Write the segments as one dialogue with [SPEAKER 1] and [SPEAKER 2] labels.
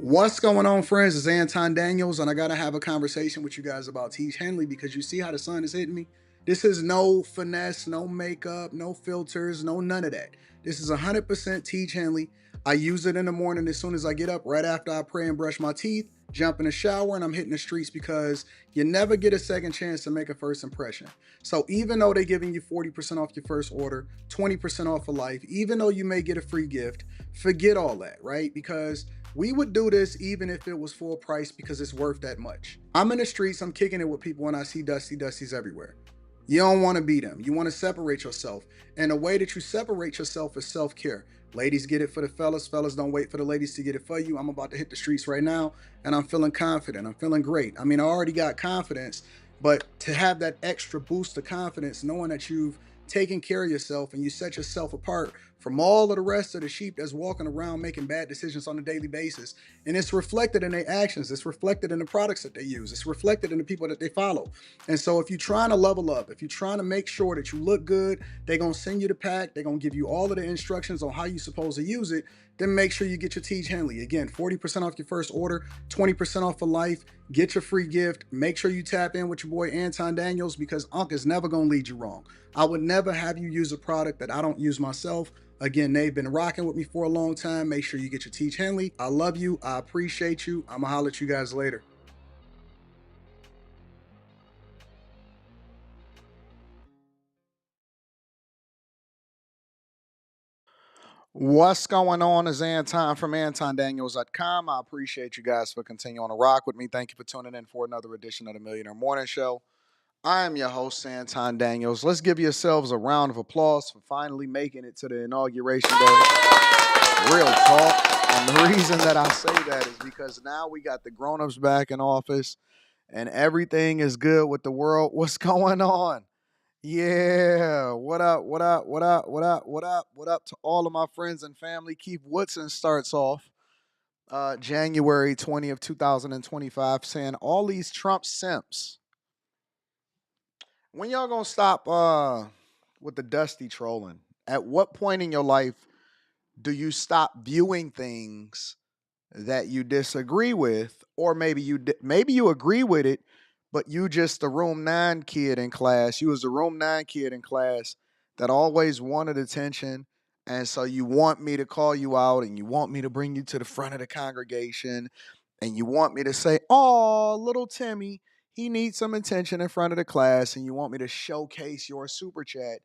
[SPEAKER 1] What's going on, friends? It's Anton Daniels, and I gotta have a conversation with you guys about Tiege Hanley because you see how the sun is hitting me. This is no finesse, no makeup, no filters, no none of that. This is 100% Tiege Hanley. I use it in the morning as soon as I get up, right after I pray and brush my teeth, jump in the shower, and I'm hitting the streets because you never get a second chance to make a first impression. So even though they're giving you 40% off your first order, 20% off for life, even though you may get a free gift, forget all that, right? Because we would do this even if it was full price because it's worth that much. I'm in the streets, I'm kicking it with people when I see Dusties everywhere. You don't want to be them. You want to separate yourself. And the way that you separate yourself is self care. Ladies get it for the fellas. Fellas don't wait for the ladies to get it for you. I'm about to hit the streets right now and I'm feeling confident. I'm feeling great. I mean, I already got confidence, but to have that extra boost of confidence, knowing that you've taken care of yourself and you set yourself apart from all of the rest of the sheep that's walking around making bad decisions on a daily basis. And it's reflected in their actions. It's reflected in the products that they use. It's reflected in the people that they follow. And so if you're trying to level up, if you're trying to make sure that you look good, they're going to send you the pack. They're going to give you all of the instructions on how you're supposed to use it. Then make sure you get your Tiege Hanley. Again, 40% off your first order, 20% off for life. Get your free gift. Make sure you tap in with your boy Anton Daniels because Unc is never going to lead you wrong. I would never have you use a product that I don't use myself. Again, they've been rocking with me for a long time. Make sure you get your Tiege Hanley. I love you. I appreciate you. I'm going to holler at you guys later. What's going on is Anton from AntonDaniels.com. I appreciate you guys for continuing to rock with me. Thank you for tuning in for another edition of the Millionaire Morning Show. I am your host, Anton Daniels. Let's give yourselves a round of applause for finally making it to the Inauguration Day. Real talk. And the reason that I say that is because now we got the grown-ups back in office and everything is good with the world. What's going on? Yeah. What up? What up? What up? What up? What up? What up to all of my friends and family? Keith Woodson starts off January 20th, 2025 saying all these Trump simps. When y'all gonna stop with the dusty trolling? At what point in your life do you stop viewing things that you disagree with, or maybe you agree with it, but you just the room nine kid in class. You was the room nine kid in class that always wanted attention, and so you want me to call you out, and you want me to bring you to the front of the congregation, and you want me to say, "Oh, little Timmy, he needs some attention in front of the class," and you want me to showcase your super chat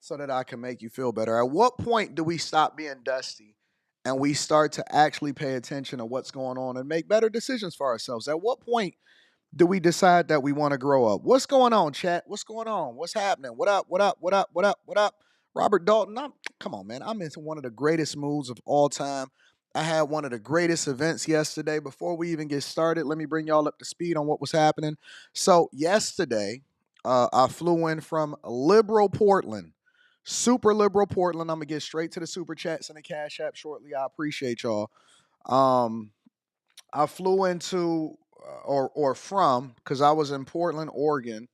[SPEAKER 1] so that I can make you feel better. At what point do we stop being dusty? And we start to actually pay attention to what's going on and make better decisions for ourselves. At what point do we decide that we want to grow up? What's going on, chat? What's going on? What's happening? What up? What up? What up? What up? What up? Robert Dalton, come on, man. I'm into one of the greatest moods of all time. I had one of the greatest events yesterday. Before we even get started, let me bring y'all up to speed on what was happening. So, yesterday, I flew in from liberal Portland. Super liberal Portland. I'm gonna get straight to the super chats and the cash app shortly. I appreciate y'all. Um, I flew into or from because I was in Portland, Oregon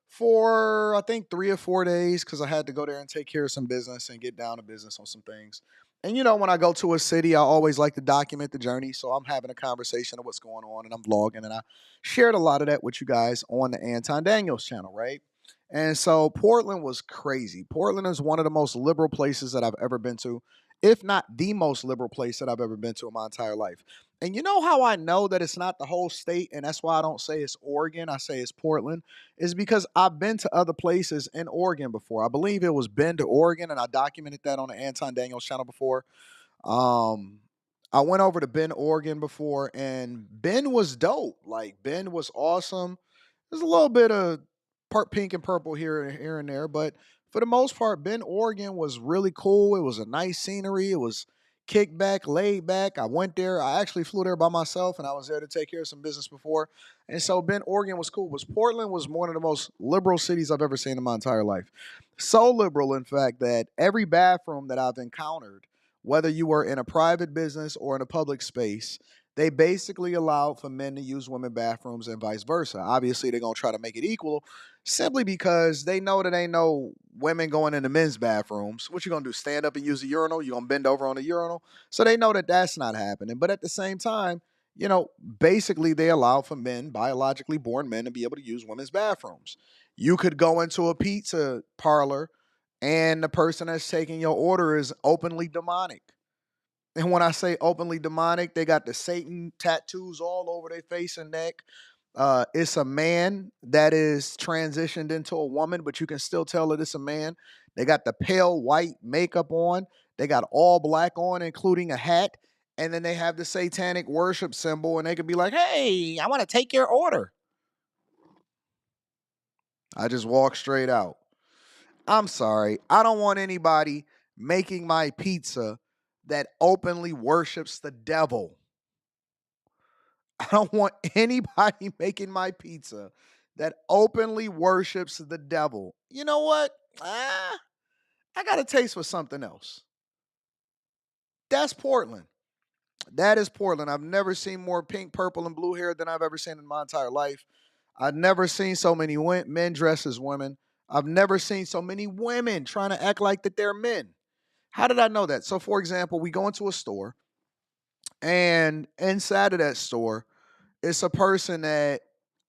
[SPEAKER 1] for I think 3 or 4 days because I had to go there and take care of some business and get down to business on some things. And you know, when I go to a city, I always like to document the journey. So I'm having a conversation of what's going on and I'm vlogging. And I shared a lot of that with you guys on the Anton Daniels channel, right? And so Portland was crazy. Portland is one of the most liberal places that I've ever been to, if not the most liberal place that I've ever been to in my entire life. And you know how I know that it's not the whole state, and that's why I don't say it's Oregon, I say it's Portland, is because I've been to other places in Oregon before. I believe it was Bend, Oregon, and I documented that on the Anton Daniels channel before. Um, I went over to Bend, Oregon before, and Bend was dope. Like Bend was awesome. There's a little bit of part pink and purple here and there, but for the most part, Bend, Oregon was really cool. It was a nice scenery. It was kick back, laid back. I went there. I actually flew there by myself, and I was there to take care of some business before. And so Bend, Oregon was cool. Was Portland was one of the most liberal cities I've ever seen in my entire life. So liberal, in fact, that every bathroom that I've encountered, whether you were in a private business or in a public space, They basically allowed for men to use women bathrooms and vice versa. Obviously, they're gonna try to make it equal, simply because they know that ain't no women going into men's bathrooms. What you gonna do? Stand up and use a urinal? You gonna bend over on a urinal? So they know that that's not happening. But at the same time, basically they allow for men, biologically born men, to be able to use women's bathrooms. You could go into a pizza parlor and the person that's taking your order is openly demonic. And when I say openly demonic, they got the Satan tattoos all over their face and neck. It's a man that is transitioned into a woman, but you can still tell that it's a man. They got the pale white makeup on. They got all black on, including a hat. And then they have the satanic worship symbol, and they could be like, "Hey, I want to take your order." I just walk straight out. I'm sorry. I don't want anybody making my pizza that openly worships the devil. I don't want anybody making my pizza that openly worships the devil. You know what? I got a taste for something else. That's Portland. That is Portland. I've never seen more pink, purple, and blue hair than I've ever seen in my entire life. I've never seen so many men dressed as women. I've never seen so many women trying to act like that they're men. How did I know that? So, for example, we go into a store, and inside of that store, it's a person that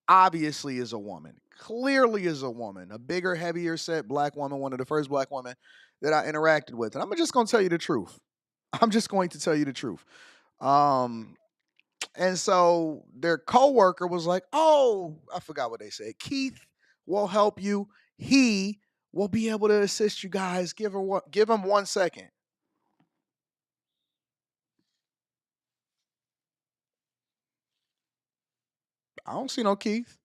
[SPEAKER 1] obviously is a woman, clearly is a woman, a bigger, heavier set black woman, one of the first black women that I interacted with. And I'm just going to tell you the truth. I'm just going to tell you the truth. Um, and so their coworker was like, "Oh, I forgot what they said. Keith will help you. He will be able to assist you guys. Give him 1 second." I don't see no Keith.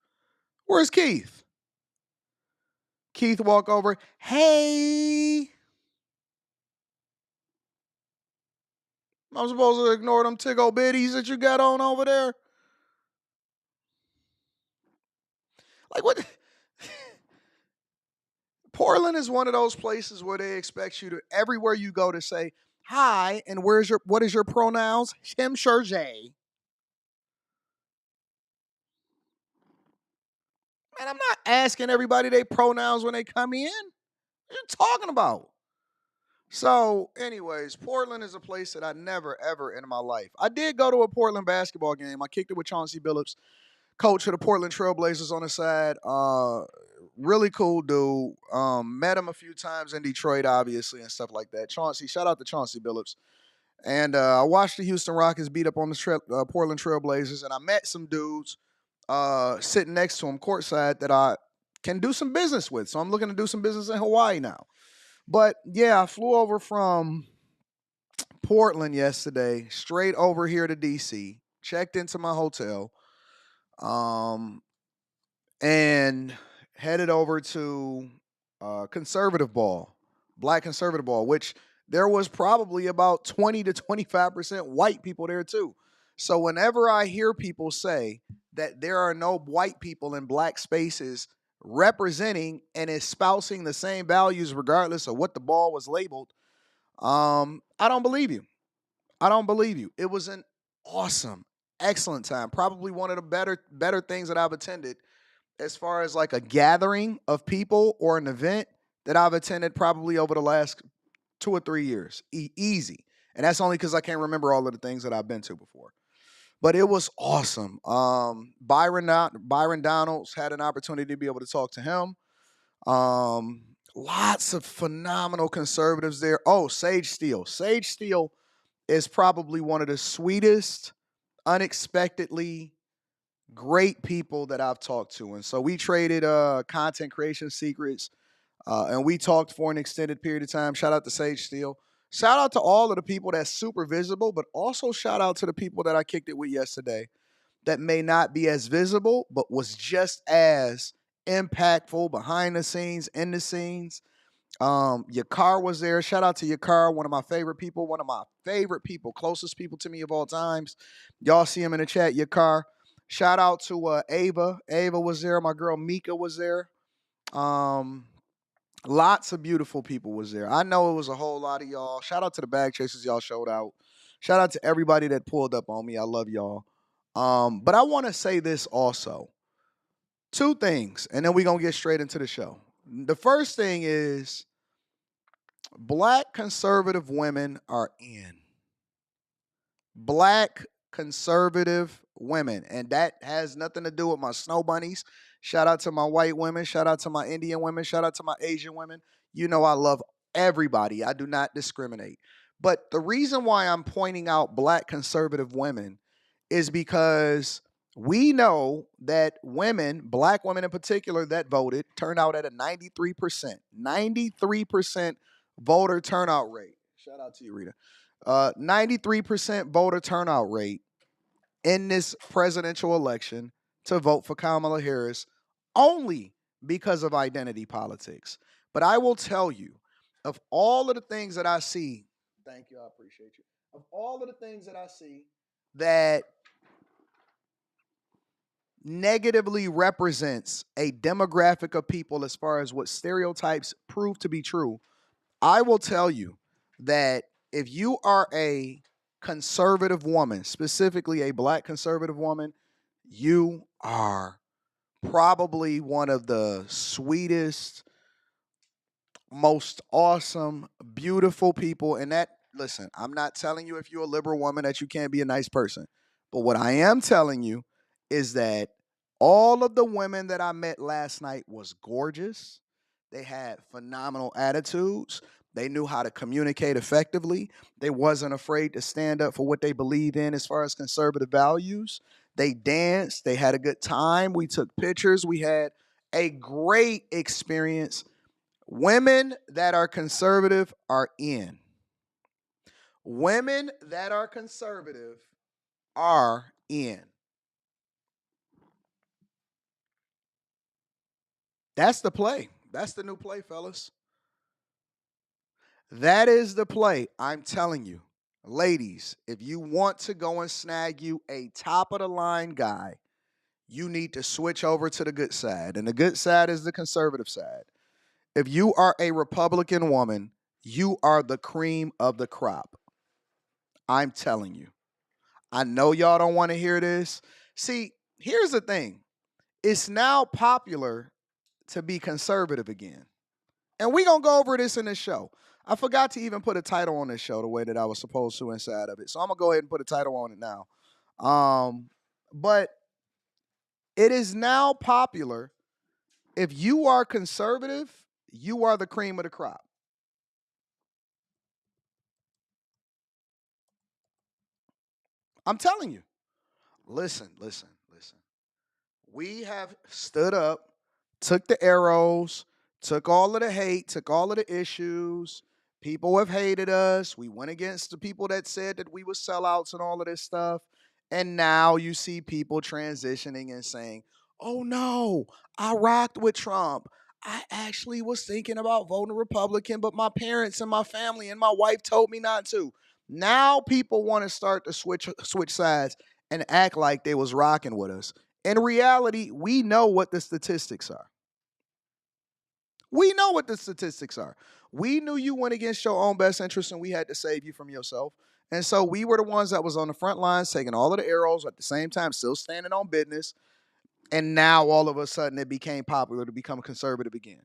[SPEAKER 1] Where's Keith? Keith walk over. "Hey, I'm supposed to ignore them tickle bitties that you got on over there?" Like what? Portland is one of those places where they expect you to everywhere you go to say hi and what is your pronouns? Him, sure, Jay. Man, I'm not asking everybody their pronouns when they come in. What are you talking about? So, anyways, Portland is a place that I never ever in my life. I did go to a Portland basketball game. I kicked it with Chauncey Billups, coach of the Portland Trailblazers on the side. Really cool dude. Met him a few times in Detroit, obviously, and stuff like that. Chauncey, shout out to Chauncey Billups. And I watched the Houston Rockets beat up on the Portland Trailblazers, and I met some dudes sitting next to him courtside that I can do some business with. So I'm looking to do some business in Hawaii now. But yeah, I flew over from Portland yesterday, straight over here to DC, checked into my hotel. Um, and headed over to conservative ball, black conservative ball, which there was probably about 20 to 25% white people there too. So whenever I hear people say that there are no white people in black spaces representing and espousing the same values regardless of what the ball was labeled, I don't believe you. I don't believe you. It was an awesome, excellent time. Probably one of the better things that I've attended as far as like a gathering of people or an event that I've attended probably over the last 2 or 3 years. Easy. And that's only because I can't remember all of the things that I've been to before. But it was awesome. Byron Donalds had an opportunity to be able to talk to him. Lots of phenomenal conservatives there. Oh, Sage Steele. Sage Steele is probably one of the sweetest, unexpectedly great people that I've talked to. And so we traded content creation secrets and we talked for an extended period of time. Shout out to Sage Steele. Shout out to all of the people that's super visible, but also shout out to the people that I kicked it with yesterday that may not be as visible, but was just as impactful behind the scenes, in the scenes. Yakar was there. Shout out to Yakar, one of my favorite people, closest people to me of all times. Y'all see him in the chat, Yakar. Shout out to Ava. Ava was there. My girl Mika was there. Um, Lots of beautiful people was there. I know it was a whole lot of y'all. Shout out to the bag chasers. Y'all showed out. Shout out to everybody that pulled up on me. I love y'all. But I want to say this also. Two things, and then we're going to get straight into the show. The first thing is black conservative women are in. Black conservative women. And that has nothing to do with my snow bunnies. Shout out to my white women. Shout out to my Indian women. Shout out to my Asian women. You know, I love everybody. I do not discriminate. But the reason why I'm pointing out black conservative women is because we know that women, black women in particular, that voted turned out at a 93%. 93% voter turnout rate. Shout out to you, Rita. 93% voter turnout rate in this presidential election to vote for Kamala Harris only because of identity politics. But I will tell you, of all of the things that I see, thank you, I appreciate you. Of all of the things that I see that negatively represents a demographic of people as far as what stereotypes prove to be true, I will tell you that if you are a conservative woman, specifically a black conservative woman, you are probably one of the sweetest, most awesome, beautiful people. And that, listen, I'm not telling you if you're a liberal woman that you can't be a nice person. But what I am telling you is that all of the women that I met last night was gorgeous. They had phenomenal attitudes. They knew how to communicate effectively. They wasn't afraid to stand up for what they believe in as far as conservative values. They danced. They had a good time. We took pictures. We had a great experience. Women that are conservative are in. Women that are conservative are in. That's the play. That's the new play, fellas. That is the play. I'm telling you. Ladies, if you want to go and snag you a top of the line guy, you need to switch over to the good side. And the good side is the conservative side. If you are a Republican woman, you are the cream of the crop. I'm telling you. I know y'all don't want to hear this. See, here's the thing. It's now popular to be conservative again. And we're going to go over this in this show. I forgot to even put a title on this show the way that I was supposed to inside of it. So I'm going to go ahead and put a title on it now. But it is now popular. If you are conservative, you are the cream of the crop. I'm telling you. Listen, listen, listen. We have stood up, took the arrows, took all of the hate, took all of the issues. People have hated us. We went against the people that said that we were sellouts and all of this stuff. And now you see people transitioning and saying, oh no, I rocked with Trump. I actually was thinking about voting Republican, but my parents and my family and my wife told me not to. Now people want to start to switch sides and act like they was rocking with us. In reality, we know what the statistics are. We know what the statistics are. We knew you went against your own best interest and we had to save you from yourself. And so we were the ones that was on the front lines taking all of the arrows at the same time, still standing on business. And now all of a sudden it became popular to become conservative again.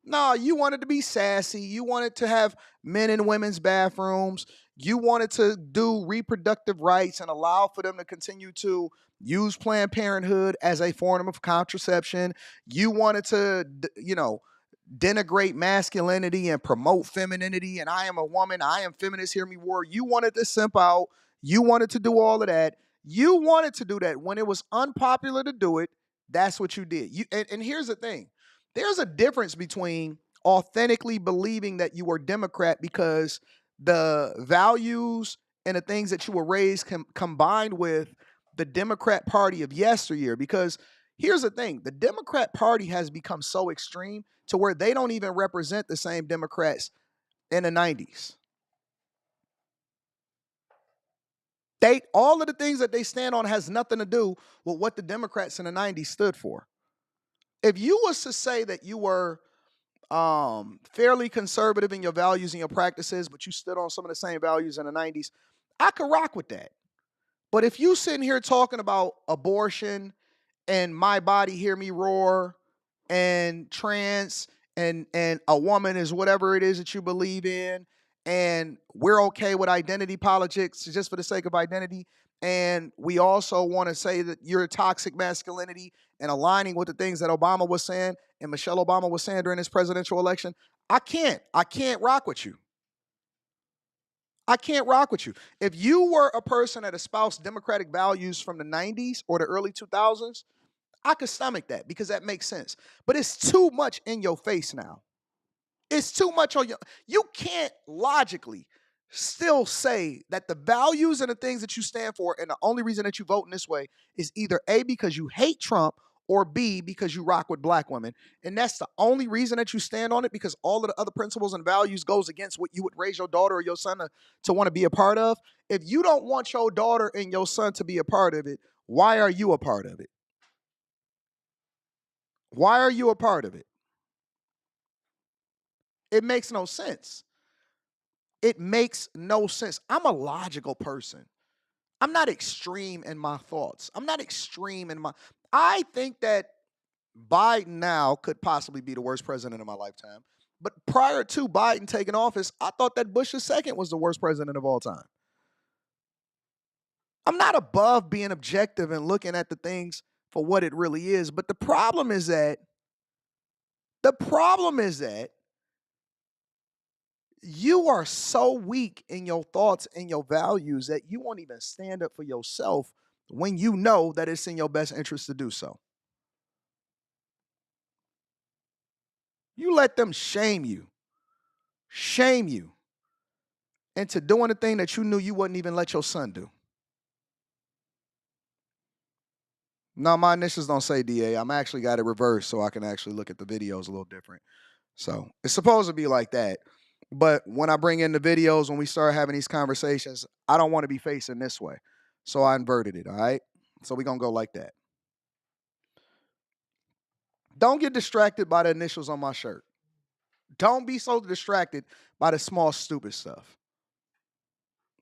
[SPEAKER 1] No, you wanted to be sassy. You wanted to have men and women's bathrooms. You wanted to do reproductive rights and allow for them to continue to use Planned Parenthood as a form of contraception. You wanted to, denigrate masculinity and promote femininity. And I am a woman. I am feminist. Hear me war. You wanted to simp out. You wanted to do all of that. You wanted to do that when it was unpopular to do it. That's what you did. And here's the thing. There's a difference between authentically believing that you are Democrat because the values and the things that you were raised combined with the Democrat Party of yesteryear. Because here's the thing, the Democrat Party has become so extreme to where they don't even represent the same Democrats in the 90s. All of the things that they stand on has nothing to do with what the Democrats in the 90s stood for. If you was to say that you were fairly conservative in your values and your practices, but you stood on some of the same values in the 90s, I could rock with that. But if you sitting here talking about abortion and my body hear me roar and trans and a woman is whatever it is that you believe in, and we're okay with identity politics just for the sake of identity, and we also want to say that you're toxic masculinity and aligning with the things that Obama was saying and Michelle Obama was saying during this presidential election, I can't rock with you. I can't rock with you. If you were a person that espoused democratic values from the 90s or the early 2000s, I could stomach that because that makes sense. But it's too much in your face now. It's too much on your. You can't logically still say that the values and the things that you stand for, and the only reason that you vote in this way is either A, because you hate Trump, or B, because you rock with black women. And that's the only reason that you stand on it, because all of the other principles and values goes against what you would raise your daughter or your son to want to be a part of. If you don't want your daughter and your son to be a part of it, why are you a part of it? Why are you a part of it? It makes no sense. It makes no sense. I'm a logical person. I'm not extreme in my thoughts. I'm not extreme in my. I think that Biden now could possibly be the worst president of my lifetime. But prior to Biden taking office, I thought that Bush II was the worst president of all time. I'm not above being objective and looking at the things for what it really is. But the problem is that you are so weak in your thoughts and your values that you won't even stand up for yourself when you know that it's in your best interest to do so. You let them shame you into doing the thing that you knew you wouldn't even let your son do. No, my initials don't say DA. I'm actually got it reversed so I can actually look at the videos a little different. So it's supposed to be like that. But when I bring in the videos, when we start having these conversations, I don't want to be facing this way. So I inverted it. All right. So we're going to go like that. Don't get distracted by the initials on my shirt. Don't be so distracted by the small, stupid stuff.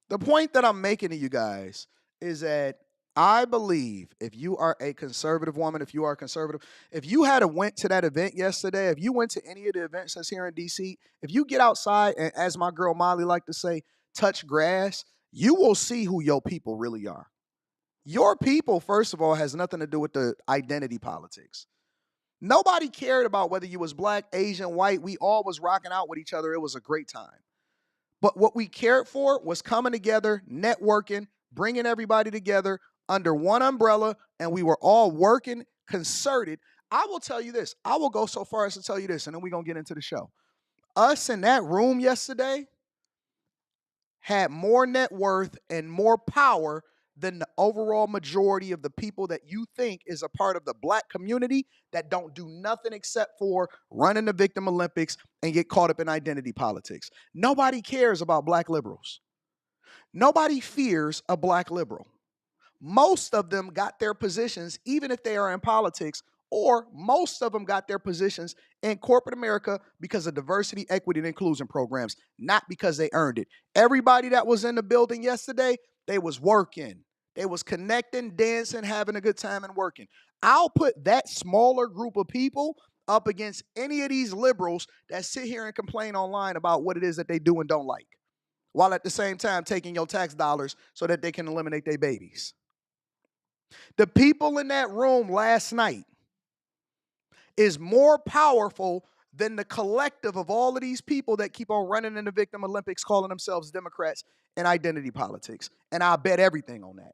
[SPEAKER 1] The point that I'm making to you guys is that I believe if you are a conservative woman, if you are a conservative, if you had a went to that event yesterday, if you went to any of the events that's here in DC, if you get outside and, as my girl Molly like to say, touch grass, you will see who your people really are. Your people, first of all, has nothing to do with the identity politics. Nobody cared about whether you was black, Asian, white. We all was rocking out with each other. It was a great time. But what we cared for was coming together, networking, bringing everybody together under one umbrella, and we were all working concerted. I will tell you this. I will go so far as to tell you this, and then we're going to get into the show. Us in that room yesterday had more net worth and more power than the overall majority of the people that you think is a part of the black community that don't do nothing except for running the Victim Olympics and get caught up in identity politics. Nobody cares about black liberals. Nobody fears a black liberal. Most of them got their positions, even if they are in politics, or most of them got their positions in corporate America because of diversity, equity, and inclusion programs, not because they earned it. Everybody that was in the building yesterday, they was working. They was connecting, dancing, having a good time, and working. I'll put that smaller group of people up against any of these liberals that sit here and complain online about what it is that they do and don't like, while at the same time taking your tax dollars so that they can eliminate their babies. The people in that room last night is more powerful than the collective of all of these people that keep on running in the Victim Olympics calling themselves Democrats and identity politics. And I bet everything on that.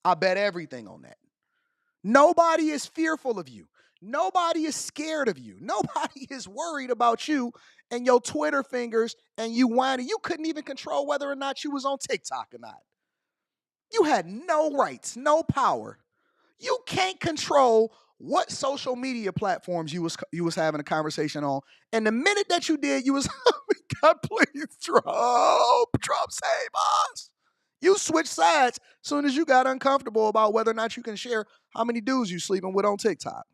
[SPEAKER 1] I bet everything on that. Nobody is fearful of you. Nobody is scared of you. Nobody is worried about you and your Twitter fingers and you whining. You couldn't even control whether or not you was on TikTok or not. You had no rights, no power. You can't control what social media platforms you was having a conversation on. And the minute that you did, you was, God, please, Trump save us. You switched sides as soon as you got uncomfortable about whether or not you can share how many dudes you sleeping with on TikTok.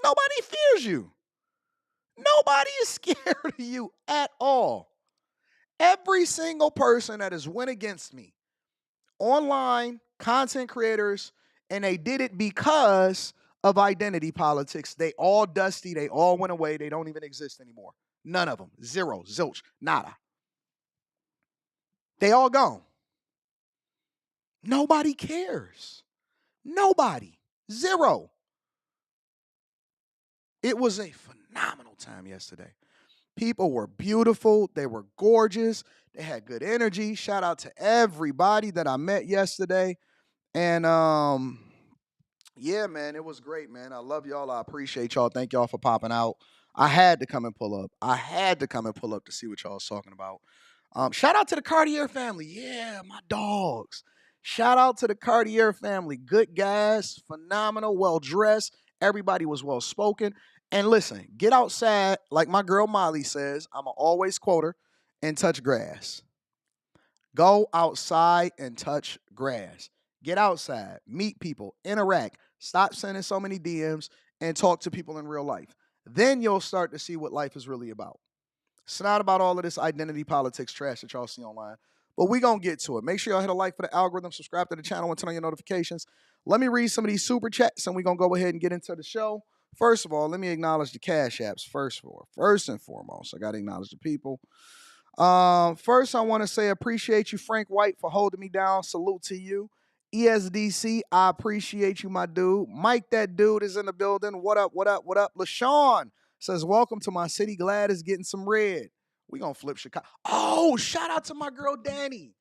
[SPEAKER 1] Nobody fears you. Nobody is scared of you at all. Every single person that has went against me, online, content creators, and they did it because of identity politics. They all dusty. They all went away. They don't even exist anymore. None of them. Zero. Zilch. Nada. They all gone. Nobody cares. Nobody. Zero. It was a phenomenal time yesterday. People were beautiful. They were gorgeous. They had good energy. Shout out to everybody that I met yesterday. And yeah, man, it was great, man. I love y'all. I appreciate y'all. Thank y'all for popping out. I had to come and pull up. To see what y'all was talking about. Shout out to the Cartier family. Yeah, my dogs. Shout out to the Cartier family. Good guys, phenomenal, well dressed. Everybody was well spoken. And listen, get outside, like my girl Molly says. I'ma always quote her, and touch grass. Go outside and touch grass. Get outside, meet people, interact. Stop sending so many DMs and talk to people in real life. Then you'll start to see what life is really about. It's not about all of this identity politics trash that y'all see online. But we're going to get to it. Make sure y'all hit a like for the algorithm, subscribe to the channel, and turn on your notifications. Let me read some of these super chats, and we're going to go ahead and get into the show. First of all, let me acknowledge the Cash Apps first and foremost. I got to acknowledge the people. First, I want to say appreciate you, Frank White, for holding me down. Salute to you. ESDC, I appreciate you, my dude. Mike, that dude, is in the building. What up, what up, what up? LaShawn says, welcome to my city. Glad it's getting some red. We gonna flip Chicago. Oh, shout out to my girl, Danny.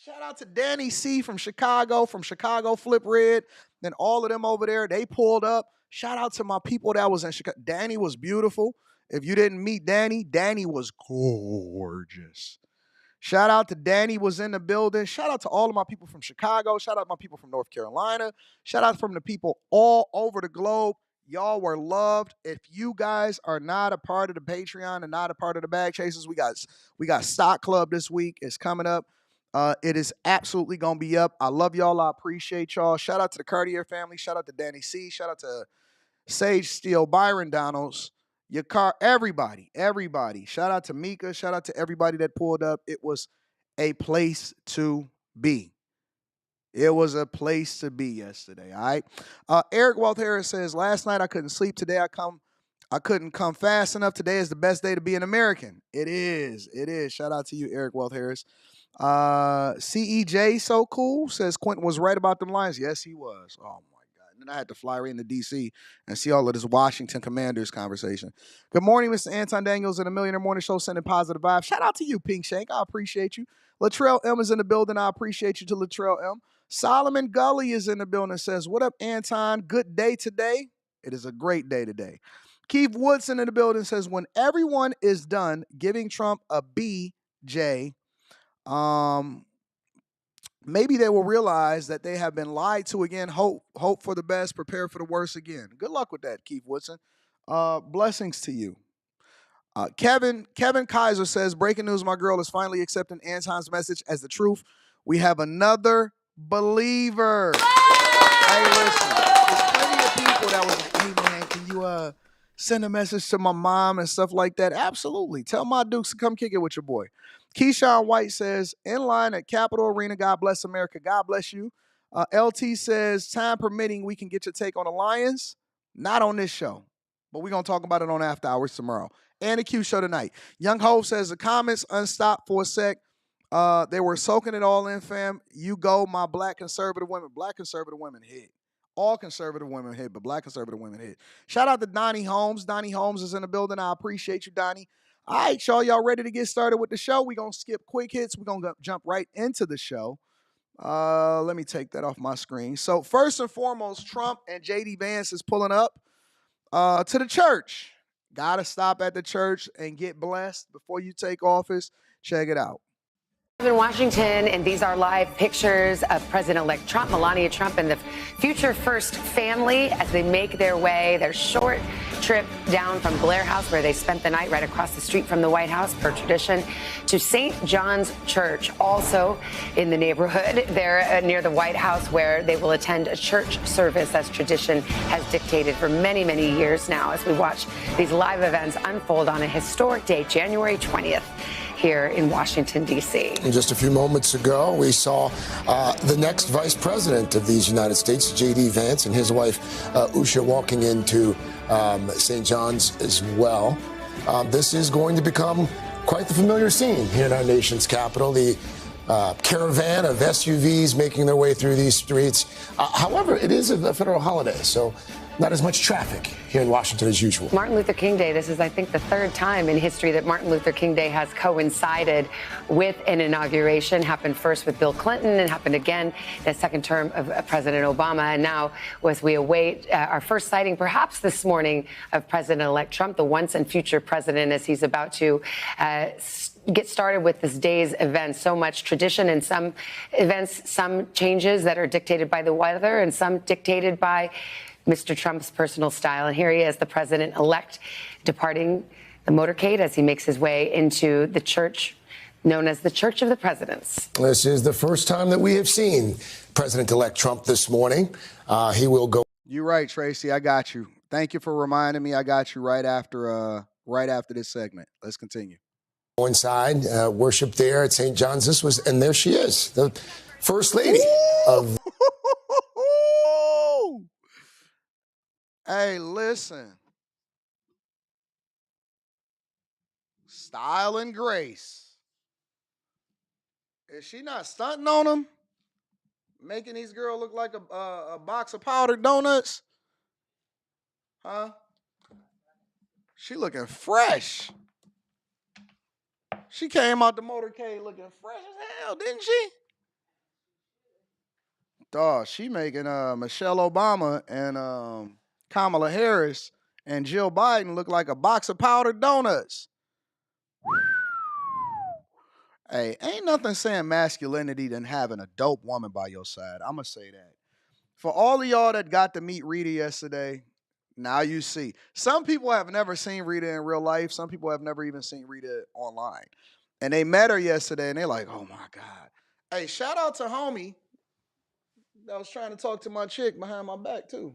[SPEAKER 1] Shout out to Danny C from Chicago Flip Red. Then all of them over there, they pulled up. Shout out to my people that was in Chicago. Danny was beautiful. If you didn't meet Danny, Danny was gorgeous. Shout out to Danny was in the building. Shout out to all of my people from Chicago. Shout out to my people from North Carolina. Shout out from the people all over the globe. Y'all were loved. If you guys are not a part of the Patreon and not a part of the Bag Chasers, we got Stock Club this week. It's coming up. It is absolutely going to be up. I love y'all. I appreciate y'all. Shout out to the Cartier family. Shout out to Danny C. Shout out to Sage Steele, Byron Donalds, your car, everybody. Shout out to Mika. Shout out to everybody that pulled up. It was a place to be. It was a place to be yesterday, all right? Eric Wealth Harris says, last night I couldn't sleep. Today I couldn't come fast enough. Today is the best day to be an American. It is. Shout out to you, Eric Wealth Harris. CEJ So Cool says Quentin was right about them Lions. Yes, he was. Oh, my God. And then I had to fly right into D.C. and see all of this Washington Commanders conversation. Good morning, Mr. Anton Daniels and the Millionaire Morning Show sending positive vibes. Shout out to you, Pink Shank. I appreciate you. Latrell M is in the building. I appreciate you to Latrell M. Solomon Gully is in the building and says, what up, Anton? Good day today. It is a great day today. Keith Woodson in the building says, when everyone is done giving Trump a BJ, maybe they will realize that they have been lied to again. Hope for the best, prepare for the worst again. Good luck with that, Keith Woodson. Blessings to you. Kevin Kaiser says, breaking news, my girl is finally accepting Anton's message as the truth. We have another believer. Hey, listen, there's plenty of people that was like, hey, man, can you send a message to my mom and stuff like that? Absolutely. Tell my Dukes to come kick it with your boy. Keyshawn White says, in line at Capitol Arena, God bless America. God bless you. LT says, time permitting, we can get your take on the Lions. Not on this show, but we're going to talk about it on After Hours tomorrow. And the Q show tonight. Young Hove says, the comments unstopped for a sec. They were soaking it all in, fam. You go, my black conservative women. Black conservative women hit. All conservative women hit, but black conservative women hit. Shout out to Donnie Holmes. Donnie Holmes is in the building. I appreciate you, Donnie. All right, y'all ready to get started with the show? We're going to skip quick hits. We're going to jump right into the show. Let me take that off my screen. So first and foremost, Trump and J.D. Vance is pulling up to the church. Got to stop at the church and get blessed before you take office. Check it out.
[SPEAKER 2] In Washington, and these are live pictures of President-elect Trump, Melania Trump, and the future first family as they make their short trip down from Blair House, where they spent the night right across the street from the White House, per tradition, to St. John's Church, also in the neighborhood there near the White House, where they will attend a church service as tradition has dictated for many, many years now, as we watch these live events unfold on a historic day, January 20th. here in Washington, D.C.
[SPEAKER 3] And just a few moments ago, we saw the next vice president of these United States, J.D. Vance, and his wife, Usha, walking into St. John's as well. This is going to become quite the familiar scene here in our nation's capital. The caravan of SUVs making their way through these streets. However, it is a federal holiday, so not as much traffic here in Washington as usual.
[SPEAKER 2] Martin Luther King Day, this is, I think, the third time in history that Martin Luther King Day has coincided with an inauguration. Happened first with Bill Clinton and happened again the second term of President Obama. And now, as we await our first sighting, perhaps this morning, of President-elect Trump, the once and future president, as he's about to get started with this day's events. So much tradition in some events, some changes that are dictated by the weather and some dictated by Mr. Trump's personal style. And here he is, the president-elect, departing the motorcade as he makes his way into the church known as the Church of the Presidents.
[SPEAKER 3] This is the first time that we have seen President-elect Trump this morning. He will go.
[SPEAKER 1] You're right, Tracy. I got you. Thank you for reminding me. I got you right after this segment. Let's continue.
[SPEAKER 3] Inside, worship there at St. John's. And there she is, the First Lady of.
[SPEAKER 1] Hey, listen. Style and grace. Is she not stunting on him? Making these girls look like a box of powdered donuts? Huh? She looking fresh. She came out the motorcade looking fresh as hell, didn't she? Dawg, she making Michelle Obama and Kamala Harris and Jill Biden look like a box of powdered donuts. Hey, ain't nothing saying masculinity than having a dope woman by your side. I'm going to say that. For all of y'all that got to meet Rita yesterday, now you see. Some people have never seen Rita in real life. Some people have never even seen Rita online. And they met her yesterday, and they're like, oh, my God. Hey, shout out to homie that was trying to talk to my chick behind my back, too.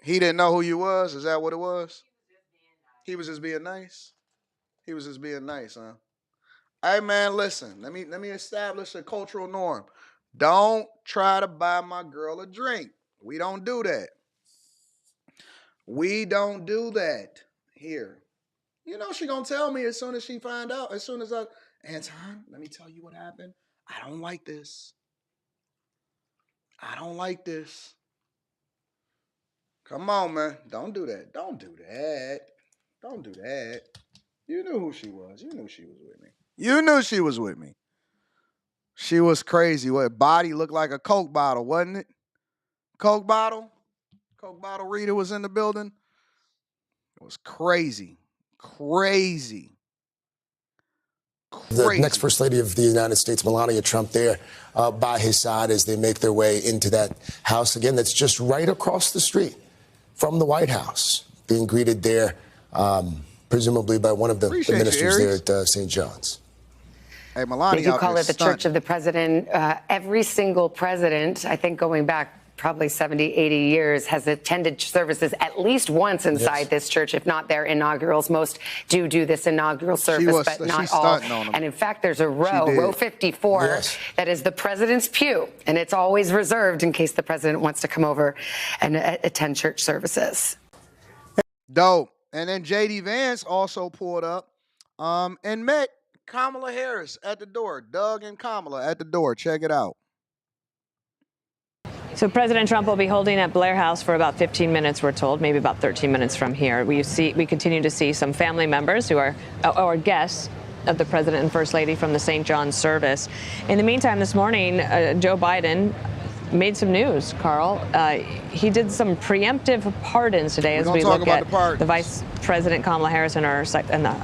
[SPEAKER 1] He didn't know who you was? Is that what it was? He was just being nice? He was just being nice, huh? Hey, man, listen. Let me establish a cultural norm. Don't try to buy my girl a drink. We don't do that. We don't do that here. You know she gonna tell me as soon as she find out, as soon as Anton, let me tell you what happened. I don't like this. I don't like this. Come on, man. Don't do that. Don't do that. Don't do that. You knew who she was. You knew she was with me. You knew she was with me. She was crazy. What body looked like a Coke bottle, wasn't it? Coke bottle? Coke bottle Rita was in the building. It was crazy. Crazy.
[SPEAKER 3] The next First Lady of the United States, Melania Trump, there by his side as they make their way into that house. Again, that's just right across the street from the White House, being greeted there, presumably by one of the ministers there at St. John's.
[SPEAKER 1] Hey, Melania,
[SPEAKER 2] they do call it the Church of the President. Every single president, I think going back probably 70, 80 years, has attended services at least once inside this church, if not their inaugurals. Most do this inaugural service, but not all. And in fact, there's a row 54, that is the president's pew, and it's always reserved in case the president wants to come over and attend church services.
[SPEAKER 1] Dope. And then J.D. Vance also pulled up and met Kamala Harris at the door. Doug and Kamala at the door. Check it out.
[SPEAKER 4] So President Trump will be holding at Blair House for about 15 minutes, we're told, maybe about 13 minutes from here. We continue to see some family members who are or guests of the President and First Lady from the St. John's service. In the meantime, this morning, Joe Biden made some news, Carl. He did some preemptive pardons today as we look at the Vice President Kamala Harris and her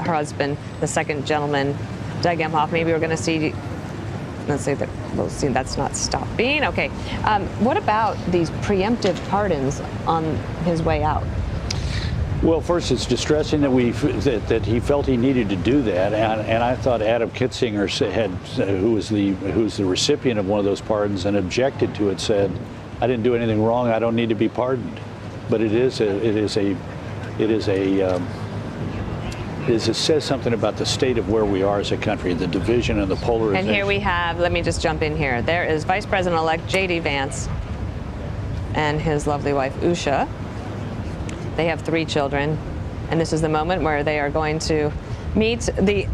[SPEAKER 4] husband, the second gentleman, Doug Emhoff. Maybe we're going to see. Let's say that we'll see that's not stopping. Okay. What about these preemptive pardons on his way out?
[SPEAKER 5] Well, first, it's distressing that he felt he needed to do that, and I thought Adam Kitzinger who's the recipient of one of those pardons and objected to it, said, "I didn't do anything wrong. I don't need to be pardoned." But it is a is it says something about the state of where we are as a country, the division and the polarization.
[SPEAKER 4] And here we have, let me just jump in here. There is Vice President-elect J.D. Vance and his lovely wife, Usha. They have 3 children. And this is the moment where they are going to meet the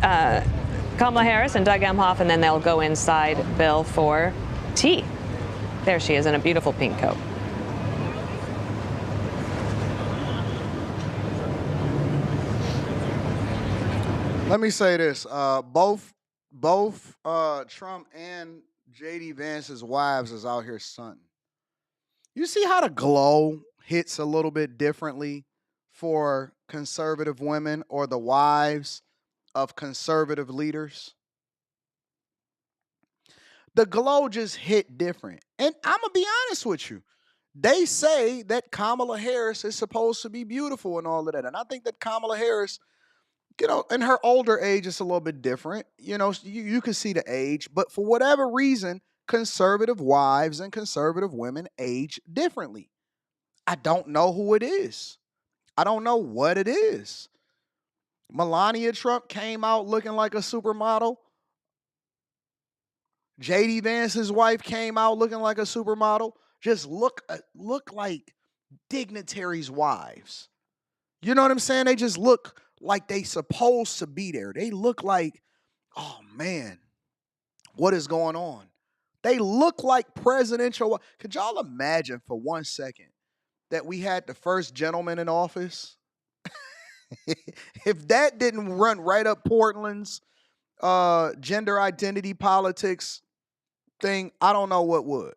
[SPEAKER 4] Kamala Harris and Doug Emhoff, and then they'll go inside Bill for tea. There she is in a beautiful pink coat.
[SPEAKER 1] Let me say this: both Trump and J.D. Vance's wives is out here stunting. You see how the glow hits a little bit differently for conservative women or the wives of conservative leaders? The glow just hit different. And I'm going to be honest with you. They say that Kamala Harris is supposed to be beautiful and all of that. And I think that Kamala Harris, in her older age, it's a little bit different. You can see the age. But for whatever reason, conservative wives and conservative women age differently. I don't know who it is. I don't know what it is. Melania Trump came out looking like a supermodel. J.D. Vance's wife came out looking like a supermodel. Just look like dignitaries' wives. You know what I'm saying? They just look like they supposed to be there. They look like, oh man, what is going on? They look like presidential. Could y'all imagine for 1 second that we had the first gentleman in office? If that didn't run right up Portland's gender identity politics thing, I don't know what would.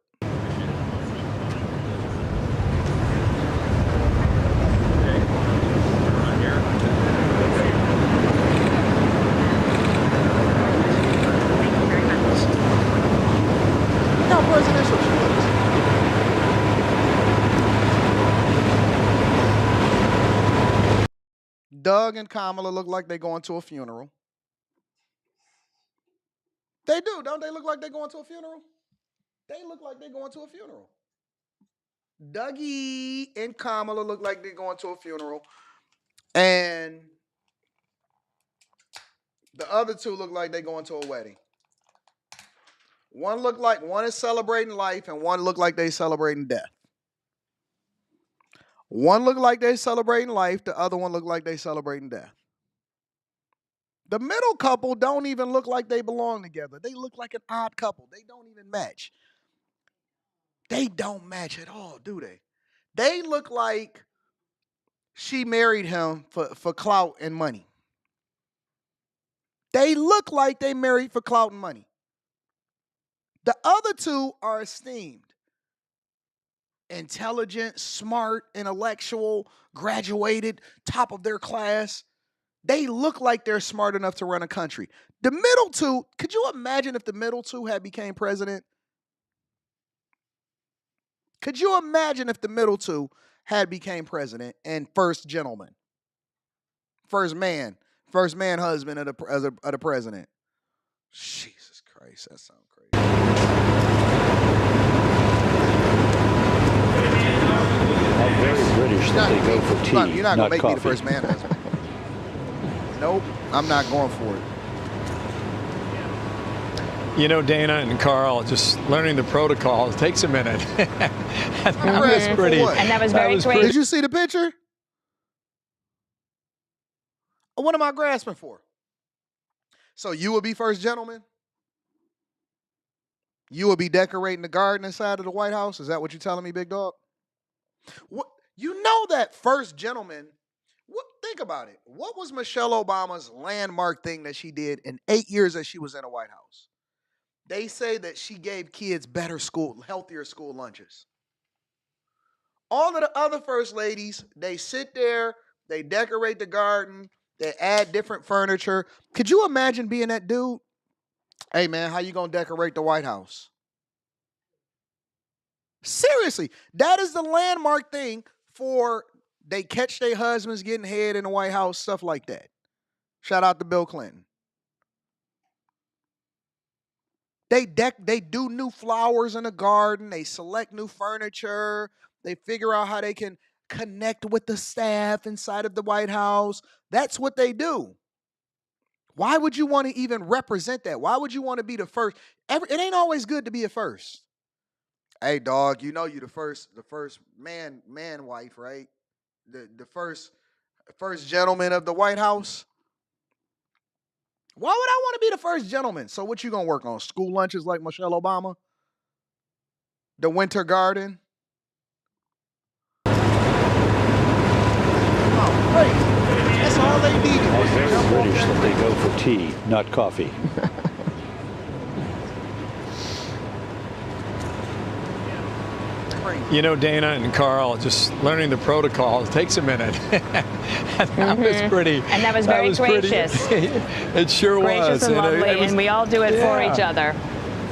[SPEAKER 1] Now, presidential choice. Doug and Kamala look like they're going to a funeral. They do, don't they look like they're going to a funeral? They look like they're going to a funeral. Dougie and Kamala look like they're going to a funeral. And the other 2 look like they're going to a wedding. One is celebrating life and one look like they celebrating death. One look like they celebrating life, the other one look like they celebrating death. The middle couple don't even look like they belong together. They look like an odd couple. They don't even match. They don't match at all, do they? They look like she married him for clout and money. They look like they married for clout and money. The other 2 are esteemed. Intelligent, smart, intellectual, graduated, top of their class. They look like they're smart enough to run a country. The middle 2, could you imagine if the middle 2 had became president? Could you imagine if the middle 2 had became president and first gentleman? First man husband of the president. Jesus Christ, that sounds crazy.
[SPEAKER 5] How very British that they go for tea.
[SPEAKER 1] You're not going to make
[SPEAKER 5] coffee.
[SPEAKER 1] me the first man husband. Nope, I'm not going for it.
[SPEAKER 6] You know, Dana and Carl, just learning the protocol takes a minute. That was pretty.
[SPEAKER 4] And that was very quick.
[SPEAKER 1] Did you see the picture? What am I grasping for? So you will be first gentleman? You will be decorating the garden inside of the White House? Is that what you're telling me, big dog? What, you know that first gentleman, think about it. What was Michelle Obama's landmark thing that she did in 8 years that she was in the White House? They say that she gave kids healthier school lunches. All of the other first ladies, they sit there, they decorate the garden, they add different furniture. Could you imagine being that dude? Hey, man, how you going to decorate the White House? Seriously, that is the landmark thing for they catch their husbands getting head in the White House, stuff like that. Shout out to Bill Clinton. They do new flowers in the garden. They select new furniture. They figure out how they can connect with the staff inside of the White House. That's what they do. Why would you want to even represent that? Why would you want to be the first? It ain't always good to be a first. Hey, dog, you know you the first man wife, right? The first gentleman of the White House. Why would I want to be the first gentleman? So what you gonna work on? School lunches like Michelle Obama? The Winter Garden? Oh, great. That's all they needed.
[SPEAKER 5] It's very British that they go for tea, not coffee.
[SPEAKER 6] You know, Dana and Carl, just learning the protocol takes a minute. That was pretty.
[SPEAKER 4] And that was very gracious.
[SPEAKER 6] It sure
[SPEAKER 4] gracious
[SPEAKER 6] was.
[SPEAKER 4] And lovely, and we all do it for each other.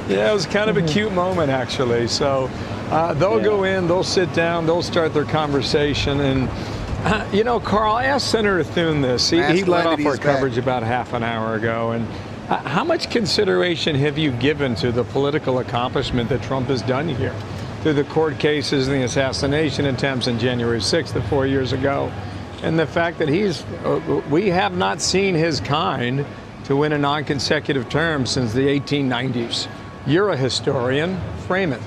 [SPEAKER 6] Yeah, it was kind of a cute moment, actually. So they'll go in, they'll sit down, they'll start their conversation. And, you know, Carl, I asked Senator Thune this. He let off our coverage about half an hour ago. And how much consideration have you given to the political accomplishment that Trump has done here? Through the court cases and the assassination attempts on January 6th of 4 years ago. And the fact that we have not seen his kind to win a non-consecutive term since the 1890s. You're a historian. Frame it.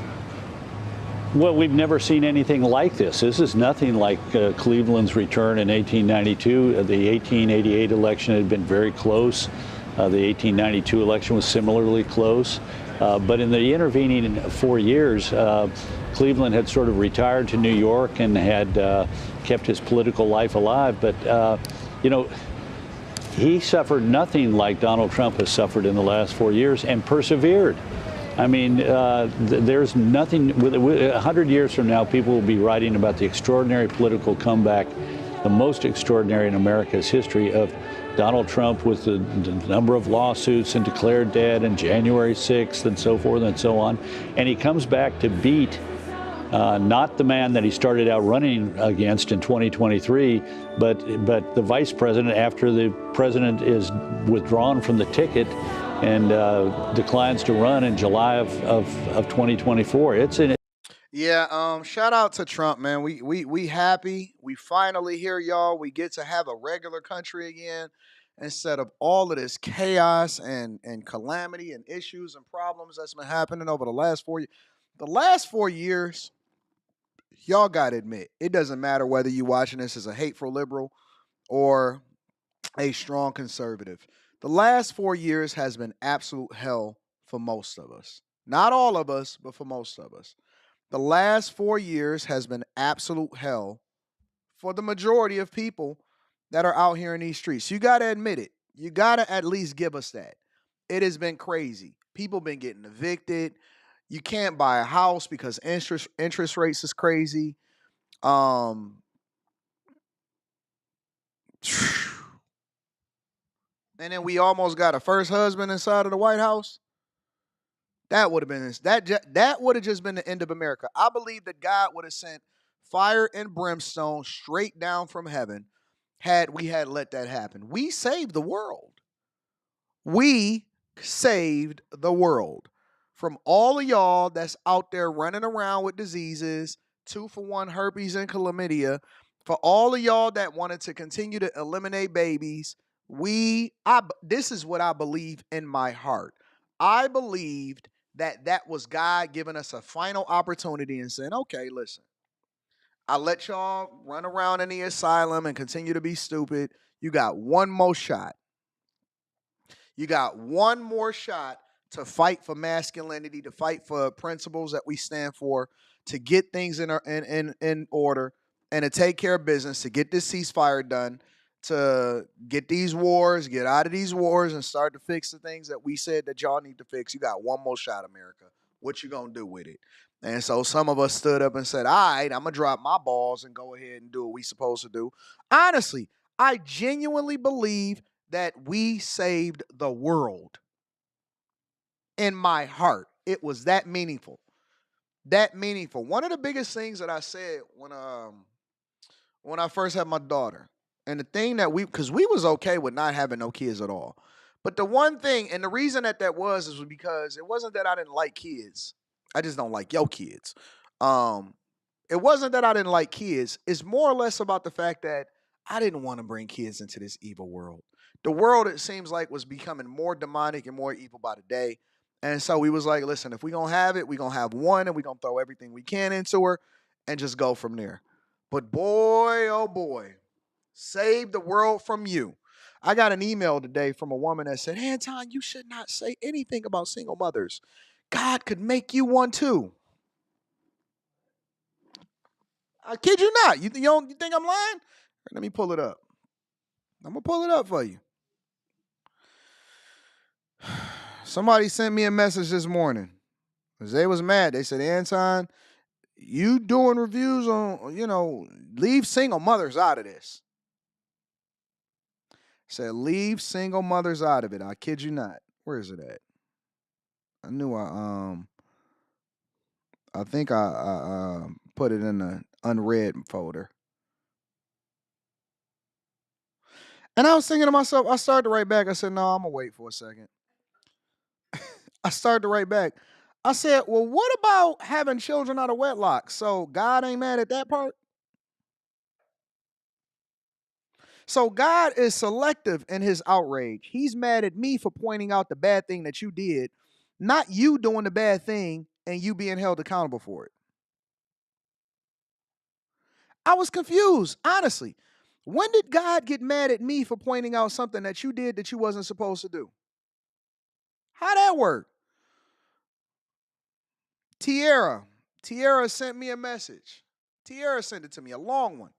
[SPEAKER 5] Well, we've never seen anything like this. This is nothing like Cleveland's return in 1892. The 1888 election had been very close. The 1892 election was similarly close. But in the intervening 4 years, Cleveland had sort of retired to New York and had kept his political life alive. But, you know, he suffered nothing like Donald Trump has suffered in the last 4 years and persevered. I mean, there's nothing, 100 years from now, people will be writing about the extraordinary political comeback, the most extraordinary in America's history, of Donald Trump with the number of lawsuits and declared dead and January 6th and so forth and so on. And he comes back to beat not the man that he started out running against in 2023, but the vice president after the president is withdrawn from the ticket and declines to run in July of 2024.
[SPEAKER 1] Yeah, shout out to Trump, man. We happy. We finally here, y'all. We get to have a regular country again instead of all of this chaos and calamity and issues and problems that's been happening over the last 4 years. The last 4 years, y'all got to admit, it doesn't matter whether you're watching this as a hateful liberal or a strong conservative. The last 4 years has been absolute hell for most of us. Not all of us, but for most of us. The last 4 years has been absolute hell for the majority of people that are out here in these streets. You got to admit it. You got to at least give us that. It has been crazy. People been getting evicted. You can't buy a house because interest rates is crazy. And then we almost got a first husband inside of the White House. That would have been that would have just been the end of America. I believe that God would have sent fire and brimstone straight down from heaven had we had let that happen. We saved the world. We saved the world from all of y'all that's out there running around with diseases, 2-for-1 herpes and chlamydia. For all of y'all that wanted to continue to eliminate babies, this is what I believe in my heart. I believed that was God giving us a final opportunity and saying, okay, listen, I let y'all run around in the asylum and continue to be stupid. You got one more shot. You got one more shot to fight for masculinity, to fight for principles that we stand for, to get things in order, and to take care of business, to get this ceasefire done, to get out of these wars and start to fix the things that we said that y'all need to fix. You got one more shot, America. What you gonna do with it? And so some of us stood up and said, all right, I'm gonna drop my balls and go ahead and do what we supposed to do. Honestly, I genuinely believe that we saved the world. In my heart, it was that meaningful. That meaningful. One of the biggest things that I said when I first had my daughter, and the thing that because we was okay with not having no kids at all. But the one thing, and the reason that was because it wasn't that I didn't like kids. I just don't like your kids. It wasn't that I didn't like kids. It's more or less about the fact that I didn't want to bring kids into this evil world. The world, it seems like, was becoming more demonic and more evil by the day. And so we was like, listen, if we're going to have it, we're going to have one, and we're going to throw everything we can into her and just go from there. But boy, oh boy, save the world from you. I got an email today from a woman that said, Anton, you should not say anything about single mothers. God could make you one too. I kid you not. You think I'm lying? Let me pull it up. I'm going to pull it up for you. Somebody sent me a message this morning because they was mad. They said, Anton, you doing reviews on, leave single mothers out of this. Said, leave single mothers out of it. I kid you not. Where is it at? I knew I think I put it in the unread folder. And I was thinking to myself, I started to write back. I said, no, I'm going to wait for a second. I started to write back. I said, well, what about having children out of wedlock? So God ain't mad at that part? So God is selective in his outrage. He's mad at me for pointing out the bad thing that you did, not you doing the bad thing and you being held accountable for it. I was confused, honestly. When did God get mad at me for pointing out something that you did that you wasn't supposed to do? How'd that work? Tiara sent me a message. Tiara sent it to me, a long one.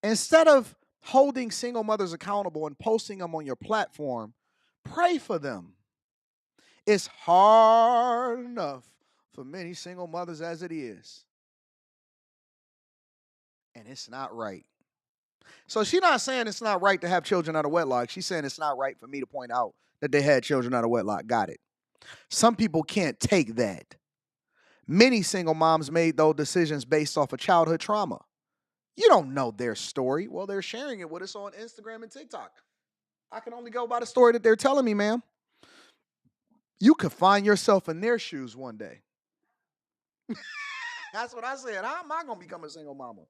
[SPEAKER 1] Instead of holding single mothers accountable and posting them on your platform, pray for them. It's hard enough for many single mothers as it is. And it's not right. So she's not saying it's not right to have children out of wedlock. She's saying it's not right for me to point out that they had children out of wedlock. Got it. Some people can't take that. Many single moms made those decisions based off of childhood trauma. You don't know their story. Well, they're sharing it with us on Instagram and TikTok. I can only go by the story that they're telling me, ma'am. You could find yourself in their shoes one day. That's what I said. How am I going to become a single mama?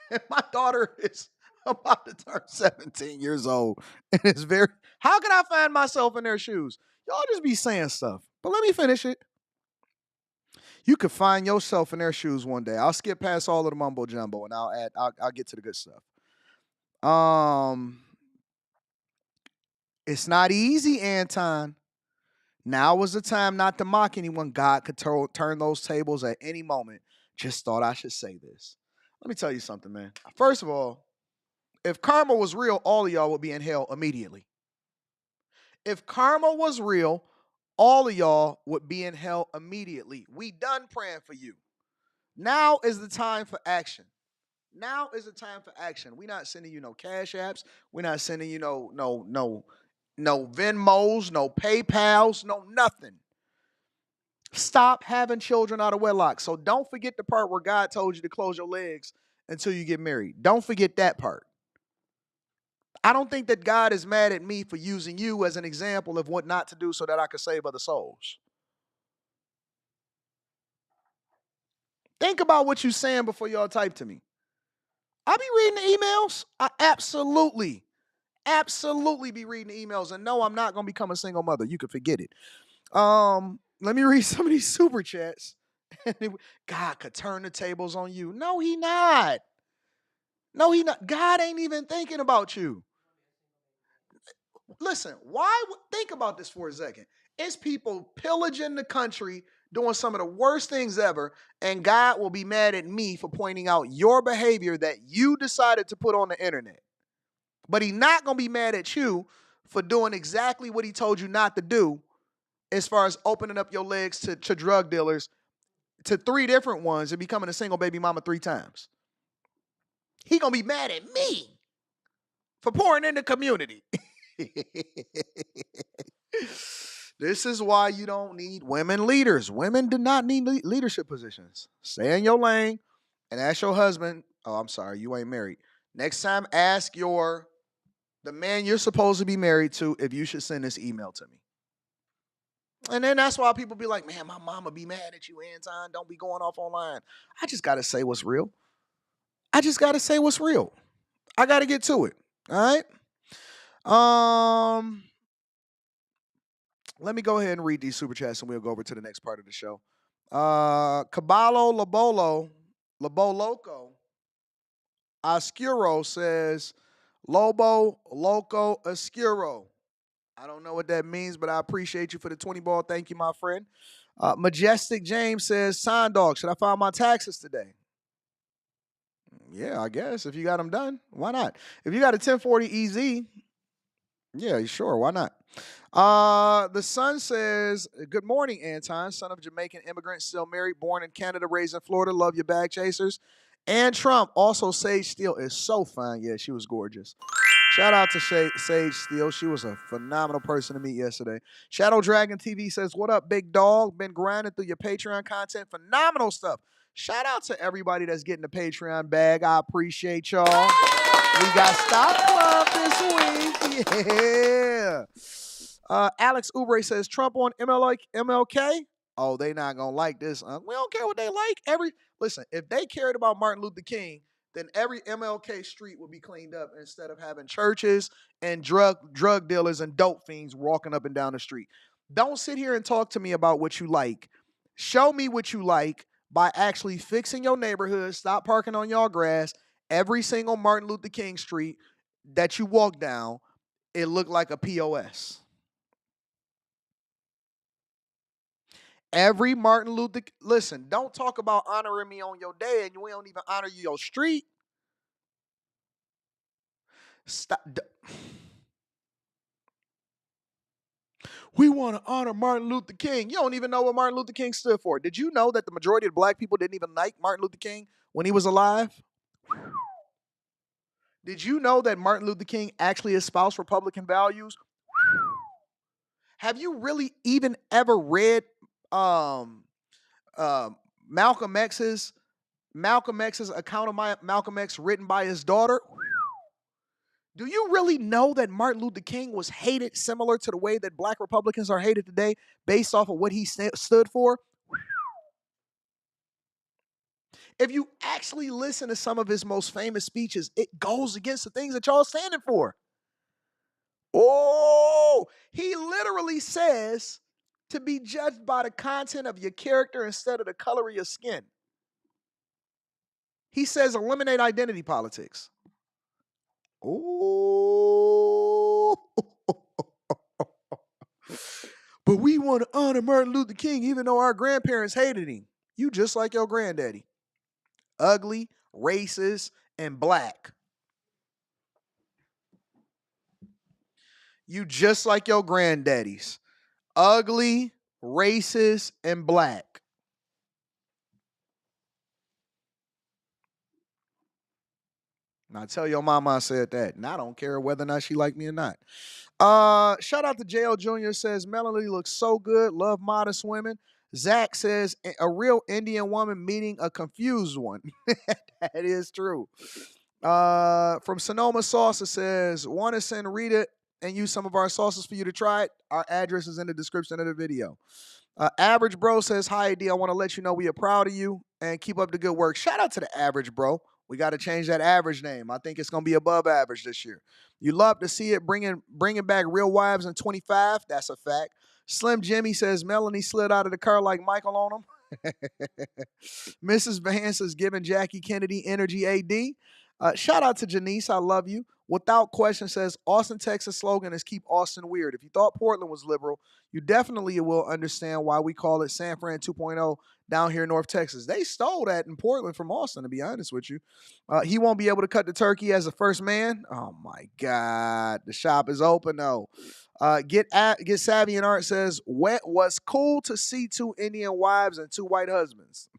[SPEAKER 1] And my daughter is about to turn 17 years old. And it's how can I find myself in their shoes? Y'all just be saying stuff. But let me finish it. You could find yourself in their shoes one day. I'll skip past all of the mumbo jumbo and I'll get to the good stuff. It's not easy, Anton. Now was the time not to mock anyone. God could turn those tables at any moment. Just thought I should say this. Let me tell you something, man. First of all, if karma was real, all of y'all would be in hell immediately. If karma was real, all of y'all would be in hell immediately. We done praying for you. Now is the time for action. Now is the time for action. We're not sending you no cash apps. We're not sending you no Venmos, no PayPals, no nothing. Stop having children out of wedlock. So don't forget the part where God told you to close your legs until you get married. Don't forget that part. I don't think that God is mad at me for using you as an example of what not to do so that I could save other souls. Think about what you're saying before y'all type to me. I'll be reading the emails. I absolutely be reading the emails. And no, I'm not going to become a single mother. You can forget it. Let me read some of these super chats. God could turn the tables on you. No, he not. No, he not. God ain't even thinking about you. Listen, think about this for a second. It's people pillaging the country, doing some of the worst things ever, and God will be mad at me for pointing out your behavior that you decided to put on the internet. But he's not going to be mad at you for doing exactly what he told you not to do as far as opening up your legs to drug dealers, to 3 different ones, and becoming a single baby mama 3 times. He going to be mad at me for pouring in the community. This is why you don't need women leaders. Women do not need leadership positions. Stay in your lane and ask your husband, oh, I'm sorry, you ain't married. Next time, ask the man you're supposed to be married to if you should send this email to me. And then that's why people be like, man, my mama be mad at you, Anton. Don't be going off online. I just got to say what's real. I got to get to it. All right. Let me go ahead and read these super chats and we'll go over to the next part of the show. Caballo Loboloco Oscuro says, Lobo Loco Oscuro. I don't know what that means, but I appreciate you for the 20 ball. Thank you, my friend. Majestic James says, Sign Dog, should I file my taxes today? Yeah, I guess. If you got them done, why not? If you got a 1040 EZ, yeah, sure, why not? The son says, Good morning, Anton, son of Jamaican immigrant, still married, born in Canada, raised in Florida. Love your bag chasers. And Trump, also Sage Steele is so fine. Yeah, she was gorgeous. Shout out to Sage Steele. She was a phenomenal person to meet yesterday. Shadow Dragon TV says, What up, big dog? Been grinding through your Patreon content. Phenomenal stuff. Shout out to everybody that's getting the Patreon bag. I appreciate y'all. We got Stop Club this week. Yeah. Alex Oubre says, Trump on MLK? Oh, they not going to like this. We don't care what they like. Listen, if they cared about Martin Luther King, then every MLK street would be cleaned up instead of having churches and drug dealers and dope fiends walking up and down the street. Don't sit here and talk to me about what you like. Show me what you like by actually fixing your neighborhood. Stop parking on y'all grass. Every single Martin Luther King street that you walk down, it looked like a POS. Every Martin Luther, listen, don't talk about honoring me on your day and we don't even honor you your street. Stop. We want to honor Martin Luther King. You don't even know what Martin Luther King stood for. Did you know that the majority of black people didn't even like Martin Luther King when he was alive? Did you know that Martin Luther King actually espoused Republican values? Have you really even ever read Malcolm X's account of Malcolm X written by his daughter? Do you really know that Martin Luther King was hated similar to the way that black Republicans are hated today based off of what he stood for? If you actually listen to some of his most famous speeches, it goes against the things that y'all are standing for. Oh, he literally says to be judged by the content of your character instead of the color of your skin. He says eliminate identity politics. Oh. But we want to honor Martin Luther King even though our grandparents hated him. You just like your granddaddy. Ugly, racist, and black. You just like your granddaddies. Ugly, racist, and black. Now tell your mama I said that. And I don't care whether or not she like me or not. Shout out to JL Jr. says, Melanie looks so good. Love modest women. Zach says, a real Indian woman meeting a confused one. That is true. From Sonoma Sauce, it says, want to send Rita and use some of our sauces for you to try it? Our address is in the description of the video. Average Bro says, hi, D. I want to let you know we are proud of you and keep up the good work. Shout out to the Average Bro. We got to change that average name. I think it's going to be above average this year. You love to see it bringing back Real Wives in 25. That's a fact. Slim Jimmy says, Melanie slid out of the car like Michael on him. Mrs. Vance is giving Jackie Kennedy energy AD. Shout out to Janice. I love you. Without question says, Austin, Texas slogan is keep Austin weird. If you thought Portland was liberal, you definitely will understand why we call it San Fran 2.0 down here in North Texas. They stole that in Portland from Austin, to be honest with you. He won't be able to cut the turkey as a first man. Oh, my God. The shop is open, though. Get Savvy and Art says, Wet was cool to see 2 Indian wives and 2 white husbands.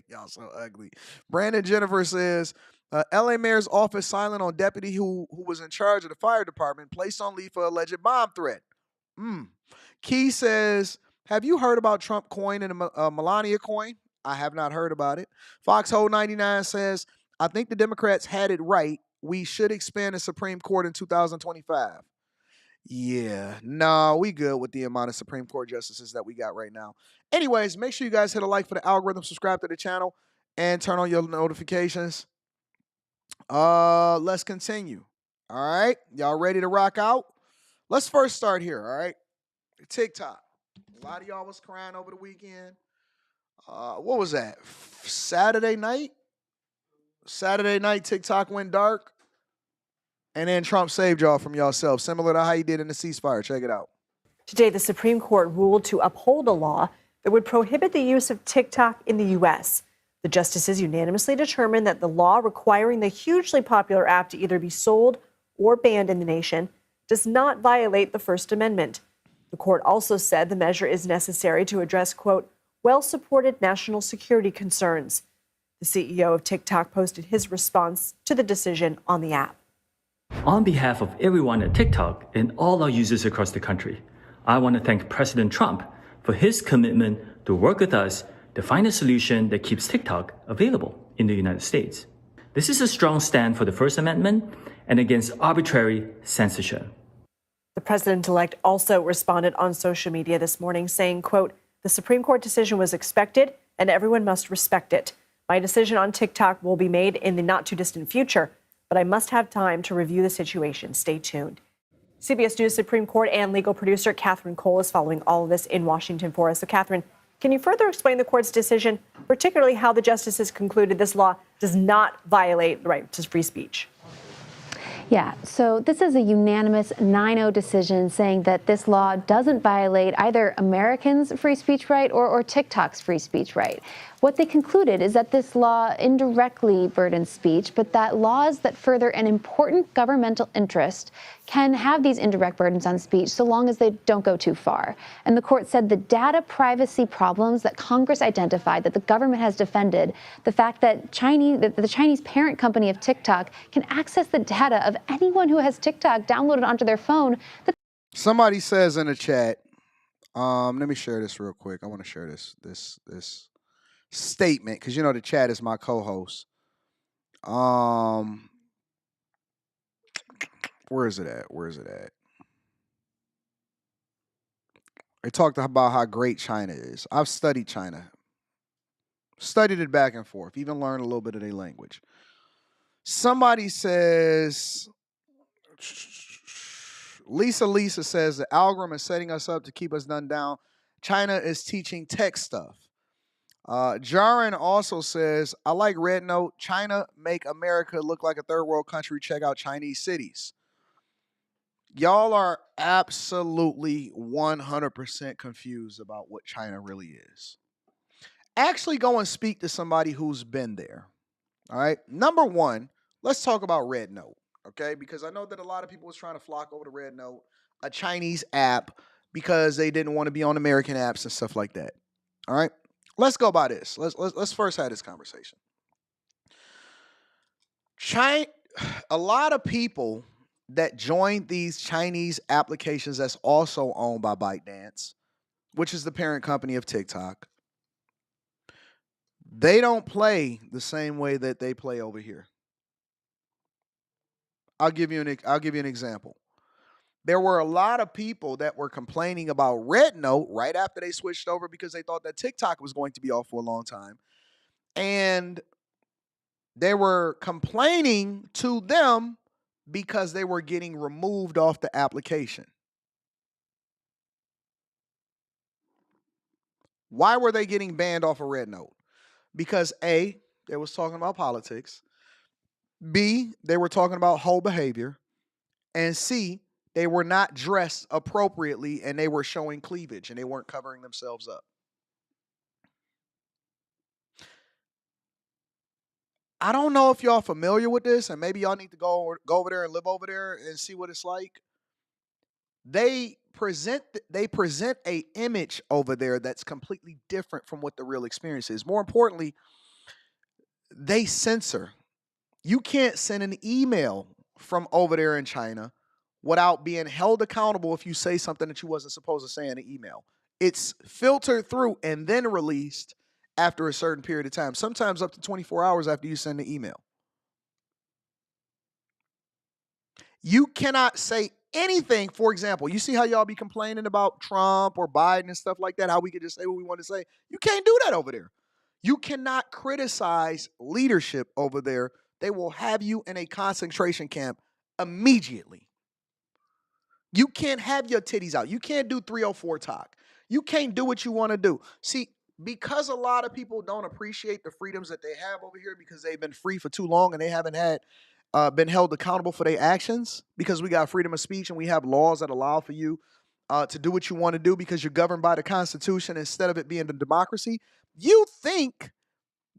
[SPEAKER 1] Y'all so ugly. Brandon Jennifer says, LA Mayor's office silent on deputy who was in charge of the fire department, placed on leave for alleged bomb threat. Key says, have you heard about Trump coin and Melania coin? I have not heard about it. Foxhole 99 says, I think the Democrats had it right. We should expand the Supreme Court in 2025. Yeah, no, we good with the amount of Supreme Court justices that we got right now. Anyways, make sure you guys hit a like for the algorithm, subscribe to the channel, and turn on your notifications. Let's continue. All right, y'all ready to rock out? Let's first start here, all right? TikTok. A lot of y'all was crying over the weekend. What was that? Saturday night? Saturday night, TikTok went dark. And then Trump saved y'all from yourself, similar to how he did in the ceasefire. Check it out.
[SPEAKER 7] Today, the Supreme Court ruled to uphold a law that would prohibit the use of TikTok in the U.S. The justices unanimously determined that the law requiring the hugely popular app to either be sold or banned in the nation does not violate the First Amendment. The court also said the measure is necessary to address, quote, well-supported national security concerns. The CEO of TikTok posted his response to the decision on the app.
[SPEAKER 8] On behalf of everyone at TikTok and all our users across the country, I want to thank President Trump for his commitment to work with us to find a solution that keeps TikTok available in the United States. This is a strong stand for the First Amendment and against arbitrary censorship.
[SPEAKER 7] The president-elect also responded on social media this morning saying, quote, the Supreme Court decision was expected and everyone must respect it. My decision on TikTok will be made in the not-too-distant future, but I must have time to review the situation. Stay tuned. CBS News Supreme Court and legal producer Catherine Cole is following all of this in Washington for us. So, Catherine, can you further explain the court's decision, particularly how the justices concluded this law does not violate the right to free speech?
[SPEAKER 9] Yeah, so this is a unanimous 9-0 decision saying that this law doesn't violate either Americans' free speech right or TikTok's free speech right. What they concluded is that this law indirectly burdens speech, but that laws that further an important governmental interest can have these indirect burdens on speech so long as they don't go too far. And the court said the data privacy problems that Congress identified, that the government has defended, the fact that the Chinese parent company of TikTok can access the data of anyone who has TikTok downloaded onto their phone.
[SPEAKER 1] Somebody says in the chat, let me share this real quick. I want to share this statement because the chat is my co-host. Where is it at? They talked about how great China is. I've studied China. Studied it back and forth. Even learned a little bit of their language. Somebody says, Lisa says the algorithm is setting us up to keep us done down. China is teaching tech stuff. Jaron also says, I like Red Note. China make America look like a third world country. Check out Chinese cities. Y'all are absolutely 100% confused about what China really is. Actually go and speak to somebody who's been there. All right. Number one, let's talk about Red Note. Okay. Because I know that a lot of people was trying to flock over to Red Note, a Chinese app, because they didn't want to be on American apps and stuff like that. All right. Let's go by this. Let's first have this conversation. A lot of people that joined these Chinese applications that's also owned by ByteDance, which is the parent company of TikTok, they don't play the same way that they play over here. I'll give you an example. There were a lot of people that were complaining about Red Note right after they switched over because they thought that TikTok was going to be off for a long time. And they were complaining to them because they were getting removed off the application. Why were they getting banned off of Red Note? Because A, they was talking about politics. B, they were talking about whole behavior. And C, they were not dressed appropriately and they were showing cleavage and they weren't covering themselves up. I don't know if y'all familiar with this, and maybe y'all need to go over there and live over there and see what it's like. They present a image over there that's completely different from what the real experience is. More importantly, they censor. You can't send an email from over there in China without being held accountable if you say something that you wasn't supposed to say in the email. It's filtered through and then released after a certain period of time, sometimes up to 24 hours after you send the email. You cannot say anything. For example, you see how y'all be complaining about Trump or Biden and stuff like that, how we could just say what we want to say. You can't do that over there. You cannot criticize leadership over there. They will have you in a concentration camp immediately. You can't have your titties out. You can't do 304 talk. You can't do what you want to do. See, because a lot of people don't appreciate the freedoms that they have over here because they've been free for too long and they haven't had been held accountable for their actions, because we got freedom of speech and we have laws that allow for you to do what you want to do because you're governed by the Constitution instead of it being a democracy. You think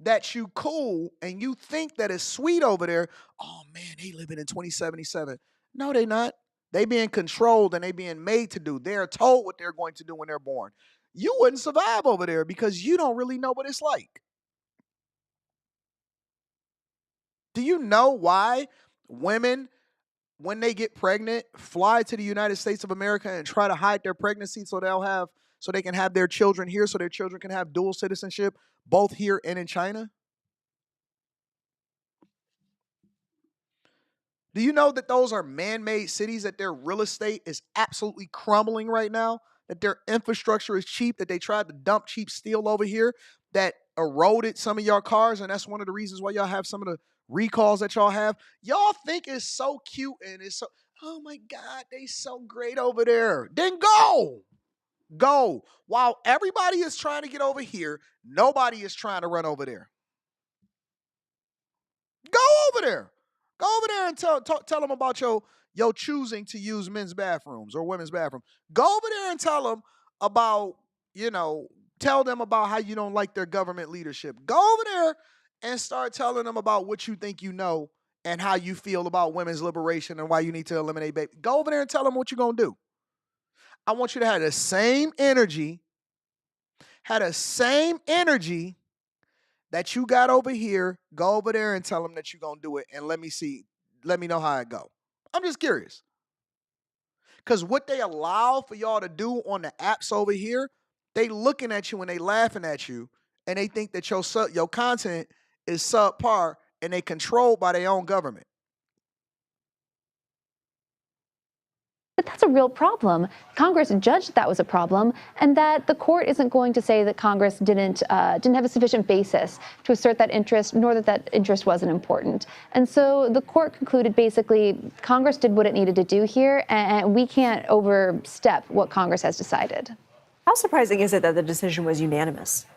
[SPEAKER 1] that you cool and you think that it's sweet over there. Oh man, they living in 2077. No, they not. They being controlled and they being made to do. They're told what they're going to do when they're born. You wouldn't survive over there because you don't really know what it's like. Do you know why women, when they get pregnant, fly to the United States of America and try to hide their pregnancy so they can have their children here, so their children can have dual citizenship, both here and in China? Do you know that those are man-made cities, that their real estate is absolutely crumbling right now, that their infrastructure is cheap, that they tried to dump cheap steel over here that eroded some of your cars, and that's one of the reasons why y'all have some of the recalls that y'all have? Y'all think it's so cute and it's so, oh my God, they so great over there. Then go. Go. While everybody is trying to get over here, nobody is trying to run over there. Go over there. Go over there and tell them about your choosing to use men's bathrooms or women's bathrooms. Go over there and tell them about, tell them about how you don't like their government leadership. Go over there and start telling them about what you think you know and how you feel about women's liberation and why you need to eliminate baby. Go over there and tell them what you're going to do. I want you to have the same energy, that you got over here. Go over there and tell them that you're going to do it, and let me know how it go. I'm just curious. Because what they allow for y'all to do on the apps over here, they looking at you and they laughing at you, and they think that your content is subpar, and they controlled by their own government.
[SPEAKER 9] But that's a real problem. Congress judged that was a problem, and that the court isn't going to say that Congress didn't have a sufficient basis to assert that interest, nor that interest wasn't important. And so the court concluded basically Congress did what it needed to do here, and we can't overstep what Congress has decided.
[SPEAKER 7] How surprising is it that the decision was unanimous?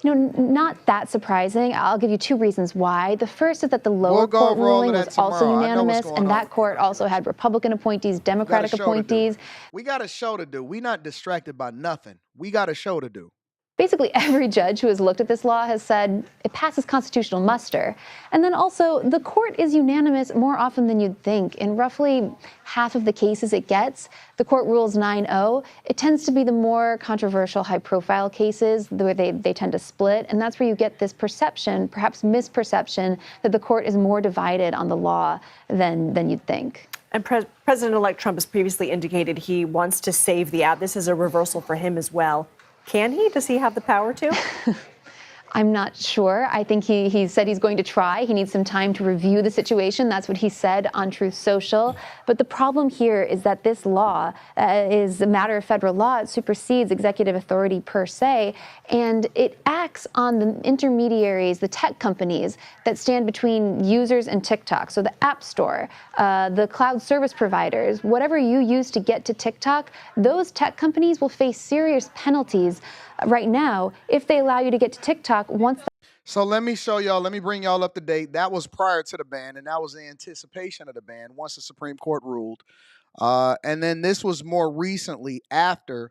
[SPEAKER 9] Not that surprising. I'll give you two reasons why. The first is that the lower court ruling was also unanimous, and that court also had Republican appointees, Democratic appointees.
[SPEAKER 1] We got a show to do. We're not distracted by nothing. We got a show to do.
[SPEAKER 9] Basically, every judge who has looked at this law has said it passes constitutional muster. And then also, the court is unanimous more often than you'd think. In roughly half of the cases it gets, the court rules 9-0. It tends to be the more controversial, high-profile cases where they tend to split. And that's where you get this perception, perhaps misperception, that the court is more divided on the law than you'd think.
[SPEAKER 7] And President-elect Trump has previously indicated he wants to save the app. This is a reversal for him as well. Can he? Does he have the power to?
[SPEAKER 9] I'm not sure. I think he said he's going to try. He needs some time to review the situation. That's what he said on Truth Social. But the problem here is that this law is a matter of federal law. It supersedes executive authority per se, and it acts on the intermediaries, the tech companies that stand between users and TikTok. So the App Store, the cloud service providers, whatever you use to get to TikTok, those tech companies will face serious penalties right now if they allow you to get to TikTok once.
[SPEAKER 1] So let me show y'all, let me bring y'all up to date. That was prior to the ban, and that was the anticipation of the ban once the Supreme Court ruled. And then this was more recently after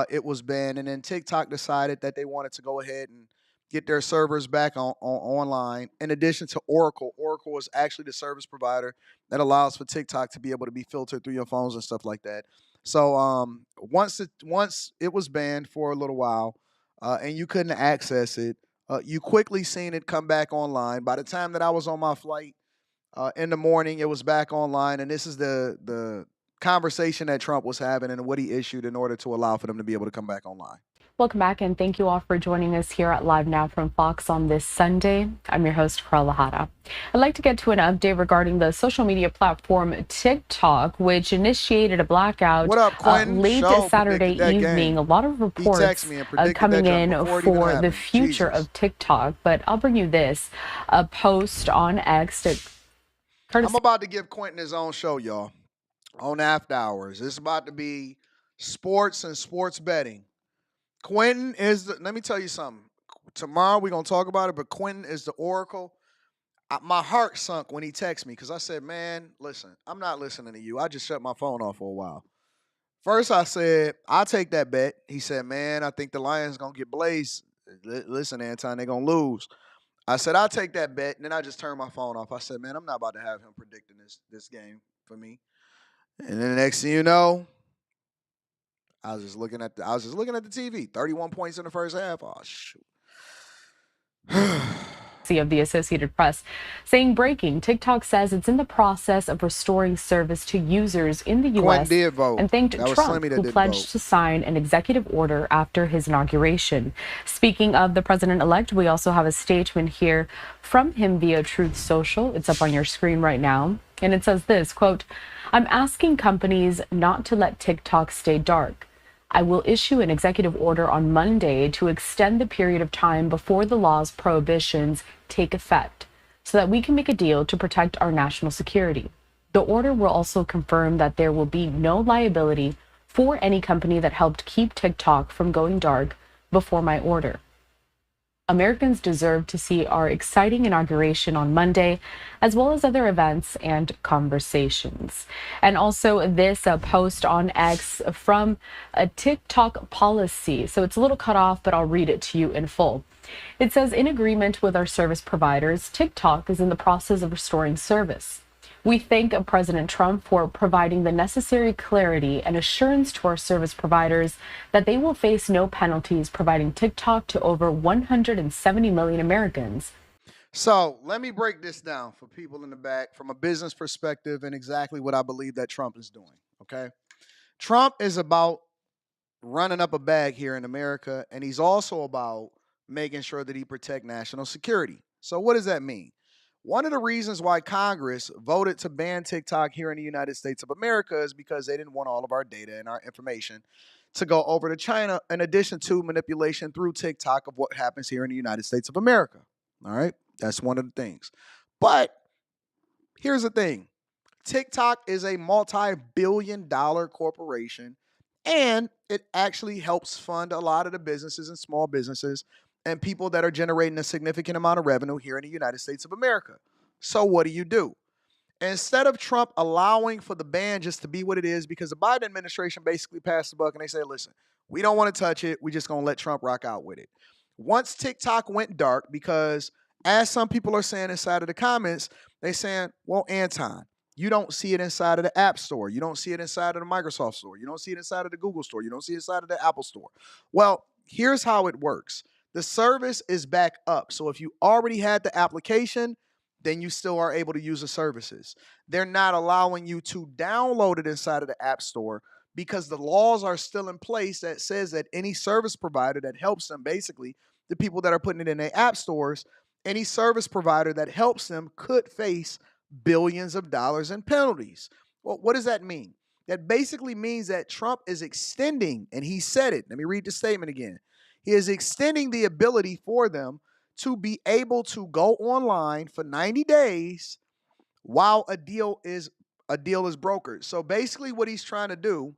[SPEAKER 1] it was banned, and then TikTok decided that they wanted to go ahead and get their servers back online. In addition to Oracle. Oracle is actually the service provider that allows for TikTok to be able to be filtered through your phones and stuff like that. So once it was banned for a little while, and you couldn't access it, you quickly seen it come back online. By the time that I was on my flight in the morning, it was back online, and this is the conversation that Trump was having and what he issued in order to allow for them to be able to come back online.
[SPEAKER 10] Welcome back, and thank you all for joining us here at Live Now from Fox on this Sunday. I'm your host, Carla Hara. I'd like to get to an update regarding the social media platform TikTok, which initiated a blackout late Saturday evening. A lot of reports coming in for the future of TikTok, but I'll bring you this. A post on X
[SPEAKER 1] I'm about to give Quentin his own show, y'all, on After Hours. It's about to be sports and sports betting. Quentin is let me tell you something. Tomorrow we're going to talk about it, but Quentin is the oracle. My heart sunk when he texted me because I said, man, listen, I'm not listening to you. I just shut my phone off for a while. First, I said, I'll take that bet. He said, man, I think the Lions going to get blazed. Listen, Anton, they're going to lose. I said, I'll take that bet. And then I just turned my phone off. I said, man, I'm not about to have him predicting this game for me. And then the next thing you know, I was just looking at the TV. 31 points in the first half. Oh, shoot.
[SPEAKER 10] Of the Associated Press saying breaking, TikTok says it's in the process of restoring service to users in the U.S. and thanked Trump, who pledged to sign an executive order after his inauguration. Speaking of the president-elect, we also have a statement here from him via Truth Social. It's up on your screen right now. And it says this, quote, "I'm asking companies not to let TikTok stay dark. I will issue an executive order on Monday to extend the period of time before the law's prohibitions take effect so that we can make a deal to protect our national security. The order will also confirm that there will be no liability for any company that helped keep TikTok from going dark before my order. Americans deserve to see our exciting inauguration on Monday, as well as other events and conversations." And also this post on X from a TikTok policy. So it's a little cut off, but I'll read it to you in full. It says, "In agreement with our service providers, TikTok is in the process of restoring service. We thank President Trump for providing the necessary clarity and assurance to our service providers that they will face no penalties providing TikTok to over 170 million Americans."
[SPEAKER 1] So let me break this down for people in the back from a business perspective and exactly what I believe that Trump is doing, okay? Trump is about running up a bag here in America, and he's also about making sure that he protect national security. So what does that mean? One of the reasons why Congress voted to ban TikTok here in the United States of America is because they didn't want all of our data and our information to go over to China, in addition to manipulation through TikTok of what happens here in the United States of America. All right? That's one of the things. But here's the thing. TikTok is a multi-billion-dollar corporation, and it actually helps fund a lot of the businesses and small businesses and people that are generating a significant amount of revenue here in the United States of America. So what do? Instead of Trump allowing for the ban just to be what it is, because the Biden administration basically passed the buck and they said, listen, we don't want to touch it. We're just going to let Trump rock out with it. Once TikTok went dark, because as some people are saying inside of the comments, they're saying, well, Anton, you don't see it inside of the App Store. You don't see it inside of the Microsoft Store. You don't see it inside of the Google Store. You don't see it inside of the Apple Store. Well, here's how it works. The service is back up. So if you already had the application, then you still are able to use the services. They're not allowing you to download it inside of the App Store because the laws are still in place that says that any service provider that helps them, basically the people that are putting it in their app stores, any service provider that helps them could face billions of dollars in penalties. Well, what does that mean? That basically means that Trump is extending, and he said it. Let me read the statement again. He is extending the ability for them to be able to go online for 90 days while a deal is brokered. So basically what he's trying to do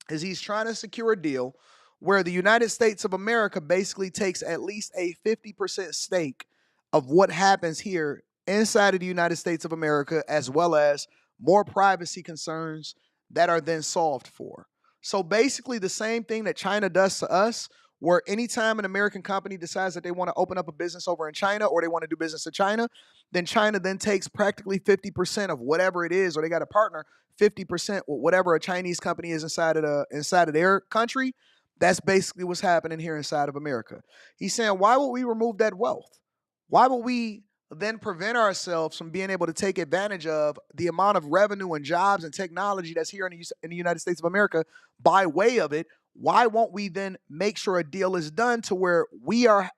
[SPEAKER 1] is he's trying to secure a deal where the United States of America basically takes at least a 50% stake of what happens here inside of the United States of America, as well as more privacy concerns that are then solved for. So basically the same thing that China does to us, where anytime an American company decides that they want to open up a business over in China or they want to do business in China, then China then takes practically 50% of whatever it is, or they got a partner 50% with whatever a Chinese company is inside of their country. That's basically what's happening here inside of America. He's saying, why would we remove that wealth? Why would we then prevent ourselves from being able to take advantage of the amount of revenue and jobs and technology that's here in the United States of America by way of it? Why won't we then make sure a deal is done to where we are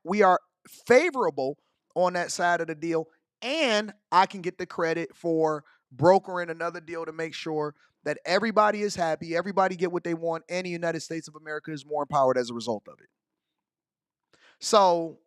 [SPEAKER 1] favorable on that side of the deal, and I can get the credit for brokering another deal to make sure that everybody is happy, everybody get what they want, and the United States of America is more empowered as a result of it. So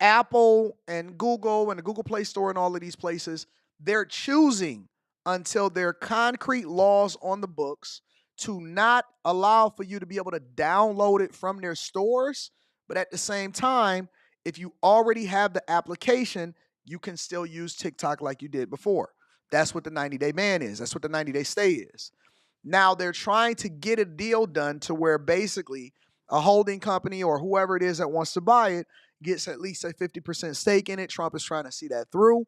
[SPEAKER 1] Apple and Google and the Google Play Store and all of these places, they're choosing until there are concrete laws on the books to not allow for you to be able to download it from their stores. But at the same time, if you already have the application, you can still use TikTok like you did before. That's what the 90-day ban is. That's what the 90-day stay is. Now they're trying to get a deal done to where basically a holding company or whoever it is that wants to buy it gets at least a 50% stake in it. Trump is trying to see that through.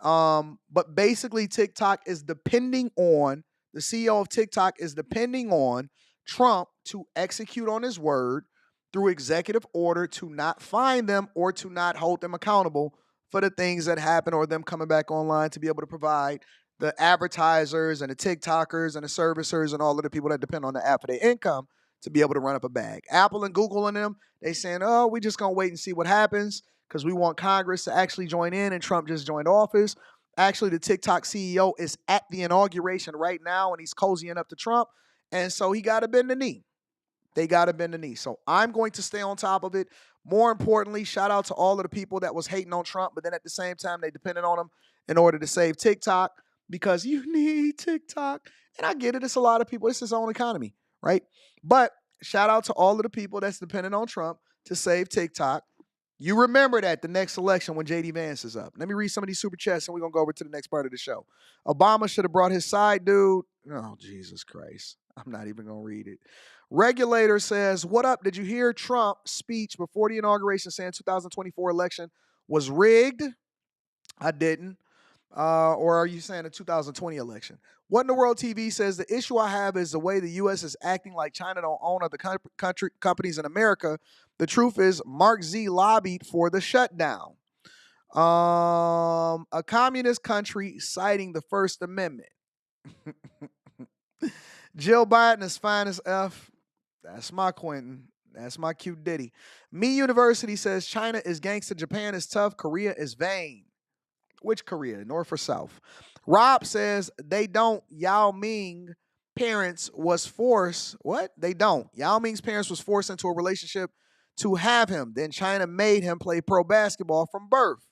[SPEAKER 1] But basically TikTok is depending on, the CEO of TikTok is depending on Trump to execute on his word through executive order to not fine them or to not hold them accountable for the things that happen or them coming back online to be able to provide the advertisers and the TikTokers and the servicers and all of the people that depend on the app for their income to be able to run up a bag. Apple and Google and them, they saying, oh, we just going to wait and see what happens because we want Congress to actually join in, and Trump just joined office. Actually, the TikTok CEO is at the inauguration right now, and he's cozying up to Trump, and so he got to bend the knee. They got to bend the knee. So I'm going to stay on top of it. More importantly, shout out to all of the people that was hating on Trump, but then at the same time, they depended on him in order to save TikTok because you need TikTok. And I get it. It's a lot of people. It's his own economy, right? But shout out to all of the people that's dependent on Trump to save TikTok. You remember that the next election when J.D. Vance is up. Let me read some of these super chats and we're going to go over to the next part of the show. Obama should have brought his side dude. Oh, Jesus Christ. I'm not even going to read it. Regulator says, what up? Did you hear Trump's speech before the inauguration saying 2024 election was rigged? I didn't. Or are you saying the 2020 election? What in the World TV says, the issue I have is the way the U.S. is acting like China don't own other companies in America. The truth is Mark Z lobbied for the shutdown. A communist country citing the First Amendment. Jill Biden is fine as F. That's my Quentin. That's my cute ditty. Me University says China is gangster, Japan is tough, Korea is vain. Which Korea, North or South? Rob says they don't. Yao Ming parents was forced. What? They don't. Yao Ming's parents was forced into a relationship to have him. Then China made him play pro basketball from birth.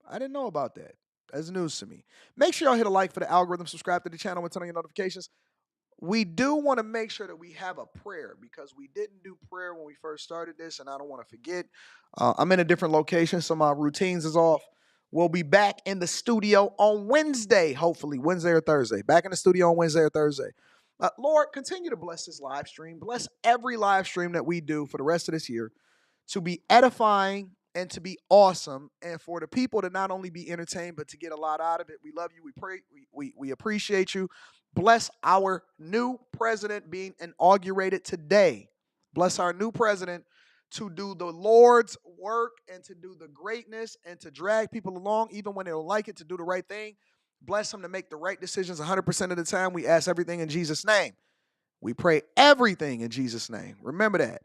[SPEAKER 1] I didn't know about that. That's news to me. Make sure y'all hit a like for the algorithm, subscribe to the channel, and turn on your notifications. We do want to make sure that we have a prayer because we didn't do prayer when we first started this, and I don't want to forget. I'm in a different location, so my routines is off. We'll be back in the studio on Wednesday, hopefully, Wednesday or Thursday. Back in the studio on Wednesday or Thursday. Lord, continue to bless this live stream. Bless every live stream that we do for the rest of this year to be edifying and to be awesome, and for the people to not only be entertained, but to get a lot out of it. We love you. We pray. We appreciate you. Bless our new president being inaugurated today. Bless our new president to do the Lord's work and to do the greatness and to drag people along, even when they don't like it, to do the right thing. Bless him to make the right decisions 100% of the time. We ask everything in Jesus' name. We pray everything in Jesus' name. Remember that.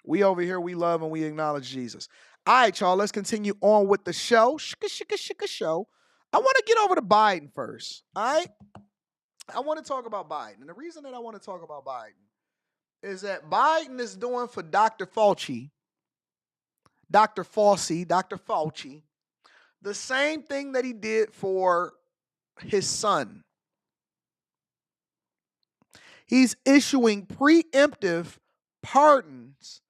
[SPEAKER 1] We over here, we love and we acknowledge Jesus. All right, y'all, let's continue on with the show. Shika show. I want to get over to Biden first, all right? I want to talk about Biden. And the reason that I want to talk about Biden is that Biden is doing for Dr. Fauci, Dr. Fauci, the same thing that he did for his son. He's issuing preemptive pardons.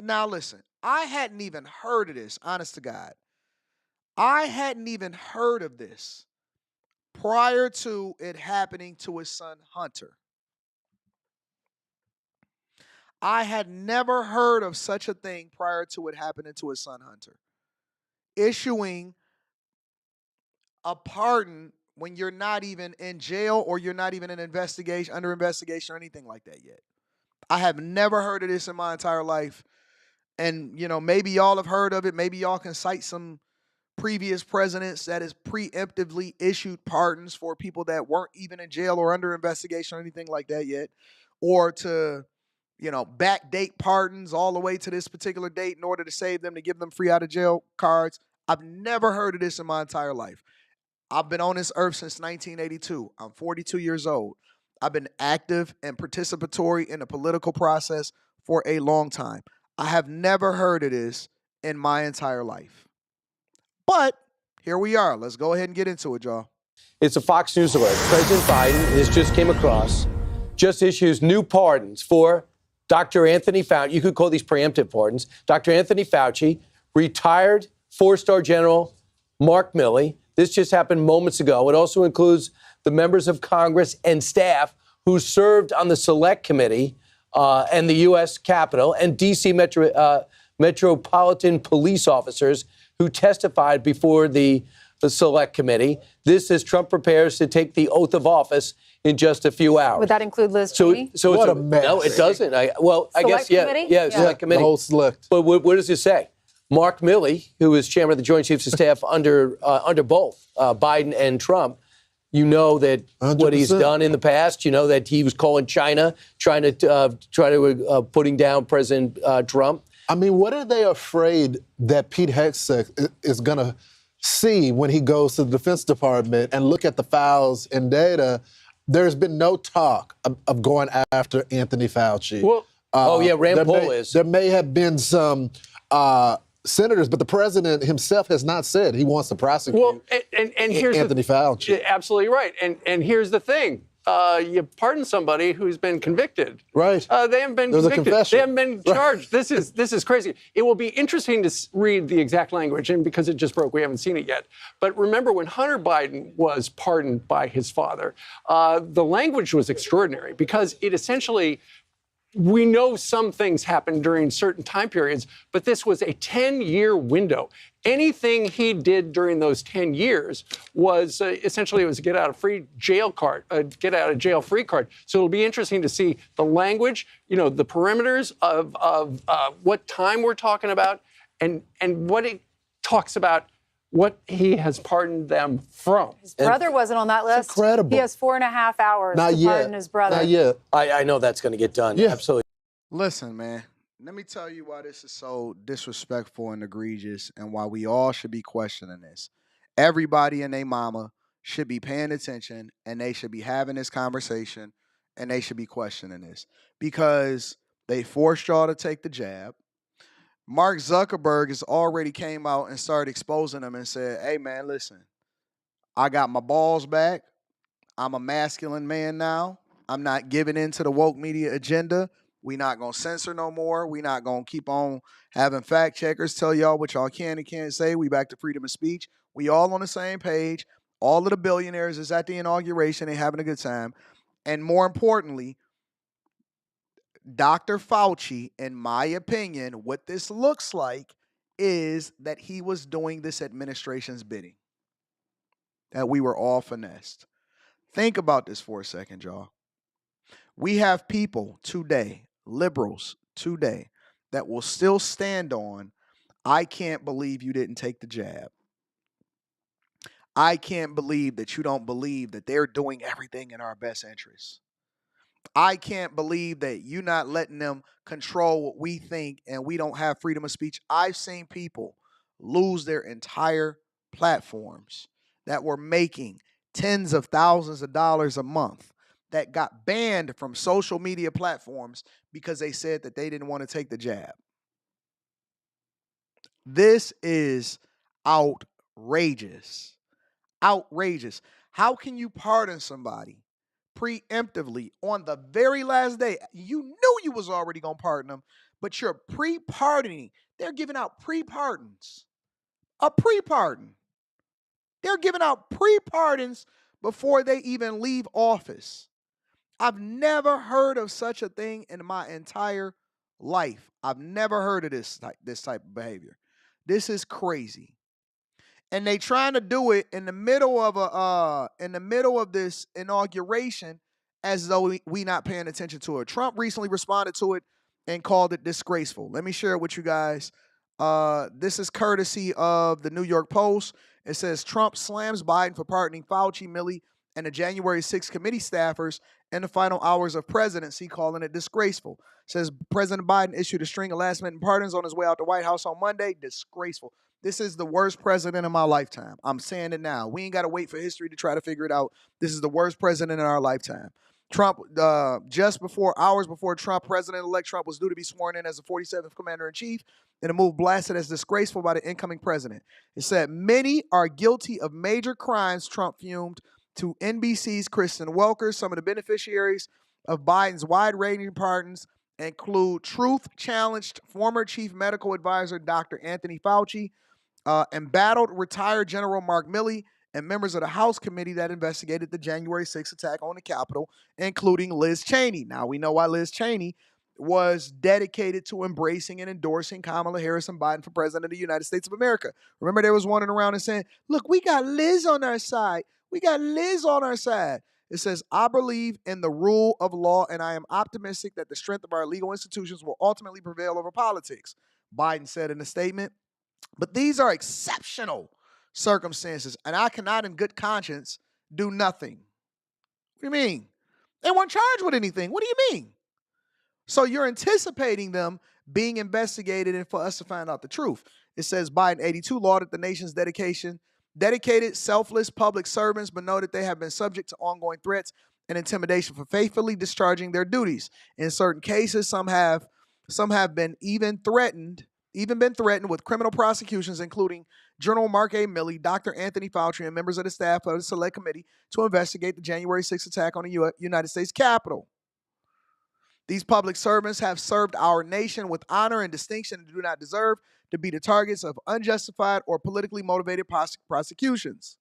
[SPEAKER 1] Now, listen, I hadn't even heard of this, honest to God. I hadn't even heard of this prior to it happening to his son, Hunter. I had never heard of such a thing prior to it happening to his son, Hunter. Issuing a pardon when you're not even in jail or you're not even under investigation or anything like that yet. I have never heard of this in my entire life. And, you know, maybe y'all have heard of it. Maybe y'all can cite some previous presidents that has preemptively issued pardons for people that weren't even in jail or under investigation or anything like that yet. Or to, you know, backdate pardons all the way to this particular date in order to save them, to give them free out of jail cards. I've never heard of this in my entire life. I've been on this earth since 1982. I'm 42 years old. I've been active and participatory in the political process for a long time. I have never heard of this in my entire life. But here we are. Let's go ahead and get into it, y'all.
[SPEAKER 11] It's a Fox News alert. President Biden, this just came across, just issues new pardons for Dr. Anthony Fauci. You could call these preemptive pardons. Dr. Anthony Fauci, retired four-star general Mark Milley. This just happened moments ago. It also includes the members of Congress and staff who served on the Select Committee and the U.S. Capitol, and D.C. Metropolitan Police officers who testified before the Select Committee. This as Trump prepares to take the oath of office in just a few hours.
[SPEAKER 12] Would that include Liz Cheney?
[SPEAKER 11] So
[SPEAKER 3] What
[SPEAKER 11] it's
[SPEAKER 3] a mess.
[SPEAKER 11] No, it doesn't. I guess, yeah.
[SPEAKER 12] Committee?
[SPEAKER 11] Yeah, Select Committee.
[SPEAKER 3] The whole select.
[SPEAKER 11] But what does it say? Mark Milley, who is chairman of the Joint Chiefs of Staff under both Biden and Trump, you know that 100%. What he's done in the past. You know that he was calling China, trying to putting down President Trump.
[SPEAKER 3] I mean, what are they afraid that Pete Hegseth is going to see when he goes to the Defense Department and look at the files and data? There's been no talk of going after Anthony Fauci.
[SPEAKER 11] Well, Rand Paul is.
[SPEAKER 3] There may have been some senators, but the president himself has not said he wants to prosecute
[SPEAKER 13] and here's
[SPEAKER 3] Anthony Fauci.
[SPEAKER 13] Absolutely right. And here's the thing. You pardon somebody who's been convicted.
[SPEAKER 3] Right.
[SPEAKER 13] They haven't been
[SPEAKER 3] There's a
[SPEAKER 13] convicted.
[SPEAKER 3] confession.
[SPEAKER 13] They haven't been charged. This is crazy. It will be interesting to read the exact language, and because it just broke, we haven't seen it yet. But remember, when Hunter Biden was pardoned by his father, the language was extraordinary because it essentially. We know some things happened during certain time periods, but this was a 10-year window. Anything he did during those 10 years was essentially it was a get out of jail free card. So it'll be interesting to see the language, the perimeters of what time we're talking about, and what it talks about. What he has pardoned them from.
[SPEAKER 12] His brother wasn't on that list.
[SPEAKER 3] Incredible.
[SPEAKER 12] He has 4.5 hours to pardon his brother.
[SPEAKER 3] Not yet.
[SPEAKER 11] I know that's going to get done.
[SPEAKER 3] Yeah.
[SPEAKER 11] Absolutely.
[SPEAKER 1] Listen, man, let me tell you why this is so disrespectful and egregious and why we all should be questioning this. Everybody and their mama should be paying attention and they should be having this conversation and they should be questioning this because they forced y'all to take the jab. Mark Zuckerberg has already came out and started exposing them and said, hey, man, listen, I got my balls back. I'm a masculine man now. I'm not giving in to the woke media agenda. We not going to censor no more. We not going to keep on having fact checkers tell y'all what y'all can and can't say. We back to freedom of speech. We all on the same page. All of the billionaires is at the inauguration. They having a good time. And more importantly, Dr. Fauci, in my opinion, what this looks like is that he was doing this administration's bidding. That we were all finessed. Think about this for a second, y'all. We have people today, liberals today, that will still stand on, I can't believe you didn't take the jab. I can't believe that you don't believe that they're doing everything in our best interests. I can't believe that you're not letting them control what we think and we don't have freedom of speech. I've seen people lose their entire platforms that were making tens of thousands of dollars a month that got banned from social media platforms because they said that they didn't want to take the jab. This is outrageous. Outrageous. How can you pardon somebody preemptively on the very last day? You knew you was already going to pardon them, but you're pre-pardoning. They're giving out pre-pardons. A pre-pardon. They're giving out pre-pardons before they even leave office. I've never heard of such a thing in my entire life. I've never heard of this type of behavior. This is crazy. And they trying to do it in the middle of this inauguration as though we not paying attention to it. Trump recently responded to it and called it disgraceful. Let me share it with you guys. This is courtesy of the New York Post. It says Trump slams Biden for pardoning Fauci, Milley, and the January 6th committee staffers in the final hours of presidency, calling it disgraceful. It says President Biden issued a string of last-minute pardons on his way out the White House on Monday. Disgraceful. This is the worst president in my lifetime. I'm saying it now. We ain't got to wait for history to try to figure it out. This is the worst president in our lifetime. Trump, hours before President-elect Trump was due to be sworn in as the 47th Commander-in-Chief, in a move blasted as disgraceful by the incoming president. It said, many are guilty of major crimes, Trump fumed to NBC's Kristen Welker. Some of the beneficiaries of Biden's wide-ranging pardons include truth-challenged former chief medical advisor Dr. Anthony Fauci, embattled retired General Mark Milley, and members of the House committee that investigated the January 6th attack on the Capitol, including Liz Cheney. Now, we know why Liz Cheney was dedicated to embracing and endorsing Kamala Harris and Biden for president of the United States of America. Remember, there was one around and saying, look, we got Liz on our side. We got Liz on our side. It says, I believe in the rule of law, and I am optimistic that the strength of our legal institutions will ultimately prevail over politics, Biden said in a statement. But these are exceptional circumstances, and I cannot in good conscience do nothing. What do you mean? They weren't charged with anything. What do you mean? So you're anticipating them being investigated and for us to find out the truth. It says Biden 82 lauded the nation's dedicated, selfless public servants, but noted they have been subject to ongoing threats and intimidation for faithfully discharging their duties. In certain cases, some have been even threatened with criminal prosecutions, including General Mark A. Milley, Dr. Anthony Fauci, and members of the staff of the Select Committee to investigate the January 6th attack on the United States Capitol. These public servants have served our nation with honor and distinction and do not deserve to be the targets of unjustified or politically motivated prosecutions.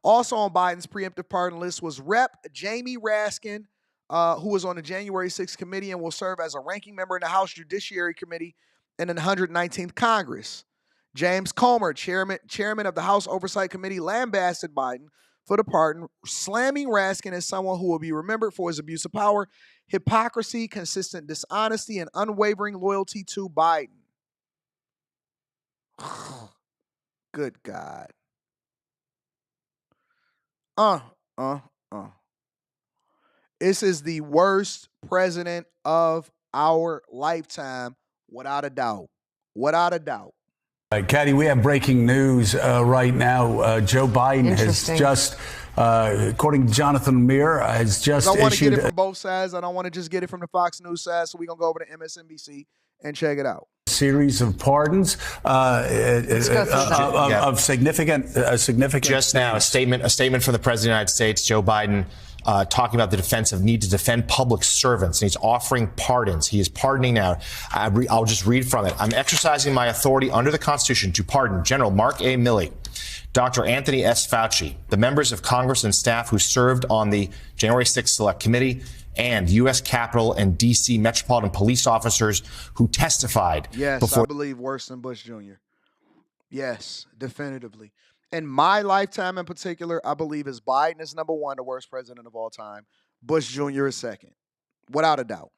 [SPEAKER 1] Also on Biden's preemptive pardon list was Rep. Jamie Raskin, who was on the January 6th committee and will serve as a ranking member in the House Judiciary Committee in the 119th Congress. James Comer, chairman of the House Oversight Committee, lambasted Biden for the pardon, slamming Raskin as someone who will be remembered for his abuse of power, hypocrisy, consistent dishonesty, and unwavering loyalty to Biden. Good God. This is the worst president of our lifetime, without a doubt. Without a doubt.
[SPEAKER 14] Caddy, we have breaking news right now. Joe Biden has just, according to Jonathan Muir, has just issued...
[SPEAKER 1] I want to get it from both sides. I don't want to just get it from the Fox News side, so we're going to go over to MSNBC and check it out.
[SPEAKER 14] Series of pardons of significant.
[SPEAKER 15] Just now, a statement from the President of the United States, Joe Biden, talking about the defense of need to defend public servants. And he's offering pardons. He is pardoning now. I'll just read from it. I'm exercising my authority under the Constitution to pardon General Mark A. Milley, Dr. Anthony S. Fauci, the members of Congress and staff who served on the January 6th Select Committee, and U.S. Capitol and D.C. Metropolitan Police officers who testified.
[SPEAKER 1] Yes, I believe worse than Bush Jr. Yes, definitively. In my lifetime in particular, I believe as Biden is number one, the worst president of all time. Bush Jr. is second, without a doubt.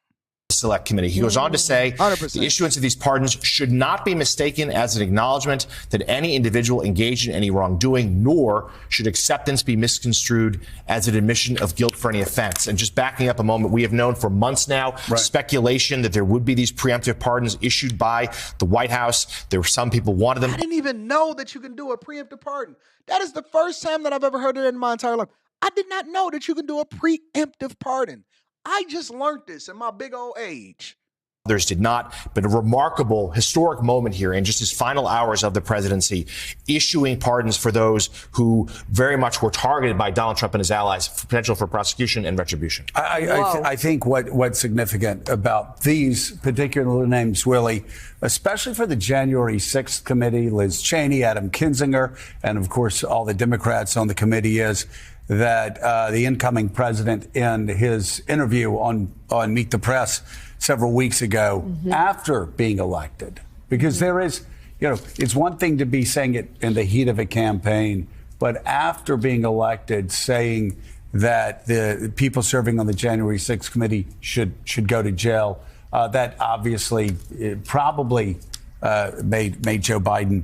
[SPEAKER 15] Select Committee. He goes on to say 100%. The issuance of these pardons should not be mistaken as an acknowledgement that any individual engaged in any wrongdoing, nor should acceptance be misconstrued as an admission of guilt for any offense. And just backing up a moment, we have known for months now speculation that there would be these preemptive pardons issued by the White House. There were some people wanted them.
[SPEAKER 1] I didn't even know that you can do a preemptive pardon. That is the first time that I've ever heard of it in my entire life. I did not know that you can do a preemptive pardon. I just learned this in my big old age.
[SPEAKER 15] Others did not, but a remarkable historic moment here in just his final hours of the presidency, issuing pardons for those who very much were targeted by Donald Trump and his allies for potential for prosecution and retribution.
[SPEAKER 14] I think what's significant about these particular names, Willie, especially for the January 6th committee, Liz Cheney, Adam Kinzinger, and of course all the Democrats on the committee, is that the incoming president in his interview on Meet the Press several weeks ago after being elected, because there is, it's one thing to be saying it in the heat of a campaign, but after being elected, saying that the people serving on the January 6th committee should go to jail, that obviously probably made Joe Biden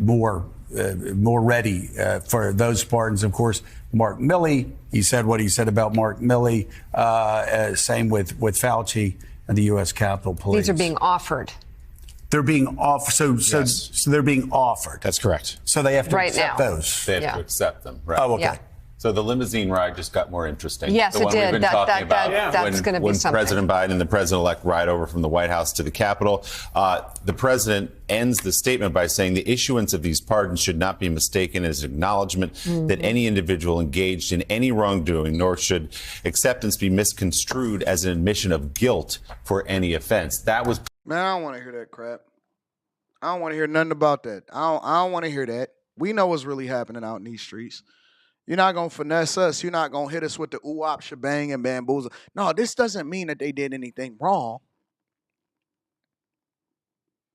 [SPEAKER 14] more ready for those pardons. Of course, Mark Milley, he said what he said about Mark Milley. Same with Fauci and the U.S. Capitol Police.
[SPEAKER 2] These are being offered.
[SPEAKER 14] They're being offered. So they're being offered.
[SPEAKER 15] That's correct.
[SPEAKER 14] So they have to
[SPEAKER 2] right
[SPEAKER 14] accept
[SPEAKER 2] now.
[SPEAKER 14] Those.
[SPEAKER 16] They have to accept them. Right.
[SPEAKER 14] Oh, okay.
[SPEAKER 2] Yeah.
[SPEAKER 16] So the limousine ride just got more interesting.
[SPEAKER 2] Yes,
[SPEAKER 16] the
[SPEAKER 2] it
[SPEAKER 16] one
[SPEAKER 2] did.
[SPEAKER 16] We've been
[SPEAKER 2] That's going to be
[SPEAKER 16] when
[SPEAKER 2] something.
[SPEAKER 16] President Biden and the president-elect ride over from the White House to the Capitol, the president ends the statement by saying the issuance of these pardons should not be mistaken as an acknowledgement that any individual engaged in any wrongdoing, nor should acceptance be misconstrued as an admission of guilt for any offense. That was.
[SPEAKER 1] Man, I don't want to hear that crap. I don't want to hear nothing about that. I don't want to hear that. We know what's really happening out in these streets. You're not going to finesse us. You're not going to hit us with the ooh-wop, shebang, and bamboozle. No, this doesn't mean that they did anything wrong.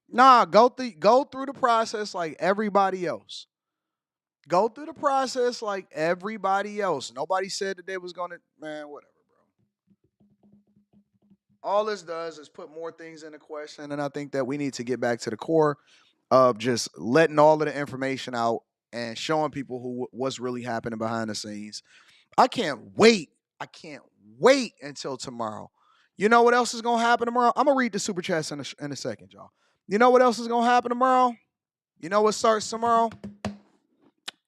[SPEAKER 1] Nah, go through the process like everybody else. Go through the process like everybody else. Nobody said that they was going to, man, whatever, bro. All this does is put more things into question, and I think that we need to get back to the core of just letting all of the information out and showing people what's really happening behind the scenes. I can't wait. I can't wait until tomorrow. You know what else is going to happen tomorrow? I'm going to read the super chats in a second, y'all. You know what else is going to happen tomorrow? You know what starts tomorrow?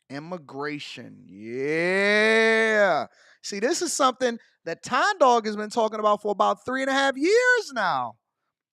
[SPEAKER 1] Immigration. Yeah. See, this is something that Time Dog has been talking about for about 3.5 years now.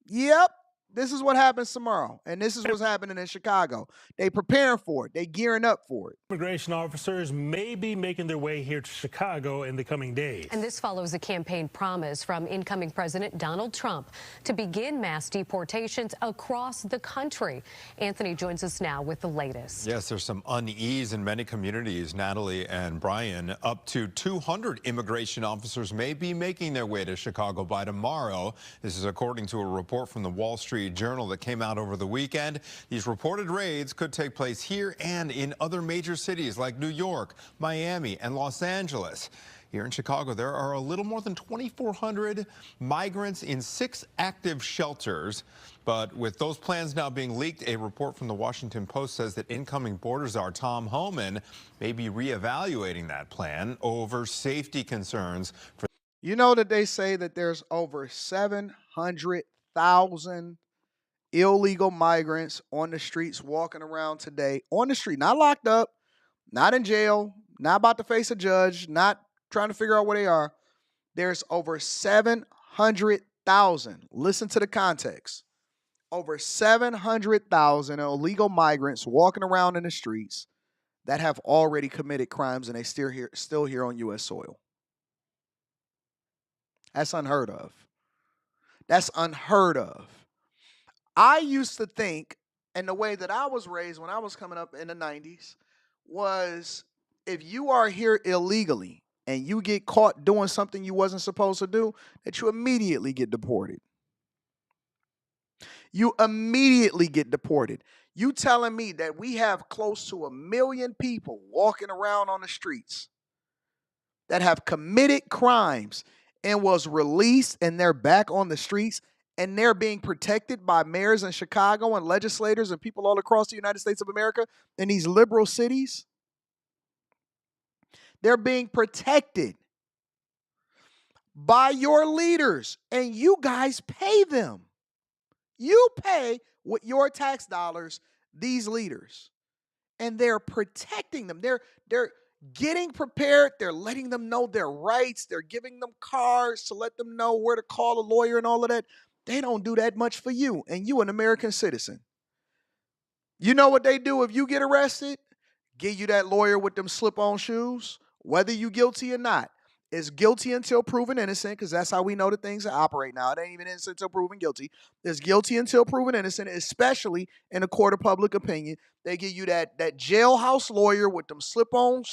[SPEAKER 1] Yep. This is what happens tomorrow, and this is what's happening in Chicago. They preparing for it. They gearing up for it.
[SPEAKER 17] Immigration officers may be making their way here to Chicago in the coming days.
[SPEAKER 18] And this follows a campaign promise from incoming President Donald Trump to begin mass deportations across the country. Anthony joins us now with the latest.
[SPEAKER 19] Yes, there's some unease in many communities, Natalie and Brian. Up to 200 immigration officers may be making their way to Chicago by tomorrow. This is according to a report from the Wall Street Journal that came out over the weekend. These reported raids could take place here and in other major cities like New York, Miami, and Los Angeles. Here in Chicago, there are a little more than 2,400 migrants in 6 active shelters. But with those plans now being leaked, a report from the Washington Post says that incoming border czar Tom Homan may be reevaluating that plan over safety concerns.
[SPEAKER 1] You know that they say that there's over 700,000 illegal migrants on the streets walking around today. On the street, not locked up, not in jail, not about to face a judge, not trying to figure out where they are. There's over 700,000. Listen to the context. Over 700,000 illegal migrants walking around in the streets that have already committed crimes, and they still here on U.S. soil. That's unheard of. That's unheard of. I used to think, and the way that I was raised when I was coming up in the 90s, was if you are here illegally and you get caught doing something you wasn't supposed to do, that you immediately get deported. You immediately get deported. You telling me that we have close to 1 million people walking around on the streets that have committed crimes and was released and they're back on the streets and they're being protected by mayors in Chicago and legislators and people all across the United States of America in these liberal cities? They're being protected by your leaders, and you guys pay them. You pay with your tax dollars these leaders, and they're protecting them. They're getting prepared. They're letting them know their rights. They're giving them cards to let them know where to call a lawyer and all of that. They don't do that much for you, and you an American citizen. You know what they do if you get arrested? Give you that lawyer with them slip-on shoes, whether you guilty or not. It's guilty until proven innocent, because that's how we know that things operate now. It ain't even innocent until proven guilty. It's guilty until proven innocent, especially in a court of public opinion. They give you that jailhouse lawyer with them slip-on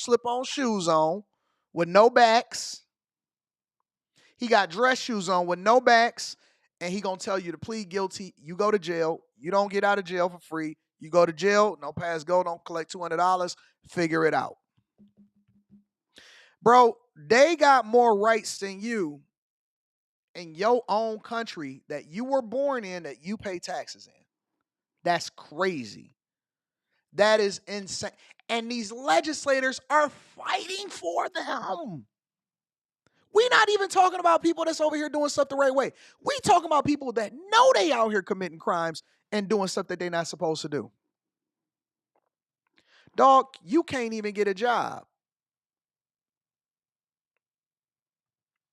[SPEAKER 1] shoes on, with no backs. He got dress shoes on with no backs, and he gonna tell you to plead guilty. You go to jail. You don't get out of jail for free. You go to jail, no pass go, don't collect $200. Figure it out. Bro, they got more rights than you in your own country that you were born in, that you pay taxes in. That's crazy. That is insane. And these legislators are fighting for them. We're not even talking about people that's over here doing stuff the right way. We talking about people that know they out here committing crimes and doing stuff that they're not supposed to do. Dog, you can't even get a job.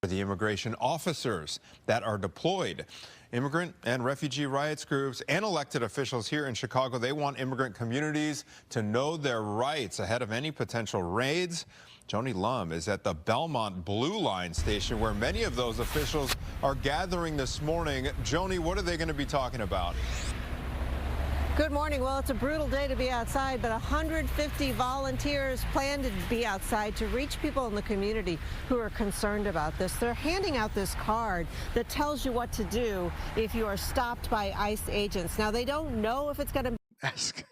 [SPEAKER 19] the immigration officers that are deployed. Immigrant and refugee rights groups and elected officials here in Chicago, they want immigrant communities to know their rights ahead of any potential raids. Joni Lum is at the Belmont Blue Line station where many of those officials are gathering this morning. Joni, what are they going to be talking about?
[SPEAKER 20] Good morning. Well, it's a brutal day to be outside, but 150 volunteers plan to be outside to reach people in the community who are concerned about this. They're handing out this card that tells you what to do if you are stopped by ICE agents. Now, they don't know if it's going to
[SPEAKER 1] ask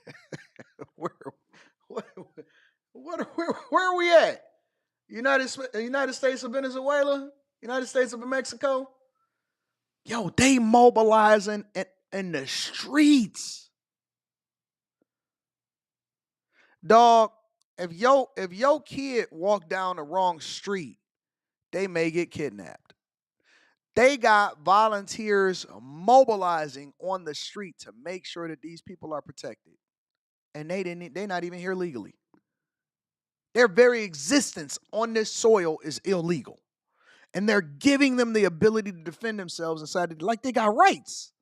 [SPEAKER 1] where are we at? United States of Venezuela? United States of Mexico? Yo, they mobilizing in the streets. Dog, if your kid walk down the wrong street, they may get kidnapped. They got volunteers mobilizing on the street to make sure that these people are protected. And they're not even here legally. Their very existence on this soil is illegal. And they're giving them the ability to defend themselves inside like they got rights.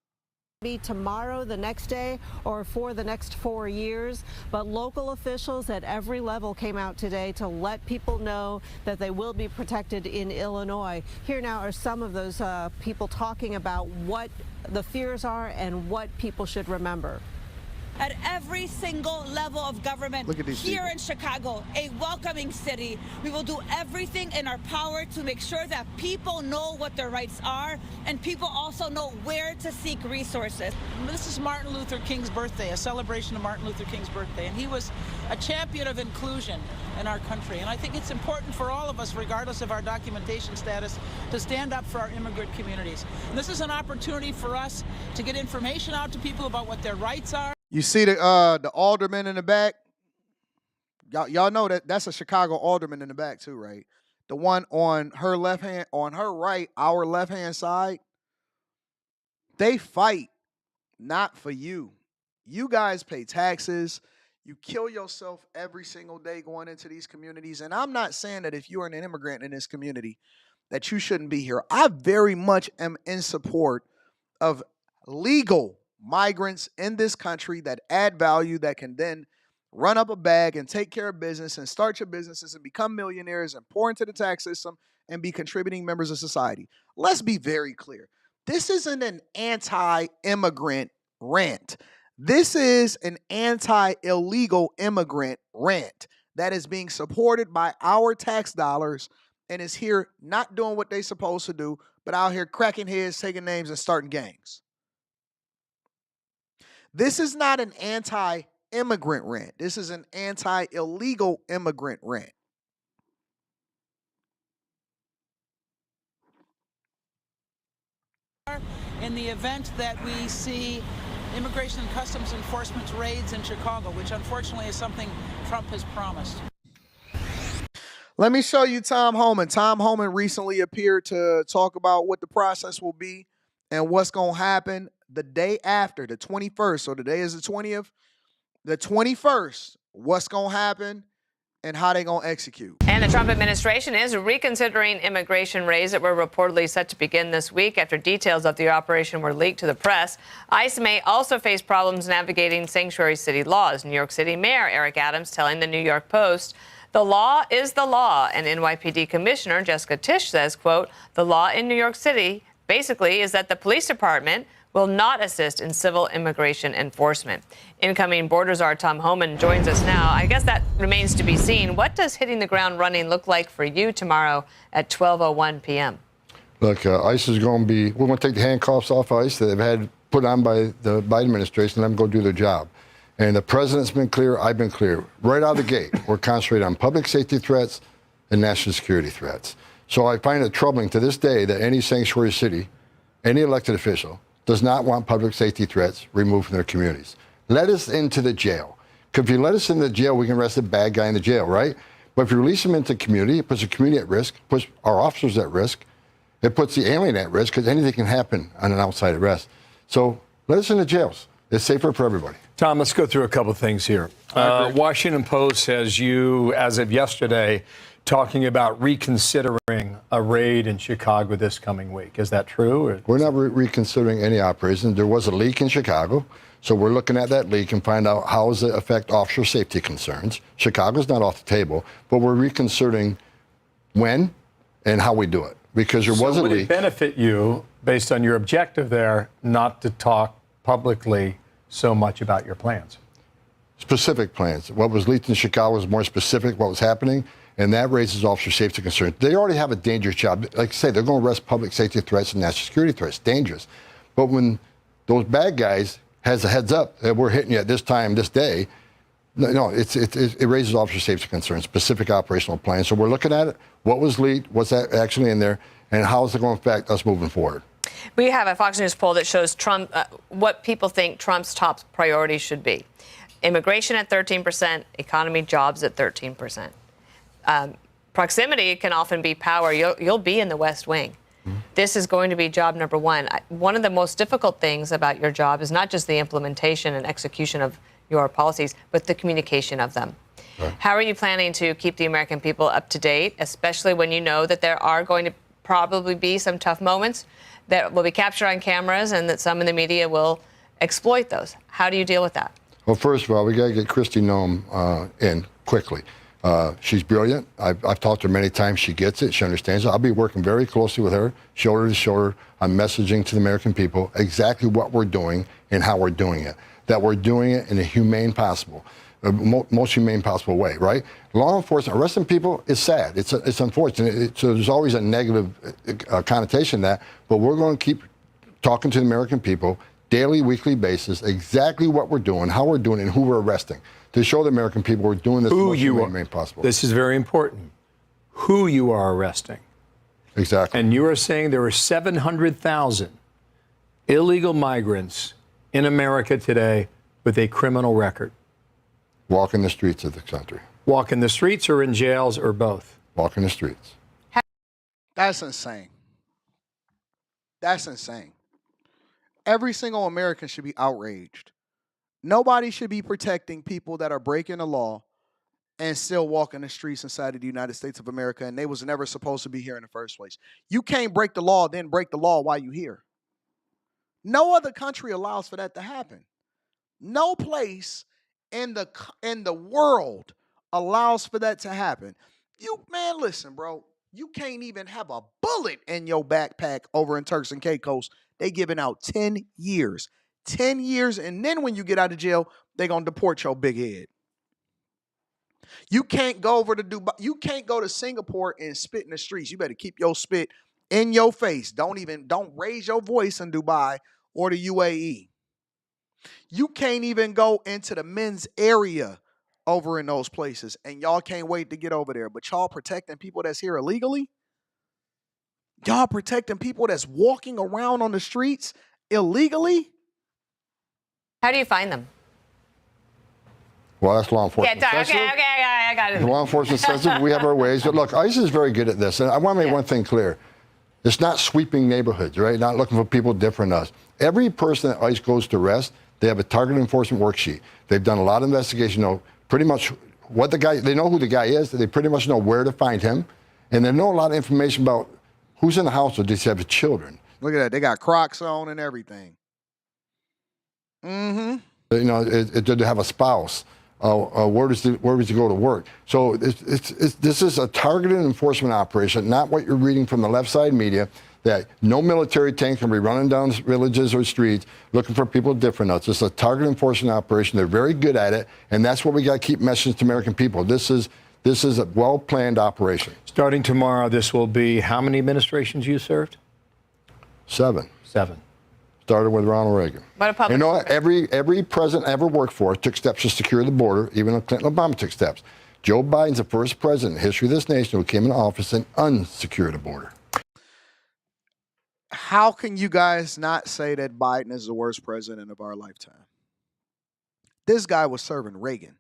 [SPEAKER 20] Be tomorrow, the next day, or for the next 4 years. But local officials at every level came out today to let people know that they will be protected in Illinois. Here now are some of those people talking about what the fears are and what people should remember.
[SPEAKER 21] At every single level of government here in Chicago, a welcoming city, we will do everything in our power to make sure that people know what their rights are and people also know where to seek resources.
[SPEAKER 22] This is Martin Luther King's birthday, a celebration of Martin Luther King's birthday, and he was a champion of inclusion in our country. And I think it's important for all of us, regardless of our documentation status, to stand up for our immigrant communities. And this is an opportunity for us to get information out to people about what their rights are.
[SPEAKER 1] You see the alderman in the back? Y'all know that's a Chicago alderman in the back too, right? The one on her left hand, on her right, our left-hand side. They fight not for you. You guys pay taxes. You kill yourself every single day going into these communities. And I'm not saying that if you are an immigrant in this community that you shouldn't be here. I very much am in support of legal migrants in this country that add value, that can then run up a bag and take care of business and start your businesses and become millionaires and pour into the tax system and be contributing members of society. Let's be very clear. This isn't an anti-immigrant rant. This is an anti-illegal immigrant rant that is being supported by our tax dollars and is here not doing what they're supposed to do, but out here cracking heads, taking names, and starting gangs. This is not an anti-immigrant rant. This is an anti-illegal immigrant rant.
[SPEAKER 22] In the event that we see Immigration and Customs Enforcement raids in Chicago, which unfortunately is something Trump has promised.
[SPEAKER 1] Let me show you Tom Homan. Tom Homan recently appeared to talk about what the process will be and what's going to happen the day after, the 21st. So today is the 20th. The 21st, what's going to happen and how they going to execute.
[SPEAKER 4] And the Trump administration is reconsidering immigration raids that were reportedly set to begin this week after details of the operation were leaked to the press. ICE may also face problems navigating sanctuary city laws. New York City Mayor Eric Adams telling the New York Post, "The law is the law." And NYPD Commissioner Jessica Tisch says, quote, "The law in New York City basically is that the police department will not assist in civil immigration enforcement." Incoming border czar Tom Homan joins us now. I guess that remains to be seen. What does hitting the ground running look like for you tomorrow at 12:01 p.m.?
[SPEAKER 23] Look, ICE is going to be, we're going to take the handcuffs off ICE that they've had put on by the Biden administration, let them go do their job. And the president's been clear, I've been clear. Right out of the gate, we're concentrating on public safety threats and national security threats. So I find it troubling to this day that any sanctuary city, any elected official, does not want public safety threats removed from their communities. Let us into the jail. Because if you let us into the jail, we can arrest a bad guy in the jail, right? But if you release them into the community, it puts the community at risk, puts our officers at risk, it puts the alien at risk, because anything can happen on an outside arrest. So let us into jails. It's safer for everybody.
[SPEAKER 6] Tom, let's go through a couple of things here. Washington Post has you, as of yesterday, talking about reconsidering a raid in Chicago this coming week. Is that true? Or?
[SPEAKER 23] We're not reconsidering any operation. There was a leak in Chicago, so we're looking at that leak and find out how does it affect offshore safety concerns. Chicago's not off the table, but we're reconsidering when and how we do it, because there was a
[SPEAKER 6] would
[SPEAKER 23] leak.
[SPEAKER 6] it benefit you, based on your objective there, not to talk publicly so much about your plans?
[SPEAKER 23] Specific plans. What was leaked in Chicago was more specific what was happening, and that raises officer safety concerns. They already have a dangerous job. Like I say, they're going to arrest public safety threats and national security threats. Dangerous. But when those bad guys has a heads up that we're hitting you at this time, this day, it raises officer safety concerns, specific operational plans. So we're looking at it. What was leaked? What's that actually in there? And how is it going to affect us moving forward?
[SPEAKER 4] We have a Fox News poll that shows Trump what people think Trump's top priority should be. Immigration at 13%, economy, jobs at 13%. Proximity can often be power. You'll be in the West Wing. This is going to be job number one. One of the most difficult things about your job is not just the implementation and execution of your policies, but the communication of them. Right. How are you planning to keep the American people up to date, especially when you know that there are going to probably be some tough moments that will be captured on cameras and that some in the media will exploit those? How do you deal with that?
[SPEAKER 23] Well, first of all, we got to get Kristi Noem in quickly. She's brilliant. I've talked to her many times. She gets it. She understands it. I'll be working very closely with her, shoulder to shoulder, on messaging to the American people exactly what we're doing and how we're doing it. That we're doing it in a most humane possible way, right? Law enforcement, arresting people is sad. It's unfortunate. So there's always a negative connotation to that. But we're going to keep talking to the American people daily, weekly basis, exactly what we're doing, how we're doing it, and who we're arresting, to show the American people we're doing this most humane possible.
[SPEAKER 6] This is very important. Who you are arresting.
[SPEAKER 23] Exactly.
[SPEAKER 6] And you are saying there are 700,000 illegal migrants in America today with a criminal record.
[SPEAKER 23] Walking the streets of the country.
[SPEAKER 6] Walking the streets or in jails or both?
[SPEAKER 23] Walking the streets.
[SPEAKER 1] That's insane. That's insane. Every single American should be outraged. Nobody should be protecting people that are breaking the law and still walking the streets inside of the United States of America, and they was never supposed to be here in the first place. You can't break the law, then break the law while you're here. No other country allows for that to happen. No place in the world allows for that to happen. Man, listen, bro. You can't even have a bullet in your backpack over in Turks and Caicos. They giving out 10 years. 10 years, and then when you get out of jail, they're going to deport your big head. You can't go over to Dubai. You can't go to Singapore and spit in the streets. You better keep your spit in your face. Don't raise your voice in Dubai or the UAE. You can't even go into the men's area over in those places, and y'all can't wait to get over there. But y'all protecting people that's here illegally? Y'all protecting people that's walking around on the streets illegally?
[SPEAKER 4] How do you find them?
[SPEAKER 23] Well, that's law enforcement.
[SPEAKER 4] Okay, I got it.
[SPEAKER 23] Law enforcement sensitive. We have our ways. But look, ICE is very good at this. And I want to make one thing clear. It's not sweeping neighborhoods, right? Not looking for people different than us. Every person that ICE goes to arrest, they have a target enforcement worksheet. They've done a lot of investigation, know pretty much what the guy, they know who the guy is. They pretty much know where to find him. And they know a lot of information about who's in the house or does he have children.
[SPEAKER 1] Look at that. They got Crocs on and everything.
[SPEAKER 23] You know, did they have a spouse? Where does he go to work? So this is a targeted enforcement operation, not what you're reading from the left side media, that no military tank can be running down villages or streets looking for people different. It's just a targeted enforcement operation. They're very good at it, and that's what we got to keep messaging to American people. This is a well-planned operation.
[SPEAKER 6] Starting tomorrow, this will be how many administrations you served?
[SPEAKER 23] 7.
[SPEAKER 6] 7.
[SPEAKER 23] Started with Ronald Reagan.
[SPEAKER 4] What a public
[SPEAKER 23] you know what? Every president I ever worked for took steps to secure the border. Even Clinton and Obama took steps. Joe Biden's the first president in the history of this nation who came into office and unsecured the border.
[SPEAKER 1] How can you guys not say that Biden is the worst president of our lifetime? This guy was serving Reagan.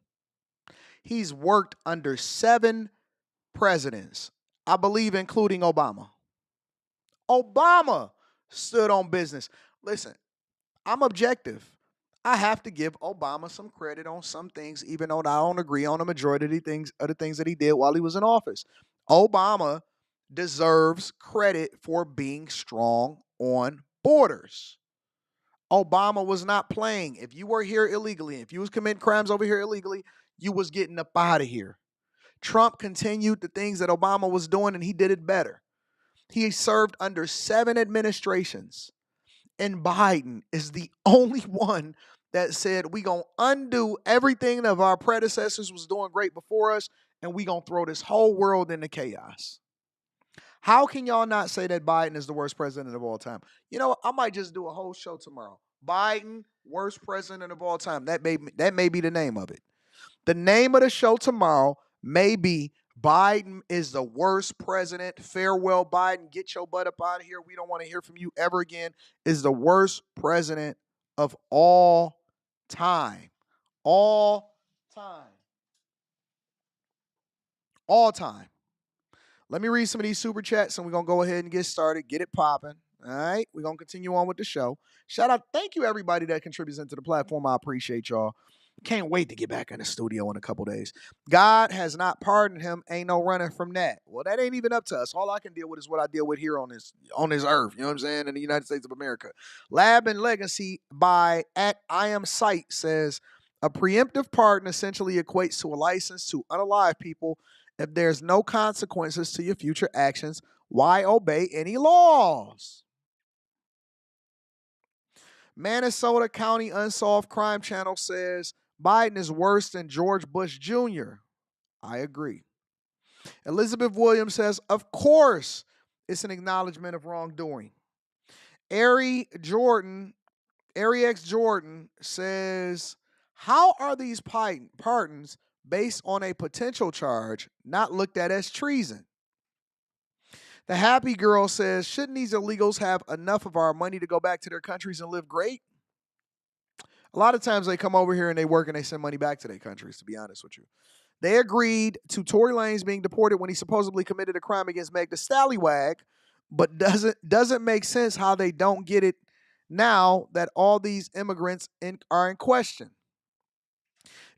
[SPEAKER 1] He's worked under 7 presidents, I believe including Obama. Obama stood on business. Listen, I'm objective. I have to give Obama some credit on some things, even though I don't agree on the majority of the things that he did while he was in office. Obama deserves credit for being strong on borders. Obama was not playing. If you were here illegally, if you was committing crimes over here illegally, you was getting up out of here. Trump continued the things that Obama was doing, and he did it better. He served under 7 administrations, and Biden is the only one that said we gonna undo everything that our predecessors was doing great before us, and we gonna throw this whole world into chaos. How can y'all not say that Biden is the worst president of all time? You know, I might just do a whole show tomorrow. Biden, worst president of all time. That may be the name of it. The name of the show tomorrow may be Biden is the worst president. Farewell, Biden. Get your butt up out of here. We don't want to hear from you ever again. Is the worst president of all time. All time. All time. Let me read some of these super chats and we're going to go ahead and get started. Get it popping. All right. We're going to continue on with the show. Shout out. Thank you, everybody that contributes into the platform. I appreciate y'all. Can't wait to get back in the studio in a couple days. God has not pardoned him. Ain't no running from that. Well, that ain't even up to us. All I can deal with is what I deal with here on this earth. You know what I'm saying? In the United States of America. Lab and Legacy by I Am Sight says, a preemptive pardon essentially equates to a license to unalive people. If there's no consequences to your future actions, why obey any laws? Minnesota County Unsolved Crime Channel says Biden is worse than George Bush Jr. I agree. Elizabeth Williams says, of course, it's an acknowledgement of wrongdoing. Ari X Jordan says, how are these pardons based on a potential charge not looked at as treason? The Happy Girl says, shouldn't these illegals have enough of our money to go back to their countries and live great? A lot of times they come over here and they work and they send money back to their countries, to be honest with you. They agreed to Tory Lanez being deported when he supposedly committed a crime against Meg the Stallywag, but doesn't make sense how they don't get it now that all these immigrants are in question.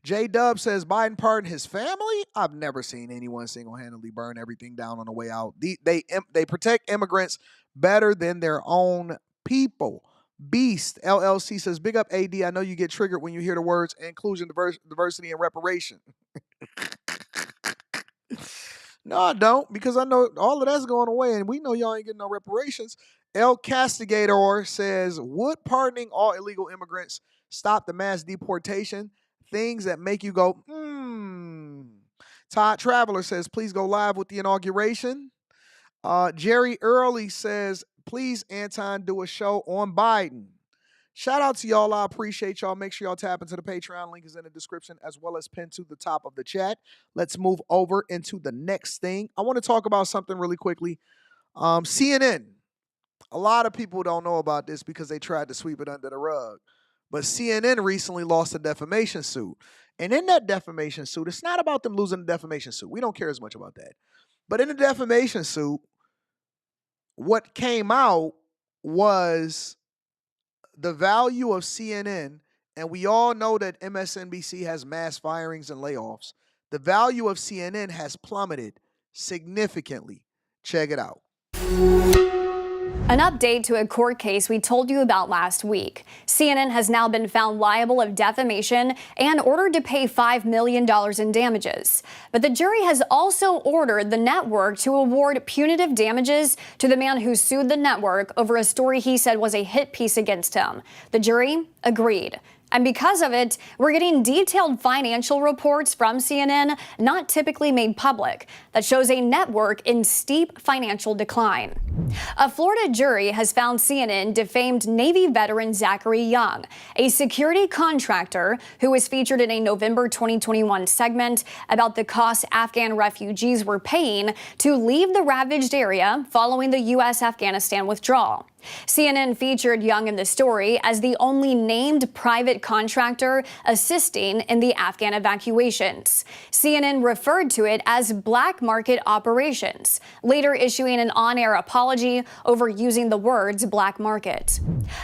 [SPEAKER 1] J-Dub says Biden pardoned his family. I've never seen anyone single-handedly burn everything down on the way out. They protect immigrants better than their own people. Beast LLC says, big up AD. I know you get triggered when you hear the words inclusion, diversity, and reparation. No, I don't, because I know all of that's going away, and we know y'all ain't getting no reparations. El Castigator says, would pardoning all illegal immigrants stop the mass deportation? Things that make you go, Todd Traveler says, please go live with the inauguration. Jerry Early says, please, Anton, do a show on Biden. Shout out to y'all. I appreciate y'all. Make sure y'all tap into the Patreon. Link is in the description as well as pinned to the top of the chat. Let's move over into the next thing. I want to talk about something really quickly. CNN. A lot of people don't know about this because they tried to sweep it under the rug. But CNN recently lost a defamation suit. And in that defamation suit, it's not about them losing the defamation suit. We don't care as much about that. But in the defamation suit, what came out was the value of CNN, and we all know that MSNBC has mass firings and layoffs. The value of CNN has plummeted significantly. Check it out.
[SPEAKER 5] An update to a court case we told you about last week. CNN has now been found liable of defamation and ordered to pay $5 million in damages. But the jury has also ordered the network to award punitive damages to the man who sued the network over a story he said was a hit piece against him. The jury agreed. And because of it, we're getting detailed financial reports from CNN, not typically made public, that shows a network in steep financial decline. A Florida jury has found CNN defamed Navy veteran Zachary Young, a security contractor who was featured in a November 2021 segment about the costs Afghan refugees were paying to leave the ravaged area following the U.S.-Afghanistan withdrawal. CNN featured Young in the story as the only named private contractor assisting in the Afghan evacuations. CNN referred to it as black market operations, later issuing an on-air apology over using the words black market.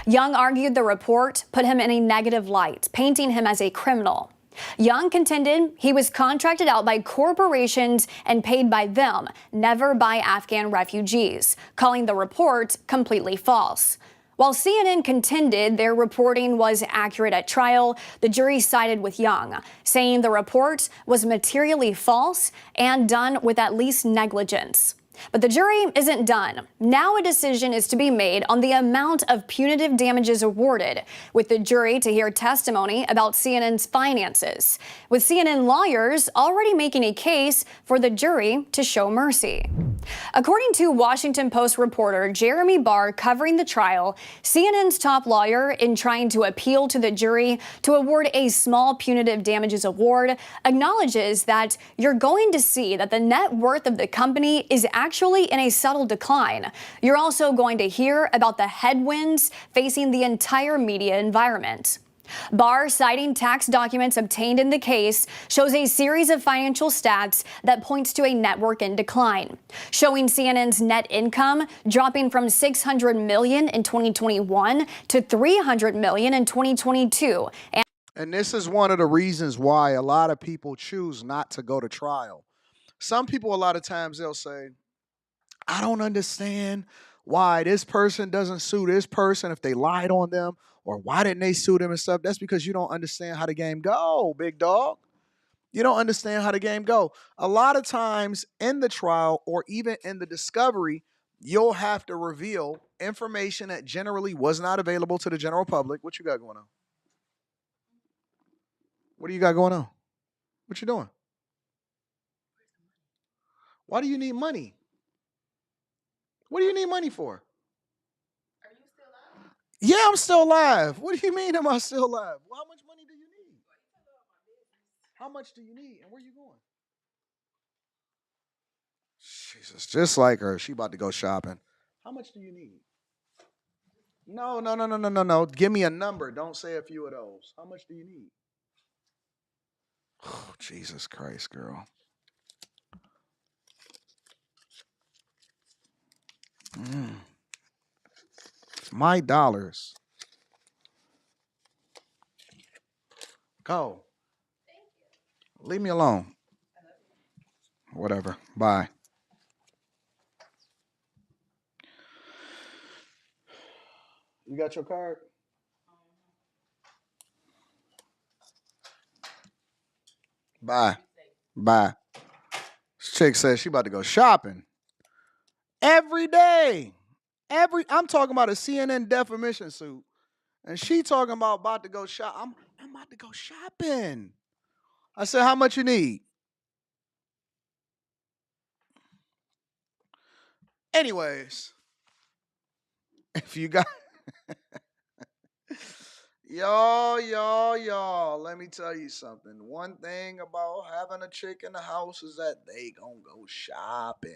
[SPEAKER 5] Young argued the report put him in a negative light, painting him as a criminal. Young contended he was contracted out by corporations and paid by them, never by Afghan refugees, calling the report completely false. While CNN contended their reporting was accurate at trial, the jury sided with Young, saying the report was materially false and done with at least negligence. But the jury isn't done. Now a decision is to be made on the amount of punitive damages awarded, with the jury to hear testimony about CNN's finances, with CNN lawyers already making a case for the jury to show mercy. According to Washington Post reporter Jeremy Barr covering the trial, CNN's top lawyer, in trying to appeal to the jury to award a small punitive damages award, acknowledges that you're going to see that the net worth of the company is actually in a subtle decline. You're also going to hear about the headwinds facing the entire media environment. Barr, citing tax documents obtained in the case, shows a series of financial stats that points to a network in decline, showing CNN's net income dropping from $600 million in 2021 to $300 million in 2022.
[SPEAKER 1] And this is one of the reasons why a lot of people choose not to go to trial. Some people, a lot of times, they'll say, I don't understand why this person doesn't sue this person if they lied on them, or why didn't they sue them and stuff. That's because you don't understand how the game go, big dog. You don't understand how the game go. A lot of times in the trial or even in the discovery, you'll have to reveal information that generally was not available to the general public. What you got going on? What do you got going on? What you doing? Why do you need money? What do you need money for? Are you still alive? Yeah, I'm still alive. What do you mean am I still alive? Well, how much money do you need? How much do you need and where you going? Jesus, just like her. She about to go shopping. How much do you need? No. Give me a number. Don't say a few of those. How much do you need? Oh, Jesus Christ, girl. It's my dollars. Go. Leave me alone. Whatever. Bye. You got your card? Bye. This chick says she about to go shopping. Every day. I'm talking about a CNN defamation suit. And she talking about to go shop. I'm about to go shopping. I said, how much you need? Anyways, if you got y'all, let me tell you something. One thing about having a chick in the house is that they gonna go shopping.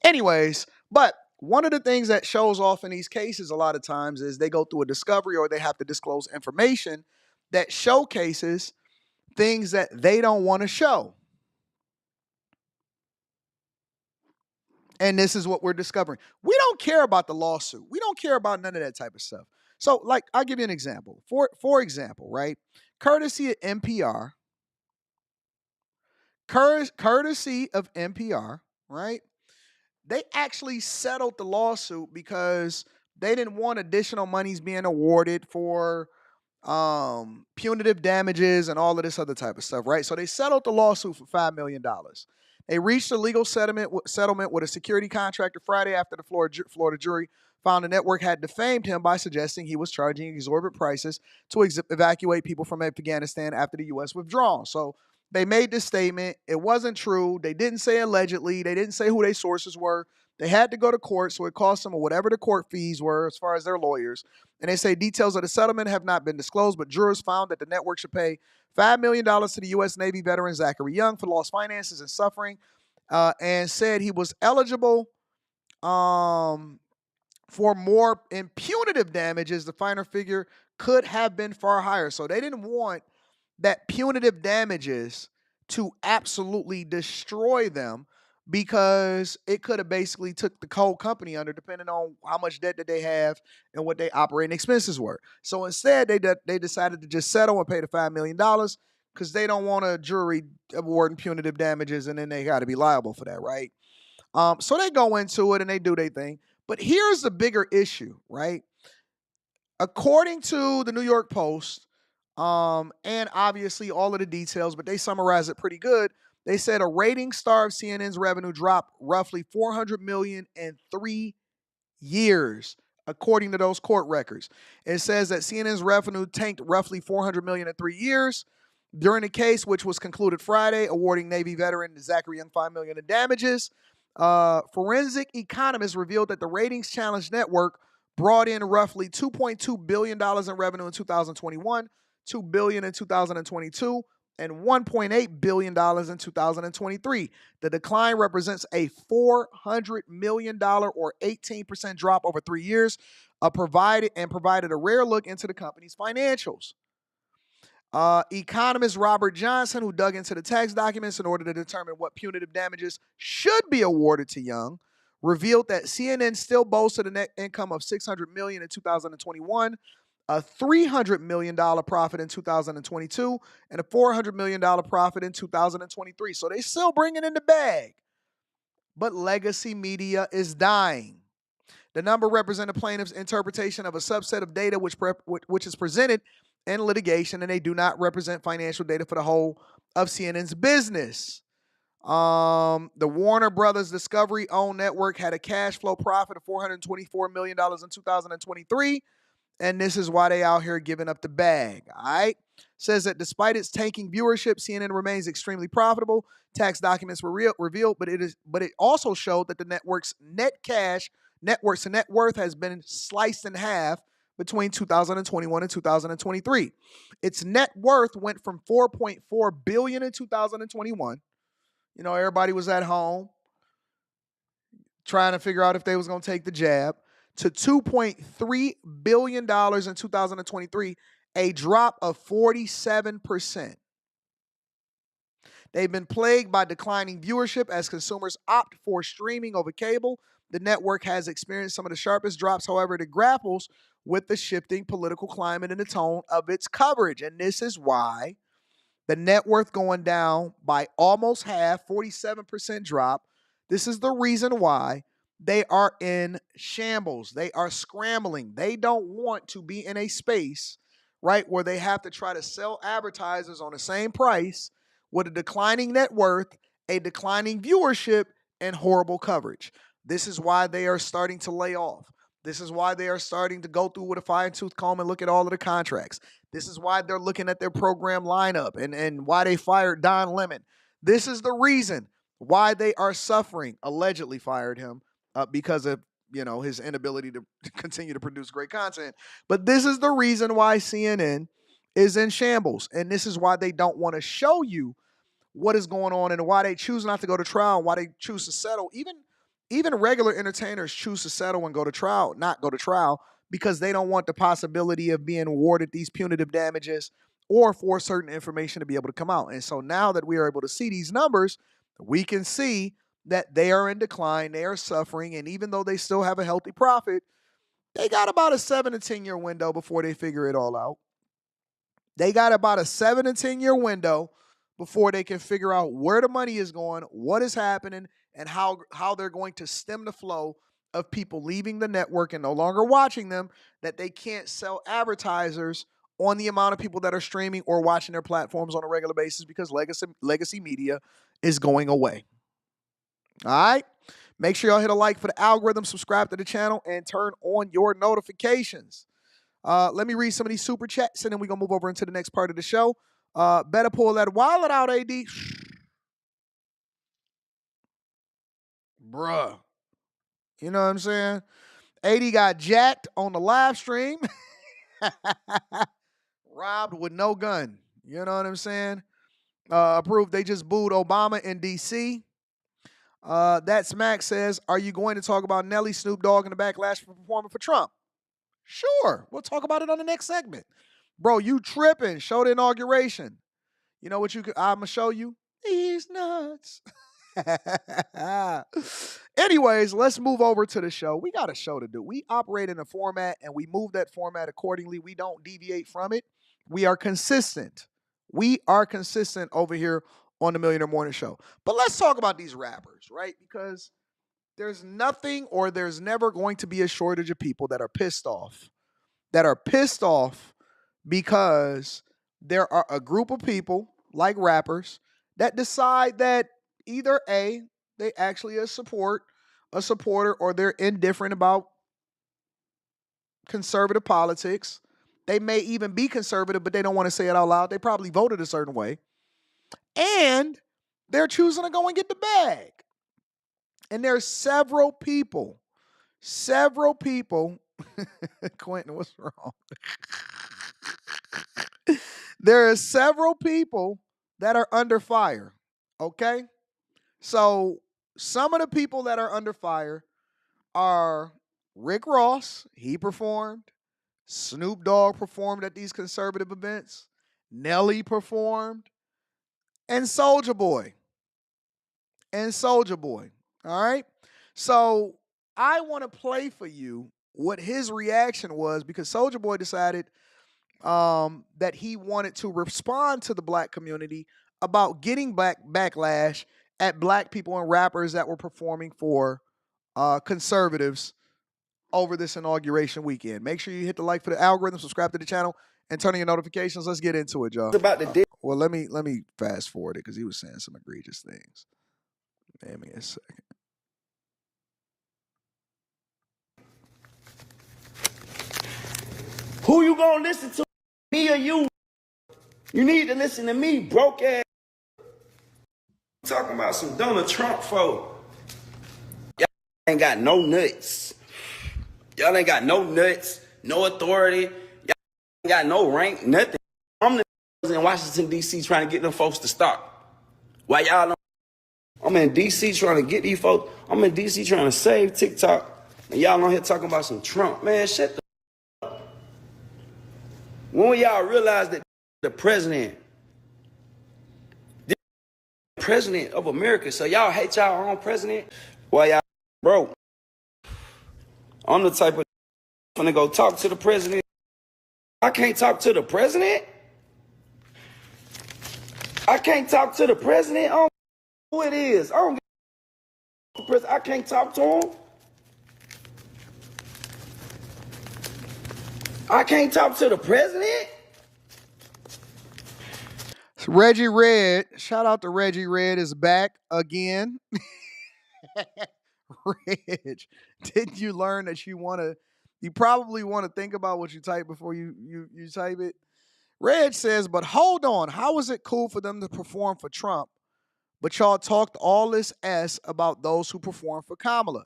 [SPEAKER 1] Anyways, but one of the things that shows off in these cases a lot of times is they go through a discovery or they have to disclose information that showcases things that they don't want to show. And this is what we're discovering. We don't care about the lawsuit. We don't care about none of that type of stuff. So, like, I'll give you an example. For example, right? Courtesy of NPR, right? They actually settled the lawsuit because they didn't want additional monies being awarded for punitive damages and all of this other type of stuff, right? So they settled the lawsuit for $5 million. They reached a legal settlement with a security contractor Friday after the Florida jury found the network had defamed him by suggesting he was charging exorbitant prices to evacuate people from Afghanistan after the U.S. withdrawal. So they made this statement. It wasn't true. They didn't say allegedly. They didn't say who their sources were. They had to go to court, so it cost them whatever the court fees were as far as their lawyers. And they say details of the settlement have not been disclosed, but jurors found that the network should pay $5 million to the U.S. Navy veteran Zachary Young for lost finances and suffering, and said he was eligible for more in punitive damages. The finer figure could have been far higher. So they didn't want that punitive damages to absolutely destroy them, because it could have basically took the whole company under, depending on how much debt that they have and what their operating expenses were. So instead, they decided to just settle and pay the $5 million. because they don't want a jury awarding punitive damages, and then they got to be liable for that, right? So they go into it and they do their thing. But here's the bigger issue, right? According to the New York Post, and obviously all of the details, but they summarize it pretty good. They said a rating star of CNN's revenue dropped roughly $400 million in 3 years, according to those court records. It says that CNN's revenue tanked roughly $400 million in 3 years during the case, which was concluded Friday, awarding Navy veteran Zachary Young $5 million in damages. Forensic economists revealed that the ratings challenge network brought in roughly $2.2 billion in revenue in 2021, $2 billion in 2022, and $1.8 billion in 2023. The decline represents a $400 million or 18% drop over 3 years, provided a rare look into the company's financials. Economist Robert Johnson, who dug into the tax documents in order to determine what punitive damages should be awarded to Young, revealed that CNN still boasted a net income of $600 million in 2021, a $300 million profit in 2022, and a $400 million profit in 2023. So they still bringing in the bag. But legacy media is dying. The number represents the plaintiff's interpretation of a subset of data which is presented in litigation, and they do not represent financial data for the whole of CNN's business. The Warner Brothers Discovery-owned network had a cash flow profit of $424 million in 2023, and this is why they out here giving up the bag, all right? Says that despite its tanking viewership, CNN remains extremely profitable. Tax documents were revealed, but it also showed that the network's net worth has been sliced in half between 2021 and 2023. Its net worth went from $4.4 billion in 2021. You know, everybody was at home trying to figure out if they was going to take the jab, to $2.3 billion in 2023, a drop of 47%. They've been plagued by declining viewership as consumers opt for streaming over cable. The network has experienced some of the sharpest drops, however, it grapples with the shifting political climate and the tone of its coverage. And this is why the net worth going down by almost half, 47% drop. This is the reason why they are in shambles. They are scrambling. They don't want to be in a space, right, where they have to try to sell advertisers on the same price with a declining net worth, a declining viewership, and horrible coverage. This is why they are starting to lay off. This is why they are starting to go through with a fine-tooth comb and look at all of the contracts. This is why they're looking at their program lineup and why they fired Don Lemon. This is the reason why they are suffering, allegedly fired him because of, you know, his inability to continue to produce great content. But this is the reason why CNN is in shambles. And this is why they don't want to show you what is going on and why they choose not to go to trial and why they choose to settle. Even regular entertainers choose to settle and not go to trial, because they don't want the possibility of being awarded these punitive damages or for certain information to be able to come out. And so now that we are able to see these numbers, we can see that they are in decline, they are suffering, and even though they still have a healthy profit, they got about a 7 to 10 year window before they figure it all out. They got about a 7 to 10 year window before they can figure out where the money is going, what is happening, and how they're going to stem the flow of people leaving the network and no longer watching them, that they can't sell advertisers on the amount of people that are streaming or watching their platforms on a regular basis because legacy media is going away. All right? Make sure y'all hit a like for the algorithm, subscribe to the channel, and turn on your notifications. Let me read some of these super chats, and then we're going to move over into the next part of the show. Better pull that wallet out, AD. Bruh. You know what I'm saying? AD got jacked on the live stream. Robbed with no gun. You know what I'm saying? Approved. They just booed Obama in D.C. That's Max says, are you going to talk about Nelly, Snoop Dogg, and the backlash for performing for Trump? Sure. We'll talk about it on the next segment. Bro, you tripping. Show the inauguration. You know what I'm going to show you? These nuts. Anyways, let's move over to the show. We got a show to do. We operate in a format and we move that format accordingly. We don't deviate from it. We are consistent We are consistent over here on the Millionaire Morning Show. But let's talk about these rappers, right? Because there's nothing or there's never going to be a shortage of people that are pissed off. Because there are a group of people like rappers that decide that either A, they actually a supporter, or they're indifferent about conservative politics. They may even be conservative, but they don't want to say it out loud. They probably voted a certain way. And they're choosing to go and get the bag. And there's several people, Quentin, what's wrong? There are several people that are under fire, okay? So some of the people that are under fire are Rick Ross, he performed. Snoop Dogg performed at these conservative events. Nelly performed. And Soulja Boy. All right? So I want to play for you what his reaction was because Soulja Boy decided that he wanted to respond to the black community about getting backlash at black people and rappers that were performing for conservatives over this inauguration weekend. Make sure you hit the like for the algorithm, subscribe to the channel, and turn on your notifications. Let's get into it, y'all. Well, let me fast forward it because he was saying some egregious things. Give me a second.
[SPEAKER 7] Who you gonna listen to? Me or you? You need to listen to me, broke ass. Talking about some Donald Trump folk. Y'all ain't got no nuts. Y'all ain't got no nuts, no authority. Y'all ain't got no rank, nothing. I'm the in Washington, D.C. trying to get them folks to stop. Why y'all don't? I'm in D.C. trying to get these folks. I'm in D.C. trying to save TikTok. And y'all on here talking about some Trump. Man, shut the up. When y'all realize that the president of America, so y'all hate y'all own president? Why y'all broke? I'm the type of gonna go talk to the president. I can't talk to the president? I can't talk to the president? I don't know who it is. I can't talk to him. I can't talk to the president?
[SPEAKER 1] Reggie Red, shout out to Reggie Red, is back again. Reg, didn't you learn that you probably want to think about what you type before you type it? Reg says, but hold on, how is it cool for them to perform for Trump, but y'all talked all this S about those who perform for Kamala?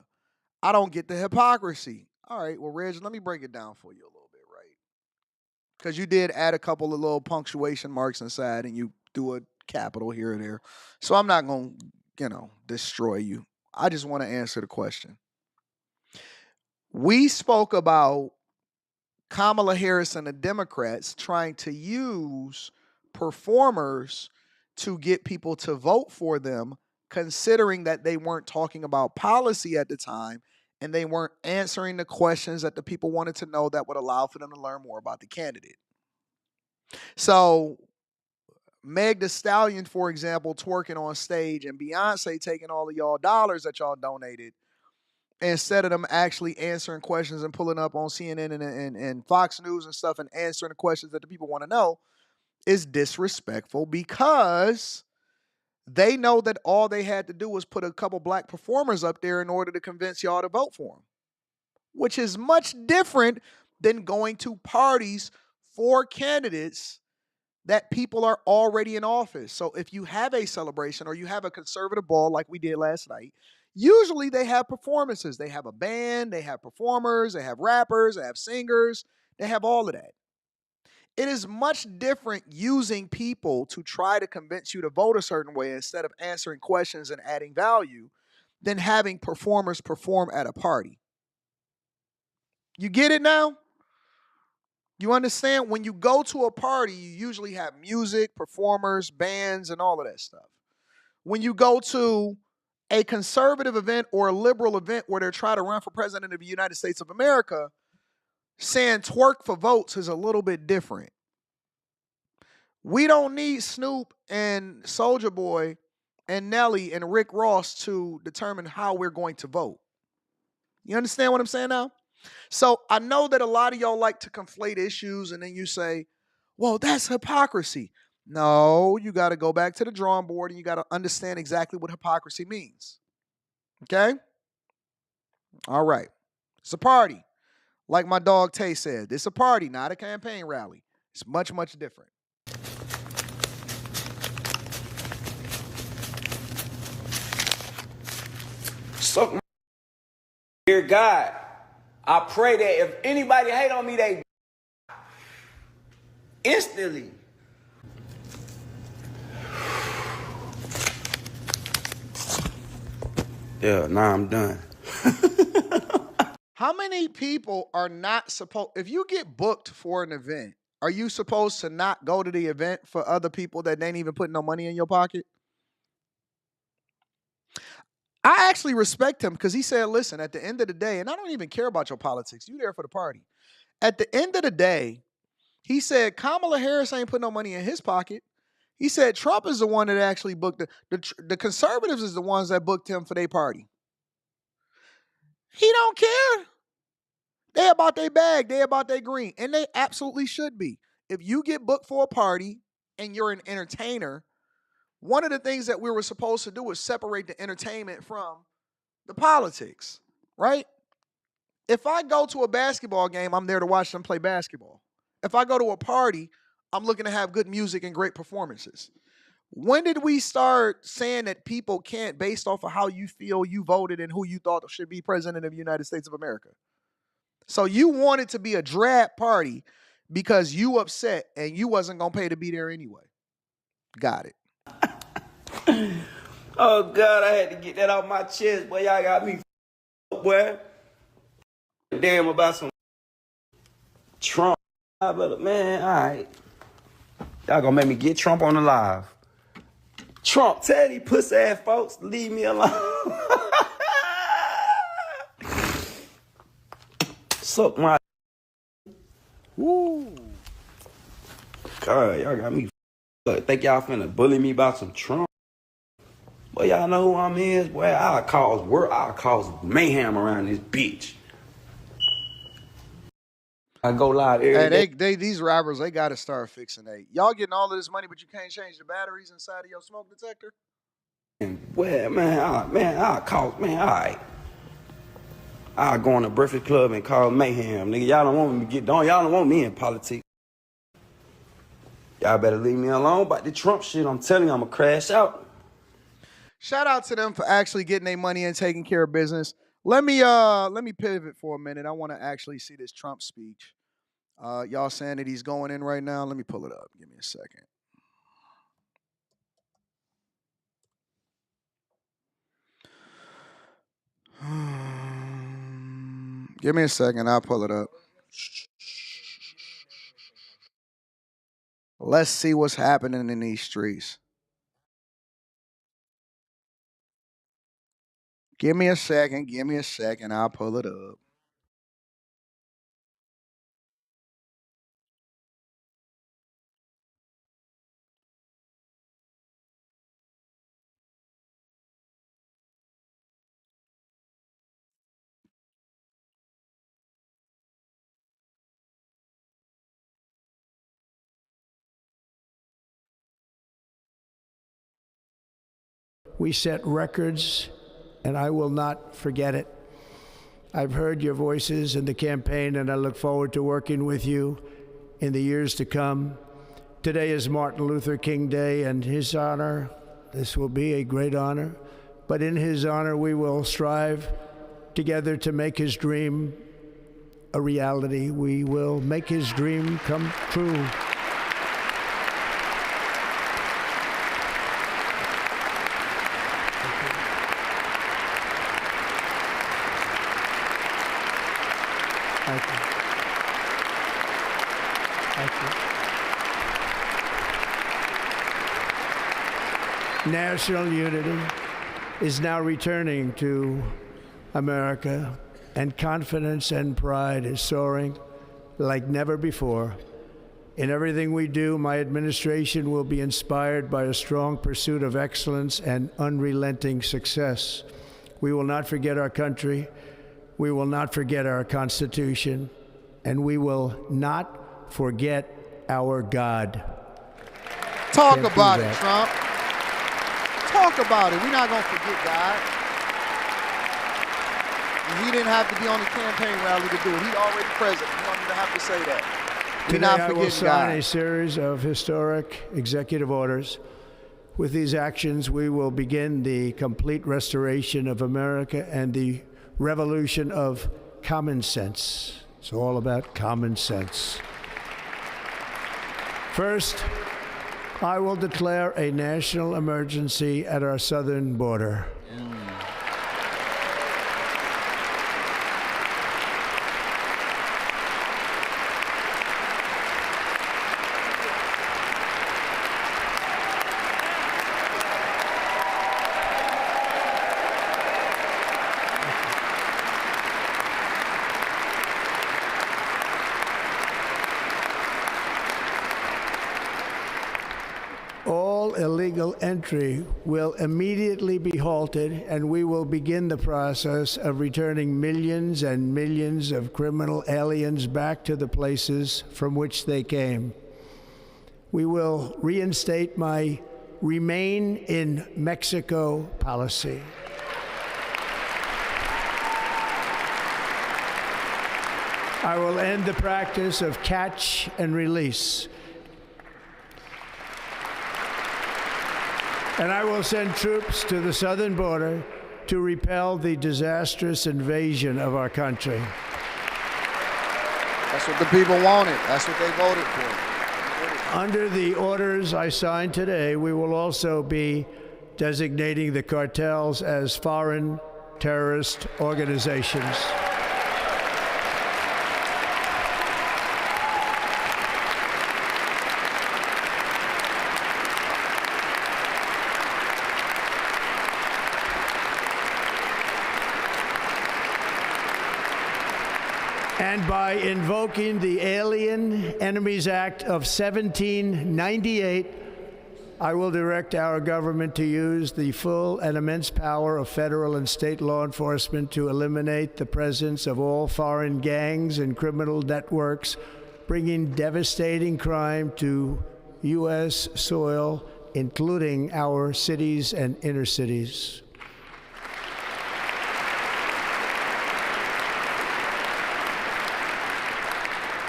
[SPEAKER 1] I don't get the hypocrisy. All right, well, Reg, let me break it down for you a little bit, right? Because you did add a couple of little punctuation marks inside and you do a capital here or there. So I'm not going to, destroy you. I just want to answer the question. We spoke about Kamala Harris and the Democrats trying to use performers to get people to vote for them, considering that they weren't talking about policy at the time and they weren't answering the questions that the people wanted to know that would allow for them to learn more about the candidate. So Meg Thee Stallion, for example, twerking on stage and Beyonce taking all of y'all dollars that y'all donated instead of them actually answering questions and pulling up on CNN and Fox News and stuff and answering the questions that the people want to know is disrespectful because they know that all they had to do was put a couple black performers up there in order to convince y'all to vote for them, which is much different than going to parties for candidates that people are already in office. So if you have a celebration or you have a conservative ball like we did last night, usually they have performances. They have a band, they have performers, they have rappers, they have singers, they have all of that. It is much different using people to try to convince you to vote a certain way instead of answering questions and adding value than having performers perform at a party. You get it now? You understand? When you go to a party, you usually have music, performers, bands, and all of that stuff. When you go to a conservative event or a liberal event where they're trying to run for president of the United States of America, saying twerk for votes is a little bit different. We don't need Snoop and Soulja Boy and Nelly and Rick Ross to determine how we're going to vote. You understand what I'm saying now? So I know that a lot of y'all like to conflate issues and then you say, well, that's hypocrisy. No, you got to go back to the drawing board and you got to understand exactly what hypocrisy means. Okay? All right. It's a party. Like my dog Tay said, it's a party, not a campaign rally. It's much, much different.
[SPEAKER 7] Suck my dear God. I pray that if anybody hate on me, they instantly. Yeah, nah, I'm done.
[SPEAKER 1] How many people are not supposed, if you get booked for an event, are you supposed to not go to the event for other people that ain't even putting no money in your pocket? I actually respect him because he said, listen, at the end of the day, and I don't even care about your politics. You there for the party. At the end of the day, he said Kamala Harris ain't put no money in his pocket. He said Trump is the one that actually booked the conservatives is the ones that booked him for their party. He don't care. They about their bag. They about their green. And they absolutely should be. If you get booked for a party and you're an entertainer, one of the things that we were supposed to do is separate the entertainment from the politics, right? If I go to a basketball game, I'm there to watch them play basketball. If I go to a party, I'm looking to have good music and great performances. When did we start saying that people can't, based off of how you feel you voted and who you thought should be president of the United States of America? So you wanted to be a drab party because you upset and you wasn't going to pay to be there anyway. Got it.
[SPEAKER 7] Oh, God, I had to get that off my chest. Boy, y'all got me boy. Damn about some Trump. Man, all right. Y'all gonna make me get Trump on the live. Trump, tell these pussy ass folks to leave me alone. Suck my. Woo. God, y'all got me. Think y'all finna bully me about some Trump? Boy, y'all know who I'm is? Boy, I'll cause mayhem around this bitch. I go live every
[SPEAKER 1] day. These rappers, they got to start fixing that. Y'all getting all of this money, but you can't change the batteries inside of your smoke detector?
[SPEAKER 7] Well, man, all right. I'll go on a Breakfast Club and call mayhem. Nigga, y'all don't want me to get done. Y'all don't want me in politics. Y'all better leave me alone about the Trump shit. I'm telling you, I'm going to crash out.
[SPEAKER 1] Shout out to them for actually getting their money and taking care of business. Let me pivot for a minute. I want to actually see this Trump speech. Y'all saying that he's going in right now? Let me pull it up. Give me a second. Give me a second. I'll pull it up. Let's see what's happening in these streets. Give me a second. I'll pull it up.
[SPEAKER 8] We set records, and I will not forget it. I've heard your voices in the campaign, and I look forward to working with you in the years to come. Today is Martin Luther King Day, and his honor, this will be a great honor, but in his honor, we will strive together to make his dream a reality. We will make his dream come true. Thank you. National unity is now returning to America, and confidence and pride is soaring like never before. In everything we do, my administration will be inspired by a strong pursuit of excellence and unrelenting success. We will not forget our country. We will not forget our Constitution. And we will not forget our God.
[SPEAKER 1] Talk about it, Trump. Talk about it. We're not going to forget God. He didn't have to be on the campaign rally to do it. He's already president. You don't even have to say that.
[SPEAKER 8] Today I will sign a series of historic executive orders. With these actions, we will begin the complete restoration of America and the revolution of common sense. It's all about common sense. First, I will declare a national emergency at our southern border. Illegal entry will immediately be halted, and we will begin the process of returning millions and millions of criminal aliens back to the places from which they came. We will reinstate my Remain in Mexico policy. I will end the practice of catch and release. And I will send troops to the southern border to repel the disastrous invasion of our country.
[SPEAKER 1] That's what the people wanted. That's what they voted for.
[SPEAKER 8] Under the orders I signed today, we will also be designating the cartels as foreign terrorist organizations. And by invoking the Alien Enemies Act of 1798, I will direct our government to use the full and immense power of federal and state law enforcement to eliminate the presence of all foreign gangs and criminal networks, bringing devastating crime to U.S. soil, including our cities and inner cities.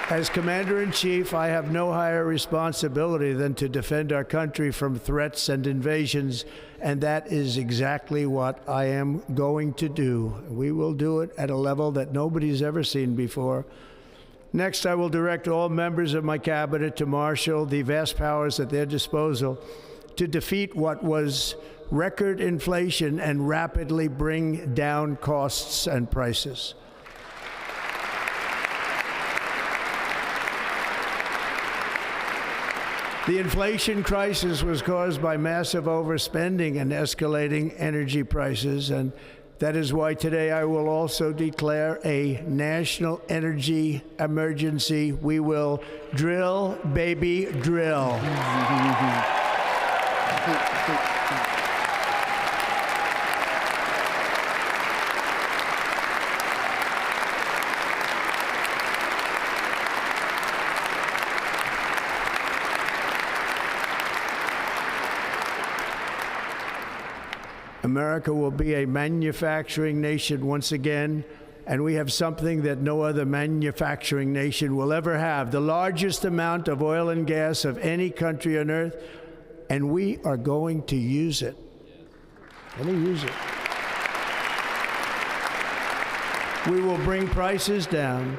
[SPEAKER 8] As Commander-in-Chief, I have no higher responsibility than to defend our country from threats and invasions, and that is exactly what I am going to do. We will do it at a level that nobody's ever seen before. Next, I will direct all members of my cabinet to marshal the vast powers at their disposal to defeat what was record inflation and rapidly bring down costs and prices. The inflation crisis was caused by massive overspending and escalating energy prices, and that is why today I will also declare a national energy emergency. We will drill, baby, drill. America will be a manufacturing nation once again, and we have something that no other manufacturing nation will ever have, the largest amount of oil and gas of any country on earth, and we are going to use it. Let me use it. We will bring prices down,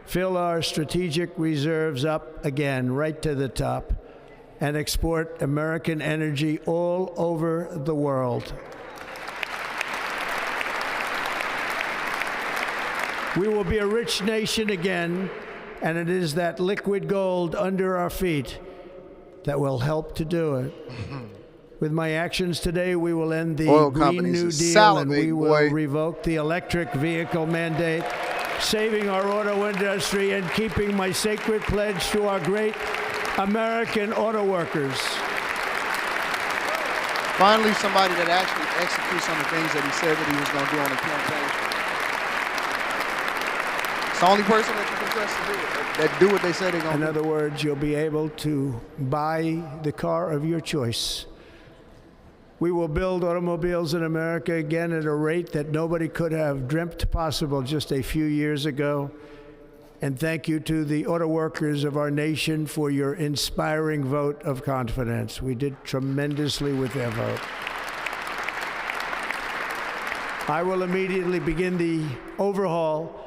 [SPEAKER 8] fill our strategic reserves up again, right to the top, and export American energy all over the world. We will be a rich nation again, and it is that liquid gold under our feet that will help to do it. With my actions today, we will end the Green New Deal, and we will revoke the electric vehicle mandate. saving our auto industry, and keeping my sacred pledge to our great American auto workers.
[SPEAKER 1] Finally, somebody that actually executes on the things that he said that he was going to do on the campaign. It's the only person that you can trust to do it, that do what they said they're going to do.
[SPEAKER 8] In other words, you'll be able to buy the car of your choice. We will build automobiles in America again at a rate that nobody could have dreamt possible just a few years ago. And thank you to the auto workers of our nation for your inspiring vote of confidence. We did tremendously with their vote. I will immediately begin the overhaul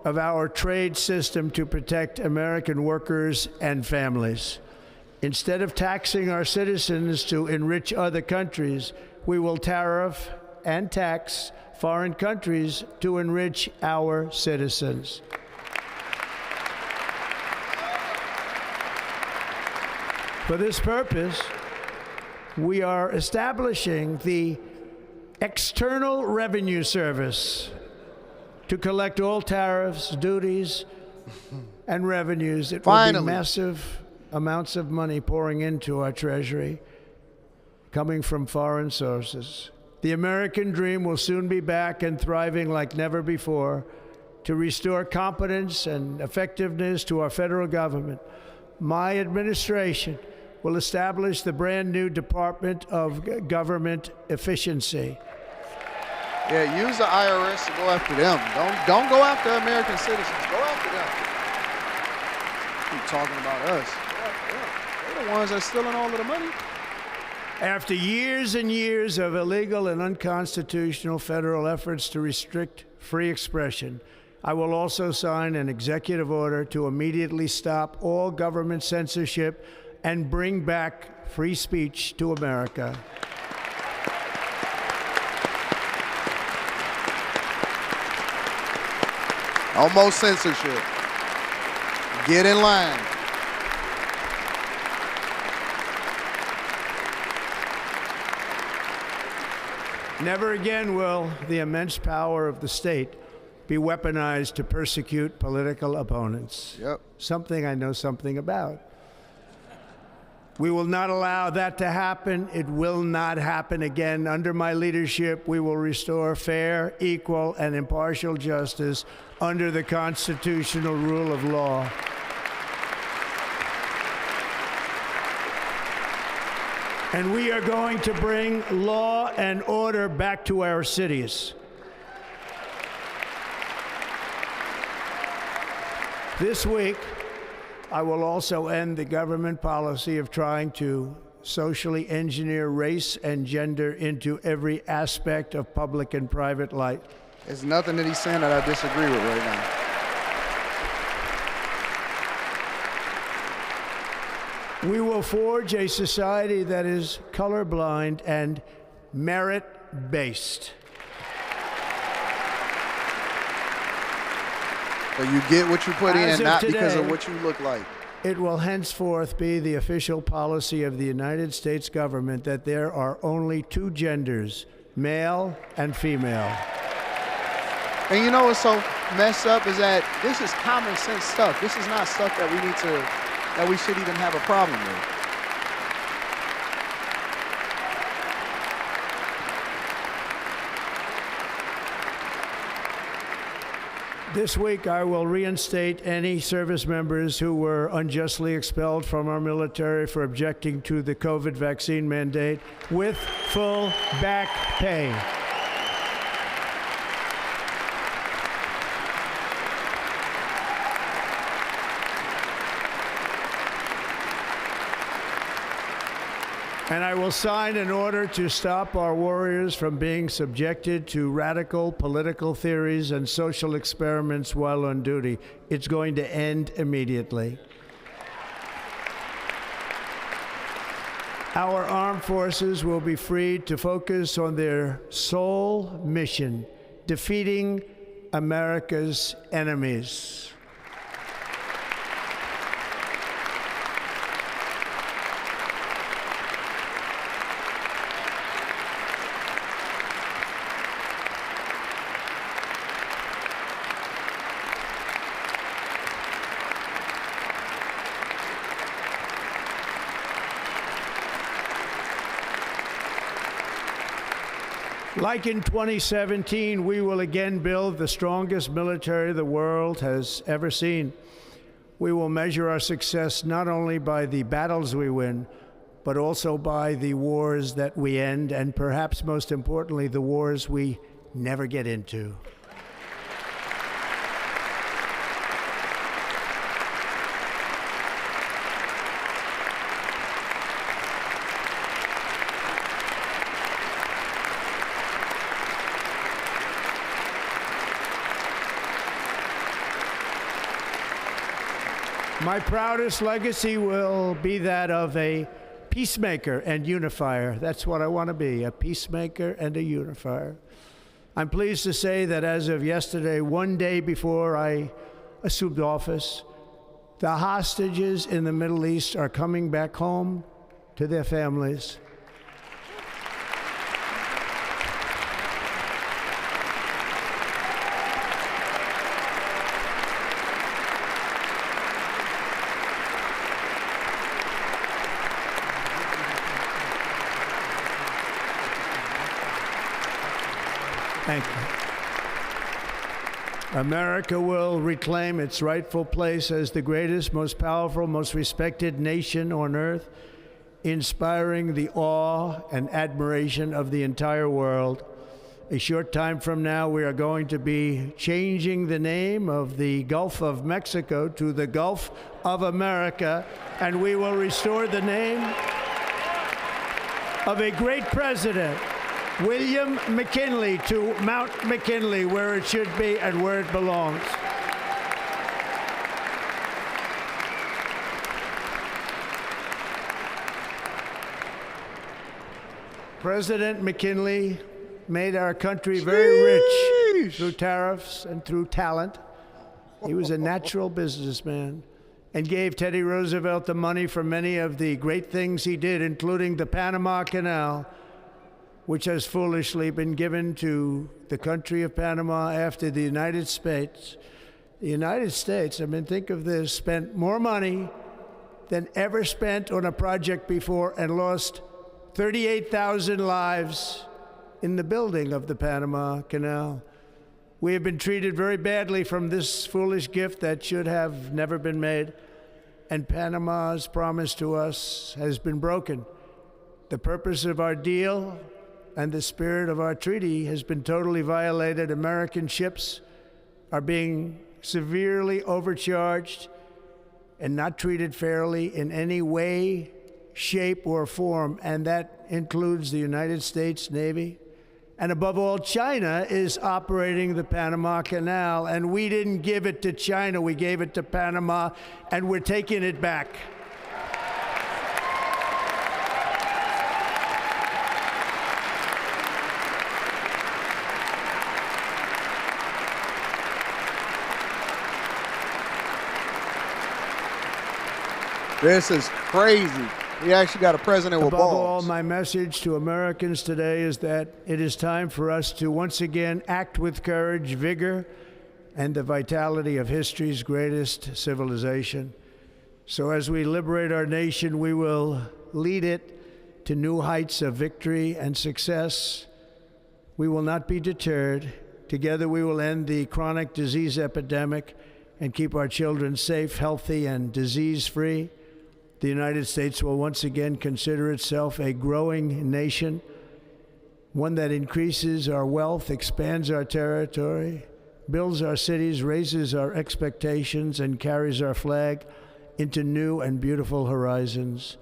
[SPEAKER 8] of our trade system to protect American workers and families. Instead of taxing our citizens to enrich other countries, we will tariff and tax foreign countries to enrich our citizens. For this purpose, we are establishing the External Revenue Service to collect all tariffs, duties, and revenues. It will be massive amounts of money pouring into our treasury, coming from foreign sources. The American dream will soon be back and thriving like never before to restore competence and effectiveness to our federal government. My administration will establish the brand new Department of Government Efficiency.
[SPEAKER 1] Yeah, use the IRS to go after them. Don't go after American citizens. Go after them. Keep talking about us. They're the ones that are stealing all of the money.
[SPEAKER 8] After years and years of illegal and unconstitutional federal efforts to restrict free expression, I will also sign an executive order to immediately stop all government censorship and bring back free speech to America.
[SPEAKER 1] Almost censorship. Get in line.
[SPEAKER 8] Never again will the immense power of the state be weaponized to persecute political opponents.
[SPEAKER 1] Yep.
[SPEAKER 8] Something I know something about. We will not allow that to happen. It will not happen again. Under my leadership, we will restore fair, equal, and impartial justice under the constitutional rule of law. And we are going to bring law and order back to our cities. This week, I will also end the government policy of trying to socially engineer race and gender into every aspect of public and private life.
[SPEAKER 1] There's nothing that he's saying that I disagree with right now.
[SPEAKER 8] We will forge a society that is colorblind and merit-based.
[SPEAKER 1] So you get what you put in, not
[SPEAKER 8] today,
[SPEAKER 1] because of what you look like.
[SPEAKER 8] It will henceforth be the official policy of the United States government that there are only two genders, male and female.
[SPEAKER 1] And you know what's so messed up is that this is common sense stuff. This is not stuff that we should even have a problem with.
[SPEAKER 8] This week, I will reinstate any service members who were unjustly expelled from our military for objecting to the COVID vaccine mandate with full back pay. And I will sign an order to stop our warriors from being subjected to radical political theories and social experiments while on duty. It's going to end immediately. Our armed forces will be freed to focus on their sole mission, defeating America's enemies. Like in 2017, we will again build the strongest military the world has ever seen. We will measure our success not only by the battles we win, but also by the wars that we end, and perhaps most importantly, the wars we never get into. My proudest legacy will be that of a peacemaker and unifier. That's what I want to be, a peacemaker and a unifier. I'm pleased to say that as of yesterday, one day before I assumed office, the hostages in the Middle East are coming back home to their families. Thank you. America will reclaim its rightful place as the greatest, most powerful, most respected nation on earth, inspiring the awe and admiration of the entire world. A short time from now, we are going to be changing the name of the Gulf of Mexico to the Gulf of America, and we will restore the name of a great president, William McKinley, to Mount McKinley, where it should be and where it belongs. President McKinley made our country very rich through tariffs and through talent. He was a natural businessman and gave Teddy Roosevelt the money for many of the great things he did, including the Panama Canal, which has foolishly been given to the country of Panama after the United States. The United States, I mean, think of this, spent more money than ever spent on a project before and lost 38,000 lives in the building of the Panama Canal. We have been treated very badly from this foolish gift that should have never been made, and Panama's promise to us has been broken. The purpose of our deal and the spirit of our treaty has been totally violated. American ships are being severely overcharged and not treated fairly in any way, shape, or form, and that includes the United States Navy. And above all, China is operating the Panama Canal, and we didn't give it to China, we gave it to Panama, and we're taking it back.
[SPEAKER 1] This is crazy. We actually got a president with balls.
[SPEAKER 8] Above all, my message to Americans today is that it is time for us to once again act with courage, vigor, and the vitality of history's greatest civilization. So as we liberate our nation, we will lead it to new heights of victory and success. We will not be deterred. Together we will end the chronic disease epidemic and keep our children safe, healthy, and disease-free. The United States will once again consider itself a growing nation, one that increases our wealth, expands our territory, builds our cities, raises our expectations, and carries our flag into new and beautiful horizons.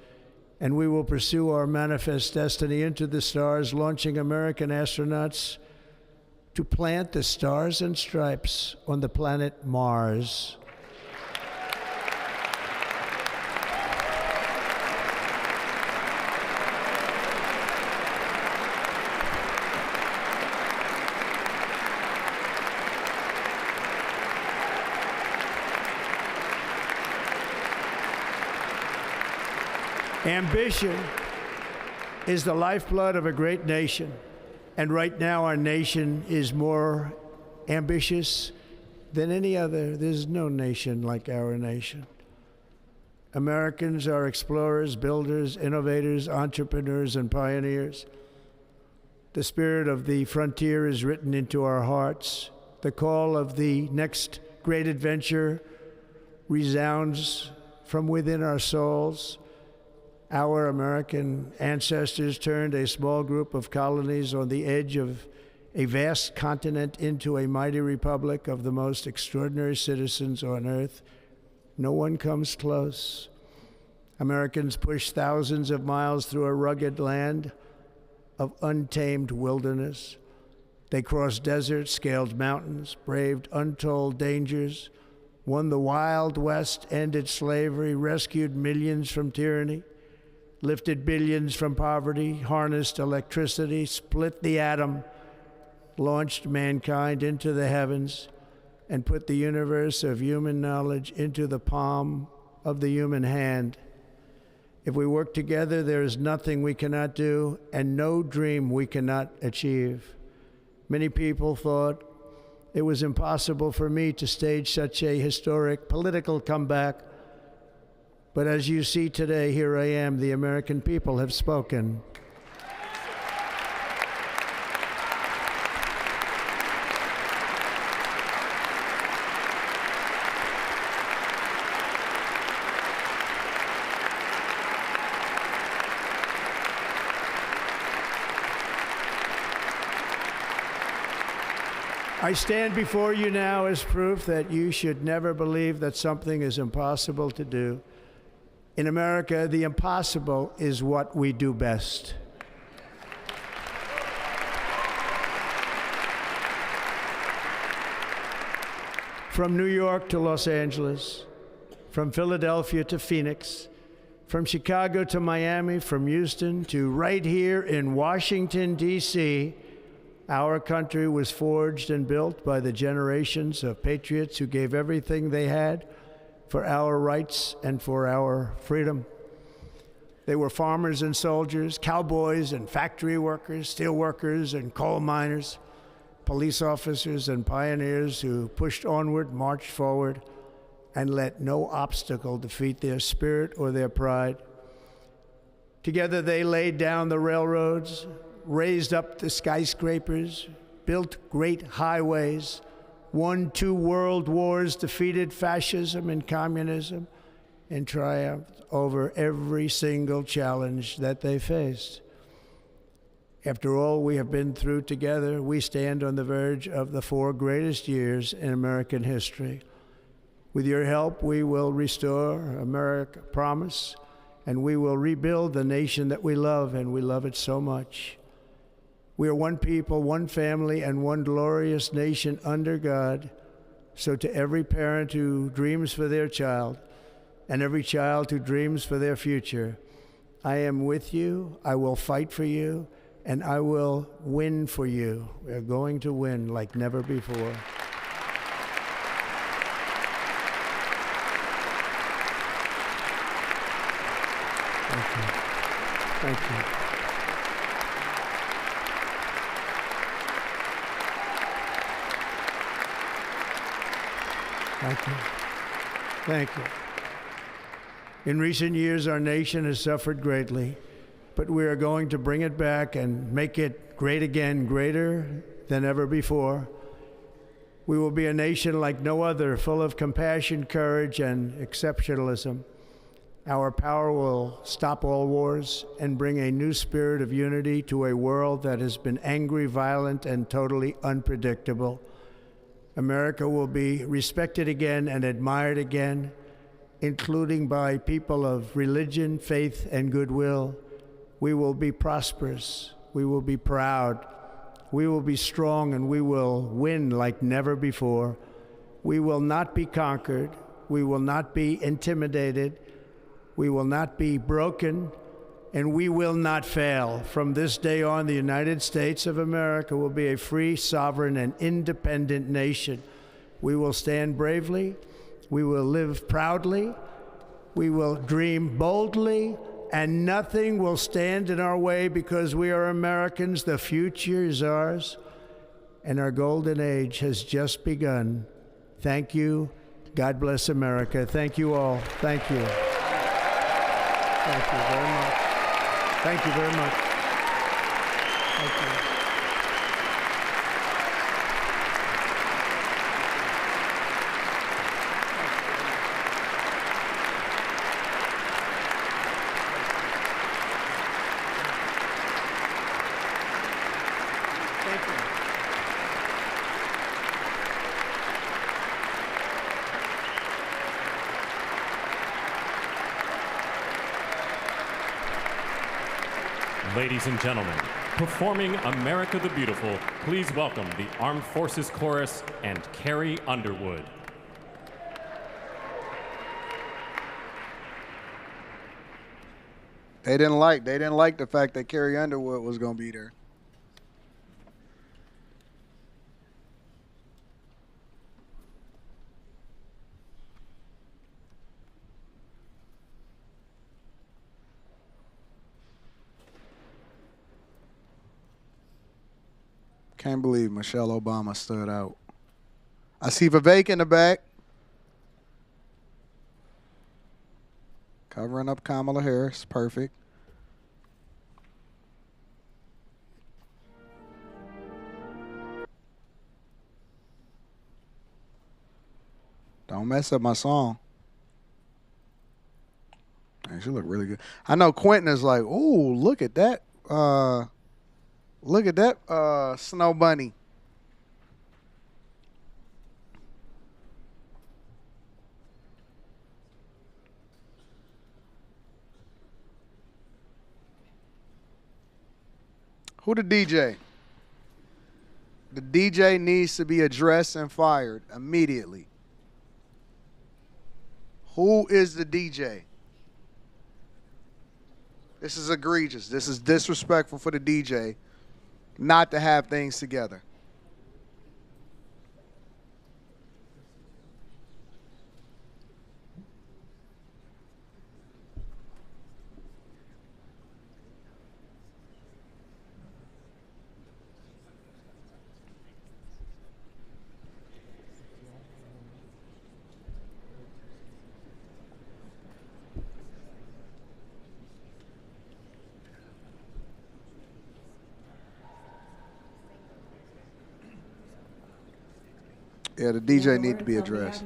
[SPEAKER 8] And we will pursue our manifest destiny into the stars, launching American astronauts to plant the stars and stripes on the planet Mars. Ambition is the lifeblood of a great nation, and right now our nation is more ambitious than any other. There's no nation like our nation. Americans are explorers, builders, innovators, entrepreneurs, and pioneers. The spirit of the frontier is written into our hearts. The call of the next great adventure resounds from within our souls. Our American ancestors turned a small group of colonies on the edge of a vast continent into a mighty republic of the most extraordinary citizens on earth. No one comes close. Americans pushed thousands of miles through a rugged land of untamed wilderness. They crossed deserts, scaled mountains, braved untold dangers, won the Wild West, ended slavery, rescued millions from tyranny, lifted billions from poverty, harnessed electricity, split the atom, launched mankind into the heavens, and put the universe of human knowledge into the palm of the human hand. If we work together, there is nothing we cannot do and no dream we cannot achieve. Many people thought it was impossible for me to stage such a historic political comeback. But as you see today, here I am. The American people have spoken. I stand before you now as proof that you should never believe that something is impossible to do. In America, the impossible is what we do best. From New York to Los Angeles, from Philadelphia to Phoenix, from Chicago to Miami, from Houston to right here in Washington, D.C., our country was forged and built by the generations of patriots who gave everything they had for our rights and for our freedom. They were farmers and soldiers, cowboys and factory workers, steel workers and coal miners, police officers and pioneers who pushed onward, marched forward, and let no obstacle defeat their spirit or their pride. Together they laid down the railroads, raised up the skyscrapers, built great highways, won 2 world wars, defeated fascism and communism, and triumphed over every single challenge that they faced. After all we have been through together, we stand on the verge of the 4 greatest years in American history. With your help, we will restore America, promise, and we will rebuild the nation that we love, and we love it so much. We are one people, one family, and one glorious nation under God. So to every parent who dreams for their child, and every child who dreams for their future, I am with you, I will fight for you, and I will win for you. We are going to win like never before. Thank you. Thank you. Thank you. Thank you. In recent years, our nation has suffered greatly, but we are going to bring it back and make it great again, greater than ever before. We will be a nation like no other, full of compassion, courage, and exceptionalism. Our power will stop all wars and bring a new spirit of unity to a world that has been angry, violent, and totally unpredictable. America will be respected again and admired again, including by people of religion, faith, and goodwill. We will be prosperous. We will be proud. We will be strong, and we will win like never before. We will not be conquered. We will not be intimidated. We will not be broken, and we will not fail. From this day on, the United States of America will be a free, sovereign, and independent nation. We will stand bravely. We will live proudly. We will dream boldly, and nothing will stand in our way because we are Americans. The future is ours, and our golden age has just begun. Thank you. God bless America. Thank you all. Thank you. Thank you very much. Thank you very much. Thank you.
[SPEAKER 9] Ladies and gentlemen, performing America the Beautiful, please welcome the Armed Forces Chorus and Carrie Underwood.
[SPEAKER 1] They didn't like the fact that Carrie Underwood was going to be there. Can't believe Michelle Obama stood out. I see Vivek in the back. Covering up Kamala Harris. Perfect. Don't mess up my song. Man, she look really good. I know Quentin is like, ooh, look at that. Look at that snow bunny. Who the DJ? The DJ needs to be addressed and fired immediately. Who is the DJ? This is egregious. This is disrespectful for the DJ not to have things together. Yeah, the DJ need to be addressed.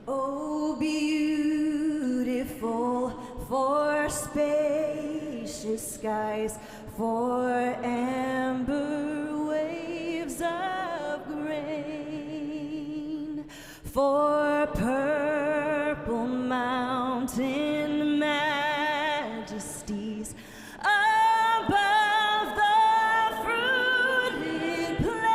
[SPEAKER 10] Oh, beautiful for spacious skies, for amber waves of grain, for purple mountain majesties above the fruited plain.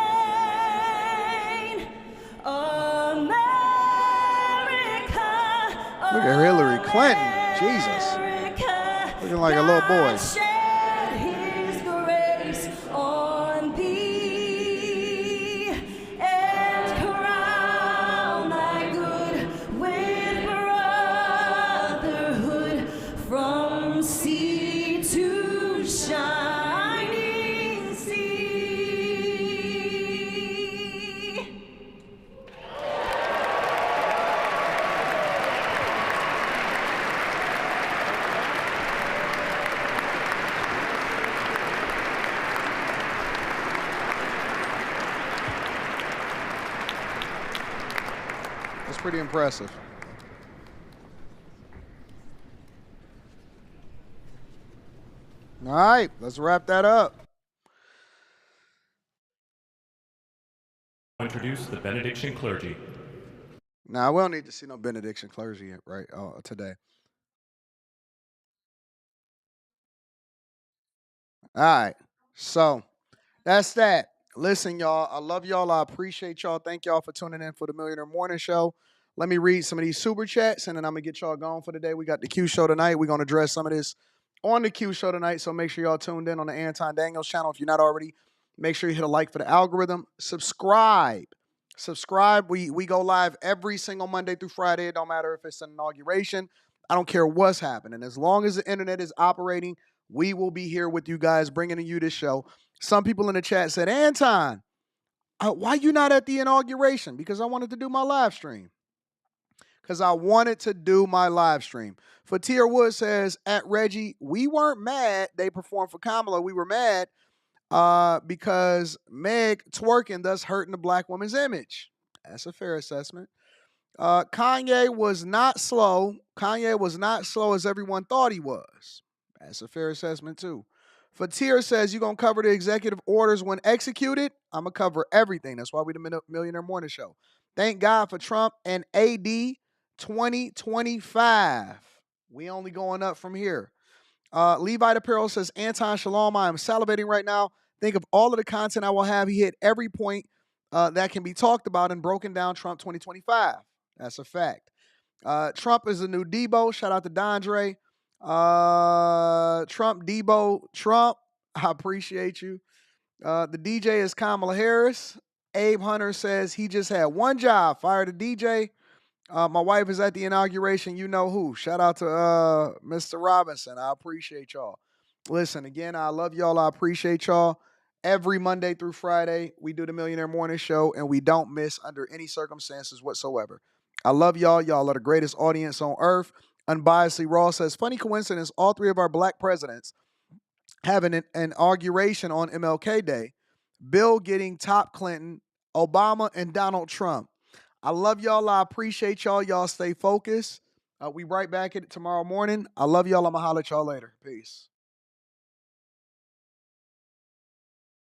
[SPEAKER 1] Look at Hillary Clinton. Jesus. Looking like a little boy.
[SPEAKER 10] His grace on thee and crown thy good with brotherhood from sea to shining sea.
[SPEAKER 1] That's pretty impressive. All right, let's wrap that up.
[SPEAKER 9] Introduce the benediction clergy.
[SPEAKER 1] Now, we don't need to see no benediction clergy right today. All right, so that's that. Listen, y'all, I love y'all. I appreciate y'all. Thank y'all for tuning in for the Millionaire Morning Show. Let me read some of these super chats, and then I'm going to get y'all going for the day. We got the Q show tonight. We're going to address some of this on the Q show tonight, so make sure y'all tuned in on the Anton Daniels channel. If you're not already, make sure you hit a like for the algorithm. Subscribe. We go live every single Monday through Friday. It don't matter if it's an inauguration. I don't care what's happening. As long as the internet is operating, we will be here with you guys, bringing you this show. Some people in the chat said, Anton, why you not at the inauguration? Because I wanted to do my live stream. Fatir Wood says, at Reggie, we weren't mad they performed for Kamala. We were mad because Meg twerking, thus hurting the black woman's image. That's a fair assessment. Kanye was not slow. Kanye was not slow as everyone thought he was. That's a fair assessment too. Fatir says, you going to cover the executive orders when executed? I'm going to cover everything. That's why we the Millionaire Morning Show. Thank God for Trump and AD 2025. We only going up from here. Levite Apparel says, Anton Shalom, I am salivating right now. Think of all of the content I will have. He hit every point that can be talked about and broken down Trump 2025. That's a fact. Trump is the new Debo. Shout out to Dondre. Trump, Debo, Trump. I appreciate you. The DJ is Kamala Harris. Abe Hunter says he just had one job, fire the DJ. My wife is at the inauguration. You know who. Shout out to Mr. Robinson. I appreciate y'all. Listen, again, I love y'all. I appreciate y'all. Every Monday through Friday, we do the Millionaire Morning Show, and we don't miss under any circumstances whatsoever. I love y'all. Y'all are the greatest audience on earth. Unbiasedly Raw says, funny coincidence, all three of our black presidents having an inauguration on MLK Day. Bill getting top Clinton, Obama, and Donald Trump. I love y'all. I appreciate y'all. Y'all stay focused. We right back at it tomorrow morning. I love y'all. I'm going to holler at y'all later. Peace.